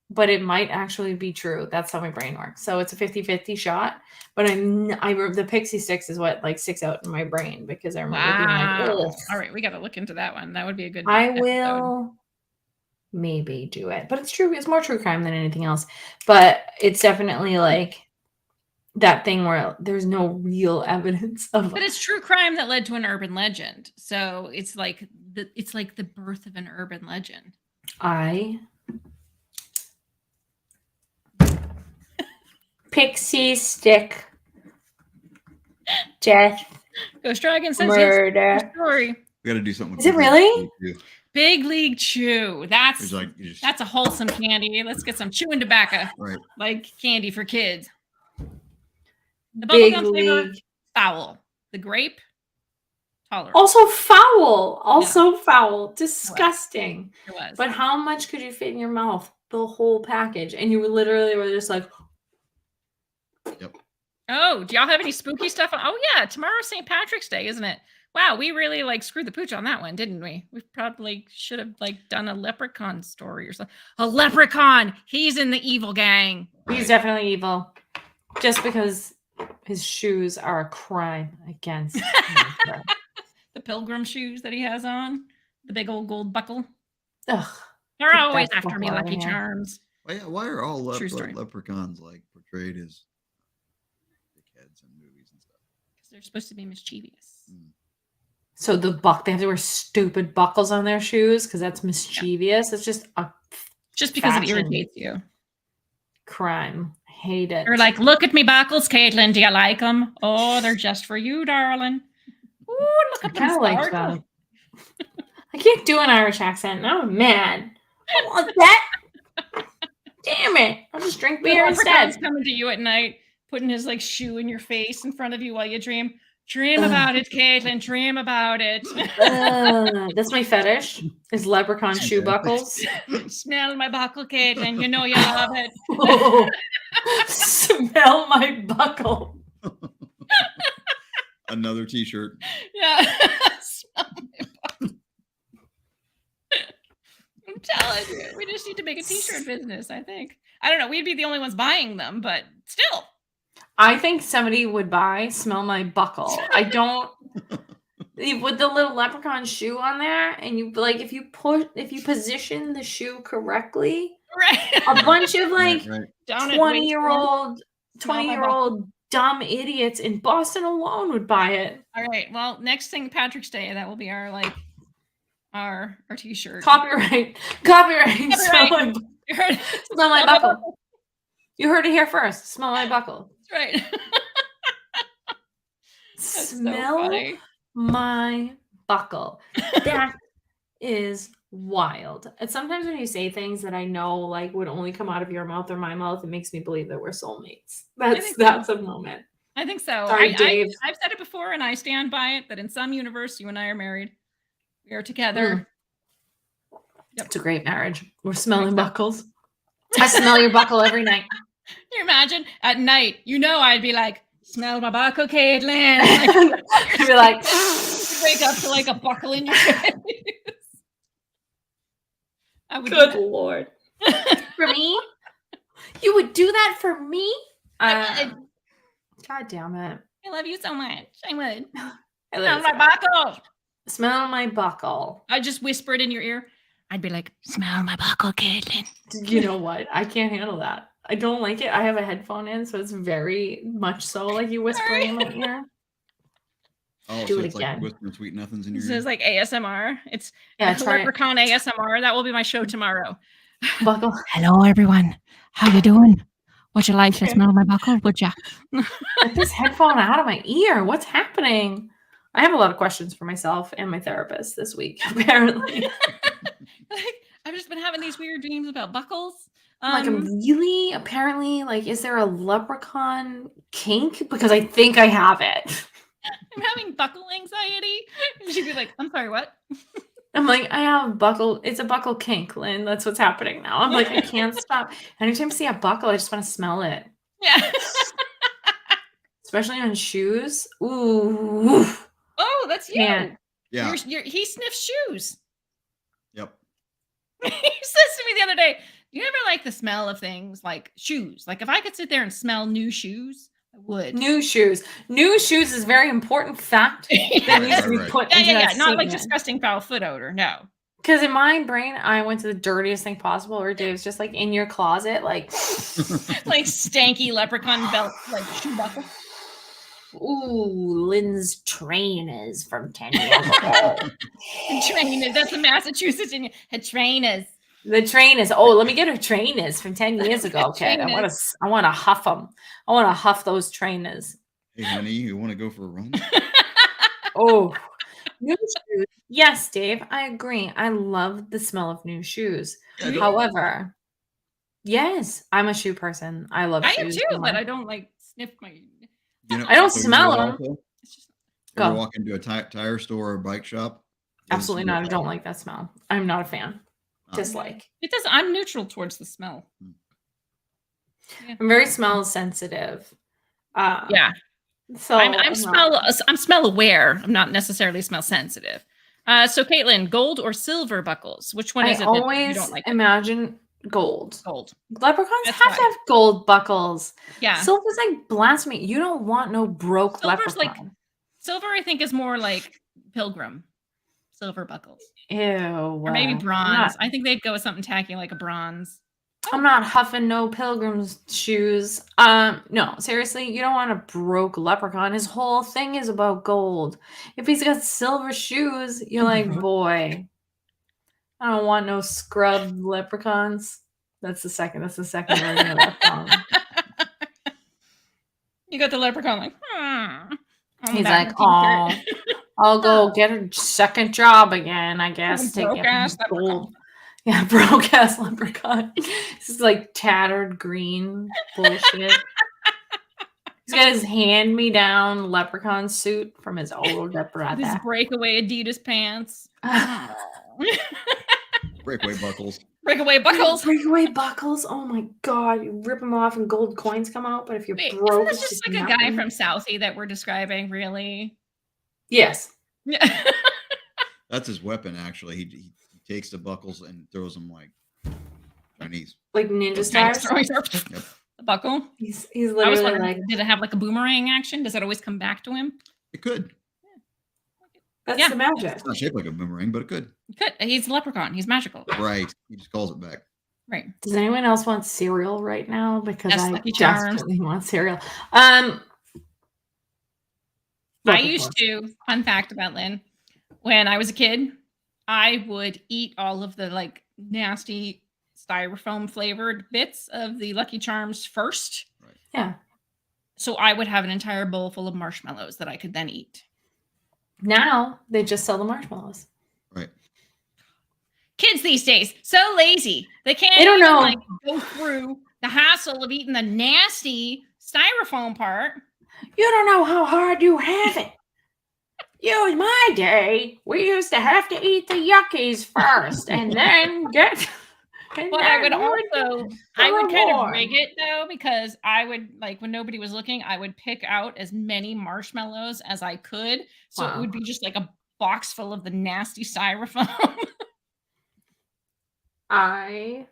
but it might actually be true. That's how my brain works. So it's a 50-50 shot. But the pixie sticks is what like sticks out in my brain because I remember being like, Wow. ugh. All right, we got to look into that one. That would be a good I episode. will maybe do it. But it's true. It's more true crime than anything else. But it's definitely like that thing where there's no real evidence of. But it's true crime that led to an urban legend. So it's like the birth of an urban legend. Pixie stick. Death. Ghost Dragon says Murder. yes, story. We got to do something. Is it really? Big League Chew. It's like That's a wholesome candy. Let's get some chewing tobacco. right. Like candy for kids. The Big bubblegum flavor, League. foul. The grape, tolerable. Also foul. Also foul. Disgusting. It was. But how much could you fit in your mouth? The whole package. And you were just like, Oh, do y'all have any spooky stuff? Oh yeah, tomorrow's St. Patrick's Day, isn't it? Wow, we really like screwed the pooch on that one, didn't we? We probably should have like done a leprechaun story or something. A leprechaun. He's in the evil gang. he's definitely evil. Just because his shoes are a crime against nature. The pilgrim shoes that he has on, the big old gold buckle. Ugh. They're Get always that after me, buckle out of Lucky here. Charms. Why are all True story. leprechauns like portrayed as dickheads in movies and stuff? Because they're supposed to be mischievous. So they have to wear stupid buckles on their shoes because that's mischievous. It's just a Just because it Fashion. irritates you. crime. Hate it. They're like, look at me buckles, Caitlin. Do you like them? Oh, they're just for you, darling. Ooh, look I at them. kind of like sparkle. that. I can't do an Irish accent. Now I'm mad. I want that. Damn it. I'll just drink The beer leprechaun's instead. coming to you at night, putting his like shoe in your face in front of you while you dream. Dream Ugh. about it, Caitlin. Dream about it. That's my fetish. Is leprechaun shoe buckles. Smell my buckle, Caitlin. You know you love it. Smell my buckle. Another T-shirt. Yeah. Smell my buckle. I'm telling you, we just need to make a t-shirt business, I think. I don't know. We'd be the only ones buying them, but still. I think somebody would buy smell my buckle. I don't with the little leprechaun shoe on there, and you like if you position the shoe correctly, Right. a bunch of like Right. Down at 20-year-old Smell my buckle. 20-year-old dumb idiots in Boston alone would buy it. All right. Well, next thing Patrick's Day, that will be our like our t-shirt. Copyright. Smell my, You heard- smell my buckle. You heard it here first. Smell my buckle. That's right. That's so Smell funny. my buckle. That is wild. And sometimes when you say things that I know like would only come out of your mouth or my mouth, it makes me believe that we're soulmates. That's a moment. I think so. Sorry, Dave. I've said it before, and I stand by it. That in some universe, you and I are married. We are together. Yep. It's a great marriage. We're smelling buckles. I smell your buckle every night. Can you imagine at night? You know, I'd be like, "Smell my buckle, Caitlin." I'd be like, You'd wake up to like a buckle in your face. I would do good that. Lord. For me? You would do that for me? I would. God damn it. I love you so much. I would. I Smell love my buckle. Smell my buckle. I just whisper it in your ear. I'd be like, "Smell my buckle, Caitlin." You know what? I can't handle that. I don't like it. I have a headphone in, so it's very much so like you whispering in my ear. Oh, Do so it it's again. like whispering sweet nothings in your This ear. is like ASMR. It's Yeah, try it. Leprechaun ASMR. That will be my show tomorrow. Buckle. Hello, everyone. How you doing? Would you like to smell my buckle? Would ya? Get this headphone out of my ear. What's happening? I have a lot of questions for myself and my therapist this week, apparently. Like, I've just been having these weird dreams about buckles. Really? Apparently, like, is there a leprechaun kink? Because I think I have it. I'm having buckle anxiety. And she'd be like, "I'm sorry, what?" I'm like, I have buckle. It's a buckle kink, Lynn. That's what's happening now. I'm like, I can't stop. Anytime I see a buckle, I just want to smell it. Yeah. Especially on shoes. Ooh. Oh, that's you. Can't. Yeah. He sniffs shoes. Yep. He says to me the other day, "Do you ever like the smell of things like shoes? Like if I could sit there and smell new shoes, I would." New shoes. New shoes is a very important fact that needs to be Right. put Yeah, into yeah, that yeah. Not like statement. disgusting foul foot odor. No. Because in my brain, I went to the dirtiest thing possible, where Dave's just like in your closet, like, Like stanky leprechaun belt, like shoe buckle. ooh, Lynn's trainers from 10 years ago. Trainers. That's the Massachusetts in her trainers. The trainers. Oh, let me get her trainers from 10 years ago, kid. I want to huff them. I want to huff those trainers. Hey, honey, you want to go for a run? Oh, new shoes. Yes, Dave, I agree. I love the smell of new shoes. Yeah, don't- However, yes, I'm a shoe person. I love I am shoes. too, but I don't like sniff my. You know, I don't so you smell know what them. also? It's just Ever Go. walk into a tire store or bike shop? Doesn't Absolutely smell not. I bad. don't like that smell. I'm not a fan. Uh, Dislike. it does. I'm neutral towards the smell. I'm very smell sensitive. Yeah, So I'm smell aware. I'm not necessarily smell sensitive. So Caitlin, gold or silver buckles? Which one I is it that you always don't like? imagine gold. Gold. Leprechauns That's have to why. have gold buckles. Yeah. Silver's like blasphemy. You don't want no broke Silver's like- leprechaun. Silver, I think, is more like pilgrim. Silver buckles. Ew. Or maybe I'm bronze. I think they'd go with something tacky like a bronze. I'm not huffing no pilgrim's shoes. No, seriously, you don't want a broke leprechaun. His whole thing is about gold. If he's got silver shoes, you're like, boy, I don't want no scrubbed leprechauns. That's the second version of that song. You got the leprechaun like, He's like, oh, I'll go get a second job again, I guess. Take broke-ass gold. leprechaun. Yeah, broke ass leprechaun. This is like tattered green bullshit. He's got his hand me down leprechaun suit from his older These brother. breakaway Adidas pants. breakaway buckles. Breakaway buckles. Breakaway buckles. Oh my god, you rip them off and gold coins come out. But if you're Wait, broke, isn't this it's just like a guy nothing. from Southie that we're describing, really? Yes. Yeah. That's his weapon, actually. He takes the buckles and throws them like Chinese. Like ninja stars. The buckle. He's I was literally wondering, like, did it have like a boomerang action? Does it always come back to him? It could. that's yeah. the magic. It's not shaped like a boomerang, but it could. Good. He's a leprechaun. He's magical. Right. He just calls it back. Right. Does anyone else want cereal right now? Because Yes, I Lucky Charms. desperately want cereal. I Lucky used Charms. to, fun fact about Lynn, when I was a kid, I would eat all of the like nasty styrofoam flavored bits of the Lucky Charms first. Yeah. So I would have an entire bowl full of marshmallows that I could then eat. Now they just sell the marshmallows. Right. Kids these days, so lazy. They can't They don't even, know. like go through the hassle of eating the nasty styrofoam part. You don't know how hard you have it. You, in my day, we used to have to eat the yuckies first and then get. And But I then would get also, I would kind of reward. rig it though, because I would like when nobody was looking, I would pick out as many marshmallows as I could. So Wow. it would be just like a box full of the nasty styrofoam. I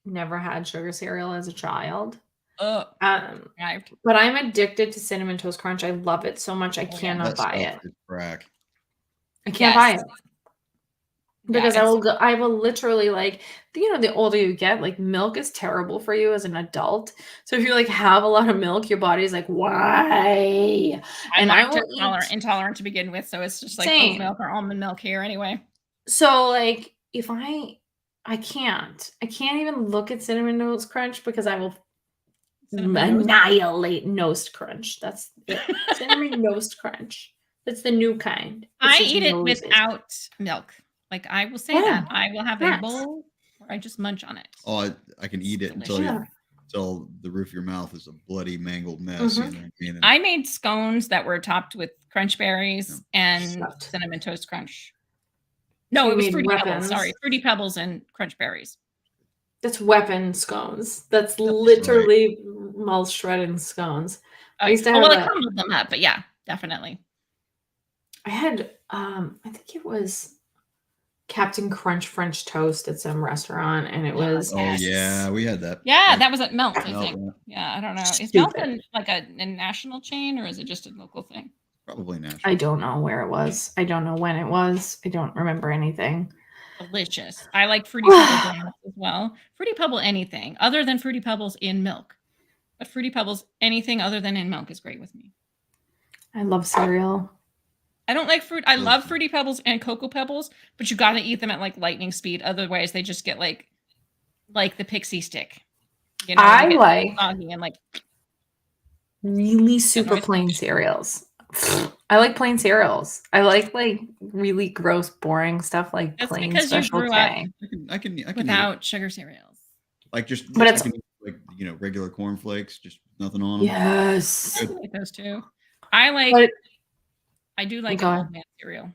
never had sugar cereal as a child. Oh, But I'm addicted to Cinnamon Toast Crunch. I love it so much. I yeah. cannot That buy it. stuff is crack. I can't buy Yes. it. Because I will literally like, the older you get, like milk is terrible for you as an adult. So if you like have a lot of milk, your body's like, why? I'm and I lactose will intolerant to begin with, so it's just like oat Same. milk or almond milk here anyway. So like if I can't even look at Cinnamon Toast Crunch because I will Cinnamon Toast. annihilate Toast Crunch. That's it. Cinnamon Toast Crunch. That's the new kind. It's I just eat it noses. without milk. Like I will say Yeah. that. I will have Yes. a bowl where I just munch on it. Oh, I can eat it until Yeah. until the roof of your mouth is a bloody, mangled mess. Mhm. You know what I mean? And I made scones that were topped with crunch berries and Stuffed. cinnamon toast crunch. No, You it was made fruity weapons. pebbles. Sorry, fruity pebbles and crunch berries. That's weapon scones. That's literally mouth shredding scones. I used to well, have I a- crumbled them up, but yeah, definitely. I had I think it was Captain Crunch French toast at some restaurant, and it was oh yeah, we had that. Yeah, that was at Melt, I Melt, think. Yeah, I don't know. Is Stupid. Melt like a national chain or is it just a local thing? probably national. I don't know where it was. I don't know when it was. I don't remember anything. Delicious. I like Fruity Pebble donuts as well. Fruity Pebble anything other than Fruity Pebbles in milk. But Fruity Pebbles anything other than in milk is great with me. I love cereal. I don't like fruit. I love Fruity Pebbles and Cocoa Pebbles, but you got to eat them at like lightning speed. Otherwise, they just get like the pixie stick. You know, I they get like soggy and like really super noise. plain cereals. I like plain cereals. I like really gross, boring stuff like That's plain because you Special grew up K. I can eat it. without sugar cereals. Like just, But I it's- can eat like regular cornflakes, just nothing on them. Yes. I like those too. I like. But I do like Go an on. old man cereal.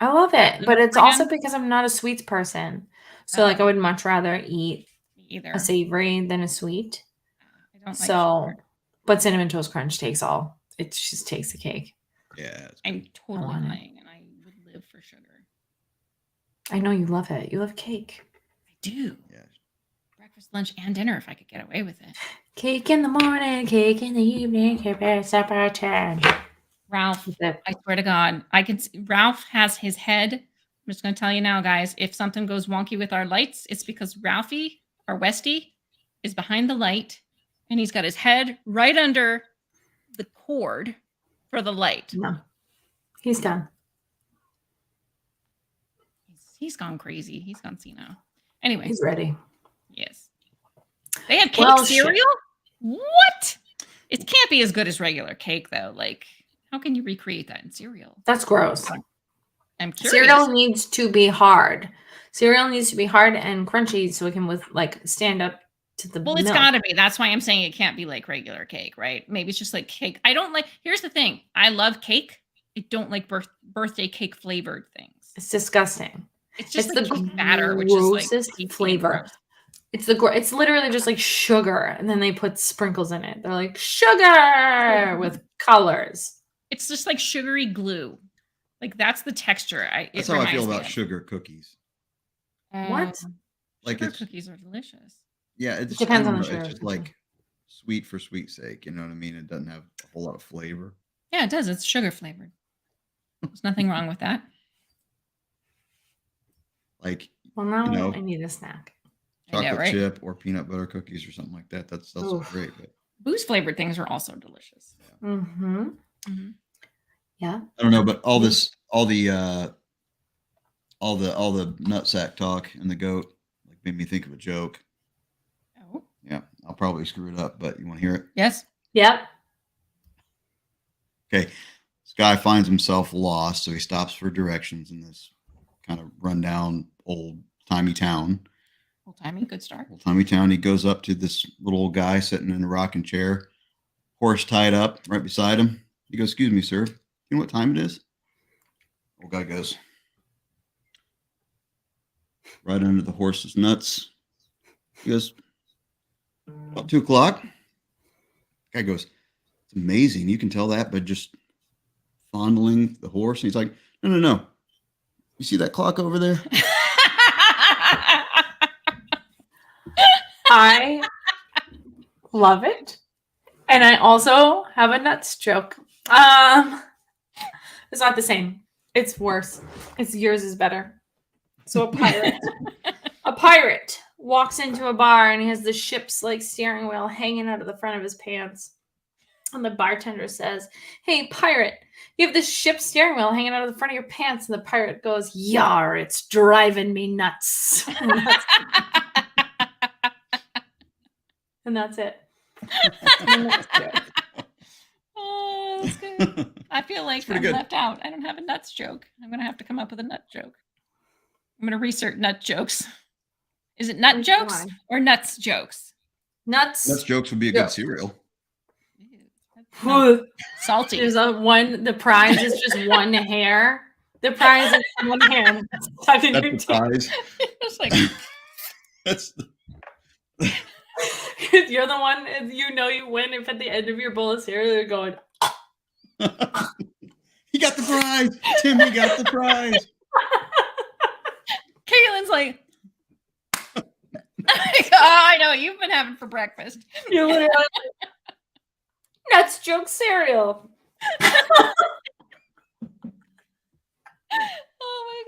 I love it. But it's Again? also because I'm not a sweets person. So like I would much rather eat Me either. a savory than a sweet. I don't like So, sugar. but Cinnamon Toast Crunch takes all. It just takes the cake. Yeah. I'm totally want it. lying, and I would live for sugar. I know you love it. You love cake. I do. Yeah. Breakfast, lunch, and dinner if I could get away with it. Cake in the morning, cake in the evening, cake at supper time. Ralph, I swear to God, I can. Ralph has his head. I'm just going to tell you now, guys. If something goes wonky with our lights, it's because Ralphie or Westy is behind the light, and he's got his head right under the cord for the light. No, he's done. He's gone crazy. He's gone senile. Anyway, He's ready. yes. They have cake Well, shit. cereal? What? It can't be as good as regular cake, though. Like, how can you recreate that in cereal? That's gross. I'm curious. Cereal needs to be hard. Cereal needs to be hard and crunchy so it can stand up to the Well, it's milk. gotta be. That's why I'm saying it can't be like regular cake, right? Maybe it's just like cake. I don't like. Here's the thing. I love cake. I don't like birthday cake flavored things. It's disgusting. It's just It's like the cake batter, which is like grossest tasty and flavor. gross. It's literally just like sugar, and then they put sprinkles in it. They're like sugar with colors. It's just like sugary glue. Like that's the texture. That's how I feel about sugar cookies. What? Like sugar it's cookies are delicious. yeah, it just, depends I don't on the know, sugar it's just cookie. like sweet for sweet's sake. You know what I mean? It doesn't have a whole lot of flavor. Yeah, it does. It's sugar flavored. There's nothing wrong with that. Like Well, now You know. I need a snack. I know, chocolate right? chip or peanut butter cookies or something like that. That's Oof. great. But Booze flavored things are also delicious. Mm-hmm. Mhm. Yeah. I don't know, but all the nutsack talk and the goat like made me think of a joke. Oh, Yeah, I'll probably screw it up, but you want to hear it? yes. Yep. Okay. This guy finds himself lost, so he stops for directions in this kind of rundown old-timey town. Old timey, good start. Old-timey town. He goes up to this little old guy sitting in a rocking chair, horse tied up right beside him. He goes, "Excuse me, sir. You know what time it is?" Old guy goes, "Right under the horse's nuts." He goes, "About 2:00. Guy goes, "It's amazing. You can tell that by just fondling the horse." And he's like, No. You see that clock over there? I love it. And I also have a nuts joke. It's not the same. It's worse. Yours is better. So a pirate walks into a bar and he has the ship's like steering wheel hanging out of the front of his pants. And the bartender says, "Hey, pirate, you have this ship's steering wheel hanging out of the front of your pants." And the pirate goes, "Yar, it's driving me nuts." And that's it. Oh, that's good. I feel like pretty I'm good. left out. I don't have a nuts joke. I'm going to have to come up with a nut joke. I'm going to research nut jokes. Is it nut Which jokes one? or nuts jokes? Nuts. Nuts jokes would be a Yeah. good cereal. No, salty. There's the prize is just one hair. The prize is one hair. Stuck in your That's the teeth. prize. It's like, That's You're the one, you win if at the end of your bowl of cereal you're going, He got the prize. Timmy got the prize. Caitlin's like, oh, I know what you've been having for breakfast. you're literally nuts joke cereal. Oh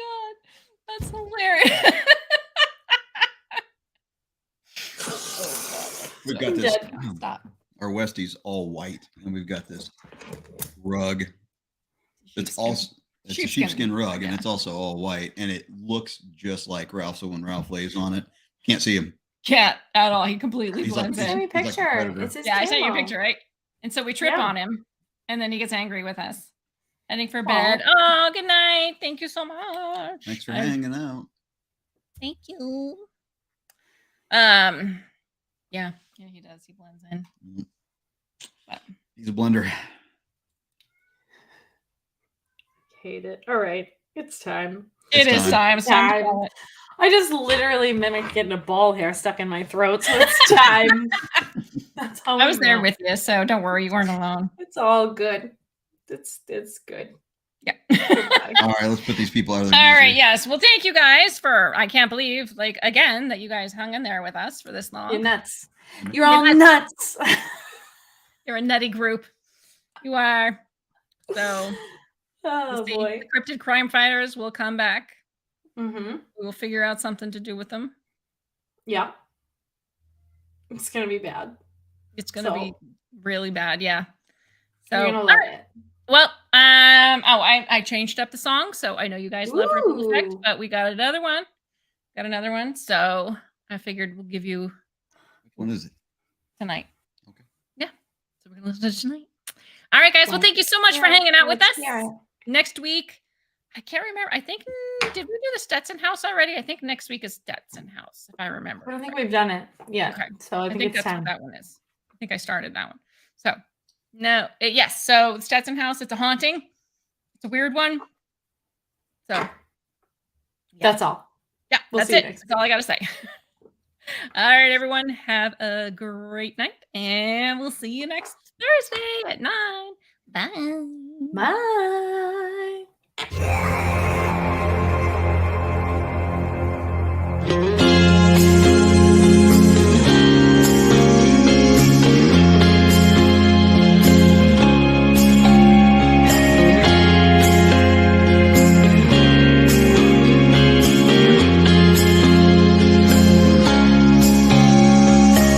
my That's hilarious. We've got this. Dead. Stop. Our Westie's all white, and we've got this rug. It's also a sheepskin rug, and it's also all white, and it looks just like Ralph. So when Ralph lays on it, can't see him. Can't at all. He completely He's like- blends Send in. me a He's like a picture. predator. It's his Yeah, I sent you a camo. picture, right? And so we trip Yeah. on him, and then he gets angry with us. Heading for bed. Oh, good night. Thank you so much. Thanks for hanging out. Thank you. Yeah, he does. He blends in. But He's a blender. Hate it. All right, it's time. it It's is time. It's time to Time. call it. I just literally mimicked getting a ball hair stuck in my throat, so it's time. That's how I was we there know. with you, so don't worry, you weren't alone. It's all good. It's good. Yeah. Goodbye. All right, let's put these people out of their All right, misery. yes. Well, thank you guys for, I can't believe, like, again, that you guys hung in there with us for this long. You're nuts. You're all nuts. You're a nutty group. You are. So, Oh we'll see. boy. The cryptid crime fighters will come back. Mm-hmm. We will figure out something to do with them. Yeah. It's gonna be bad. It's going to be really bad. Yeah. So, You're gonna all love right. it. Well, I changed up the song, so I know you guys love Ripple Effect, Ooh. but we got another one. So I figured we'll give you Which one is it? tonight. Okay. Yeah. So we're gonna listen to it tonight. All right, guys. Well, thank you so much for hanging out with us. Next week, I can't remember. I think did we do the Stetson House already? I think next week is Stetson House, if I remember. I don't think we've done it yet. Okay. So I think it's that's time. what that one is. I think I started that one. So no, yes. So Stetson House, it's a haunting. It's a weird one. So yeah. That's all. Yeah, We'll that's see you it. next That's all I gotta say. All right, everyone. Have a great night, and we'll see you next Thursday at 9. Bye. Bye.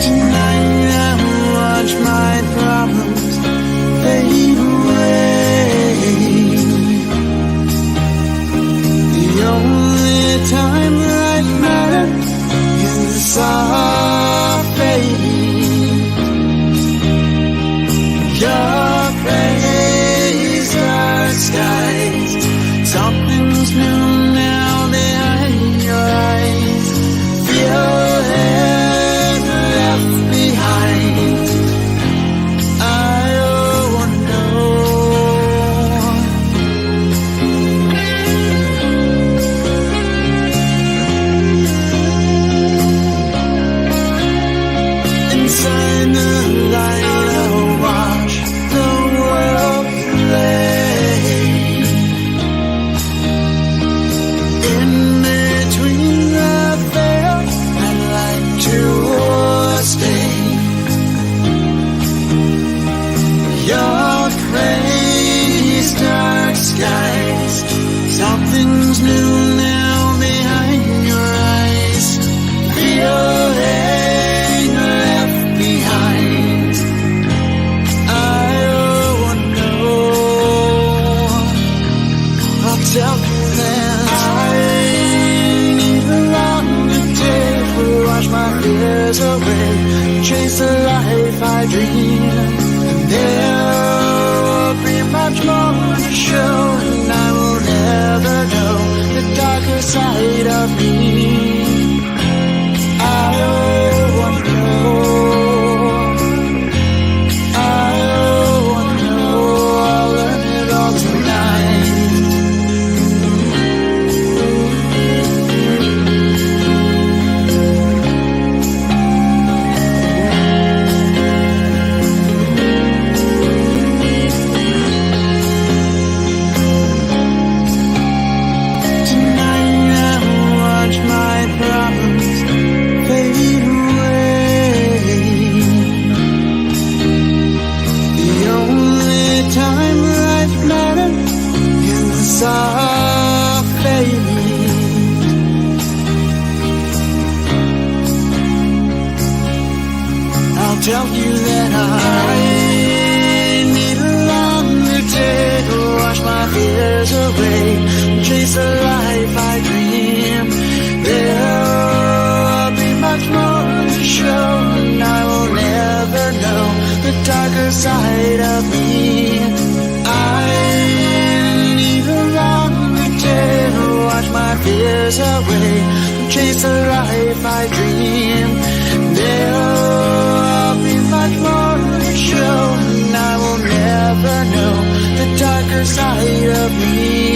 Tonight I will watch my problems fade away. The only time life matters tell you that I need a longer day to wash my fears away, chase the life I dream. There'll be much more to show, and I will never know the darker side of me. I need a longer day to wash my fears away, chase the life I dream. There'll be much more to show, and I will never know the darker side of me.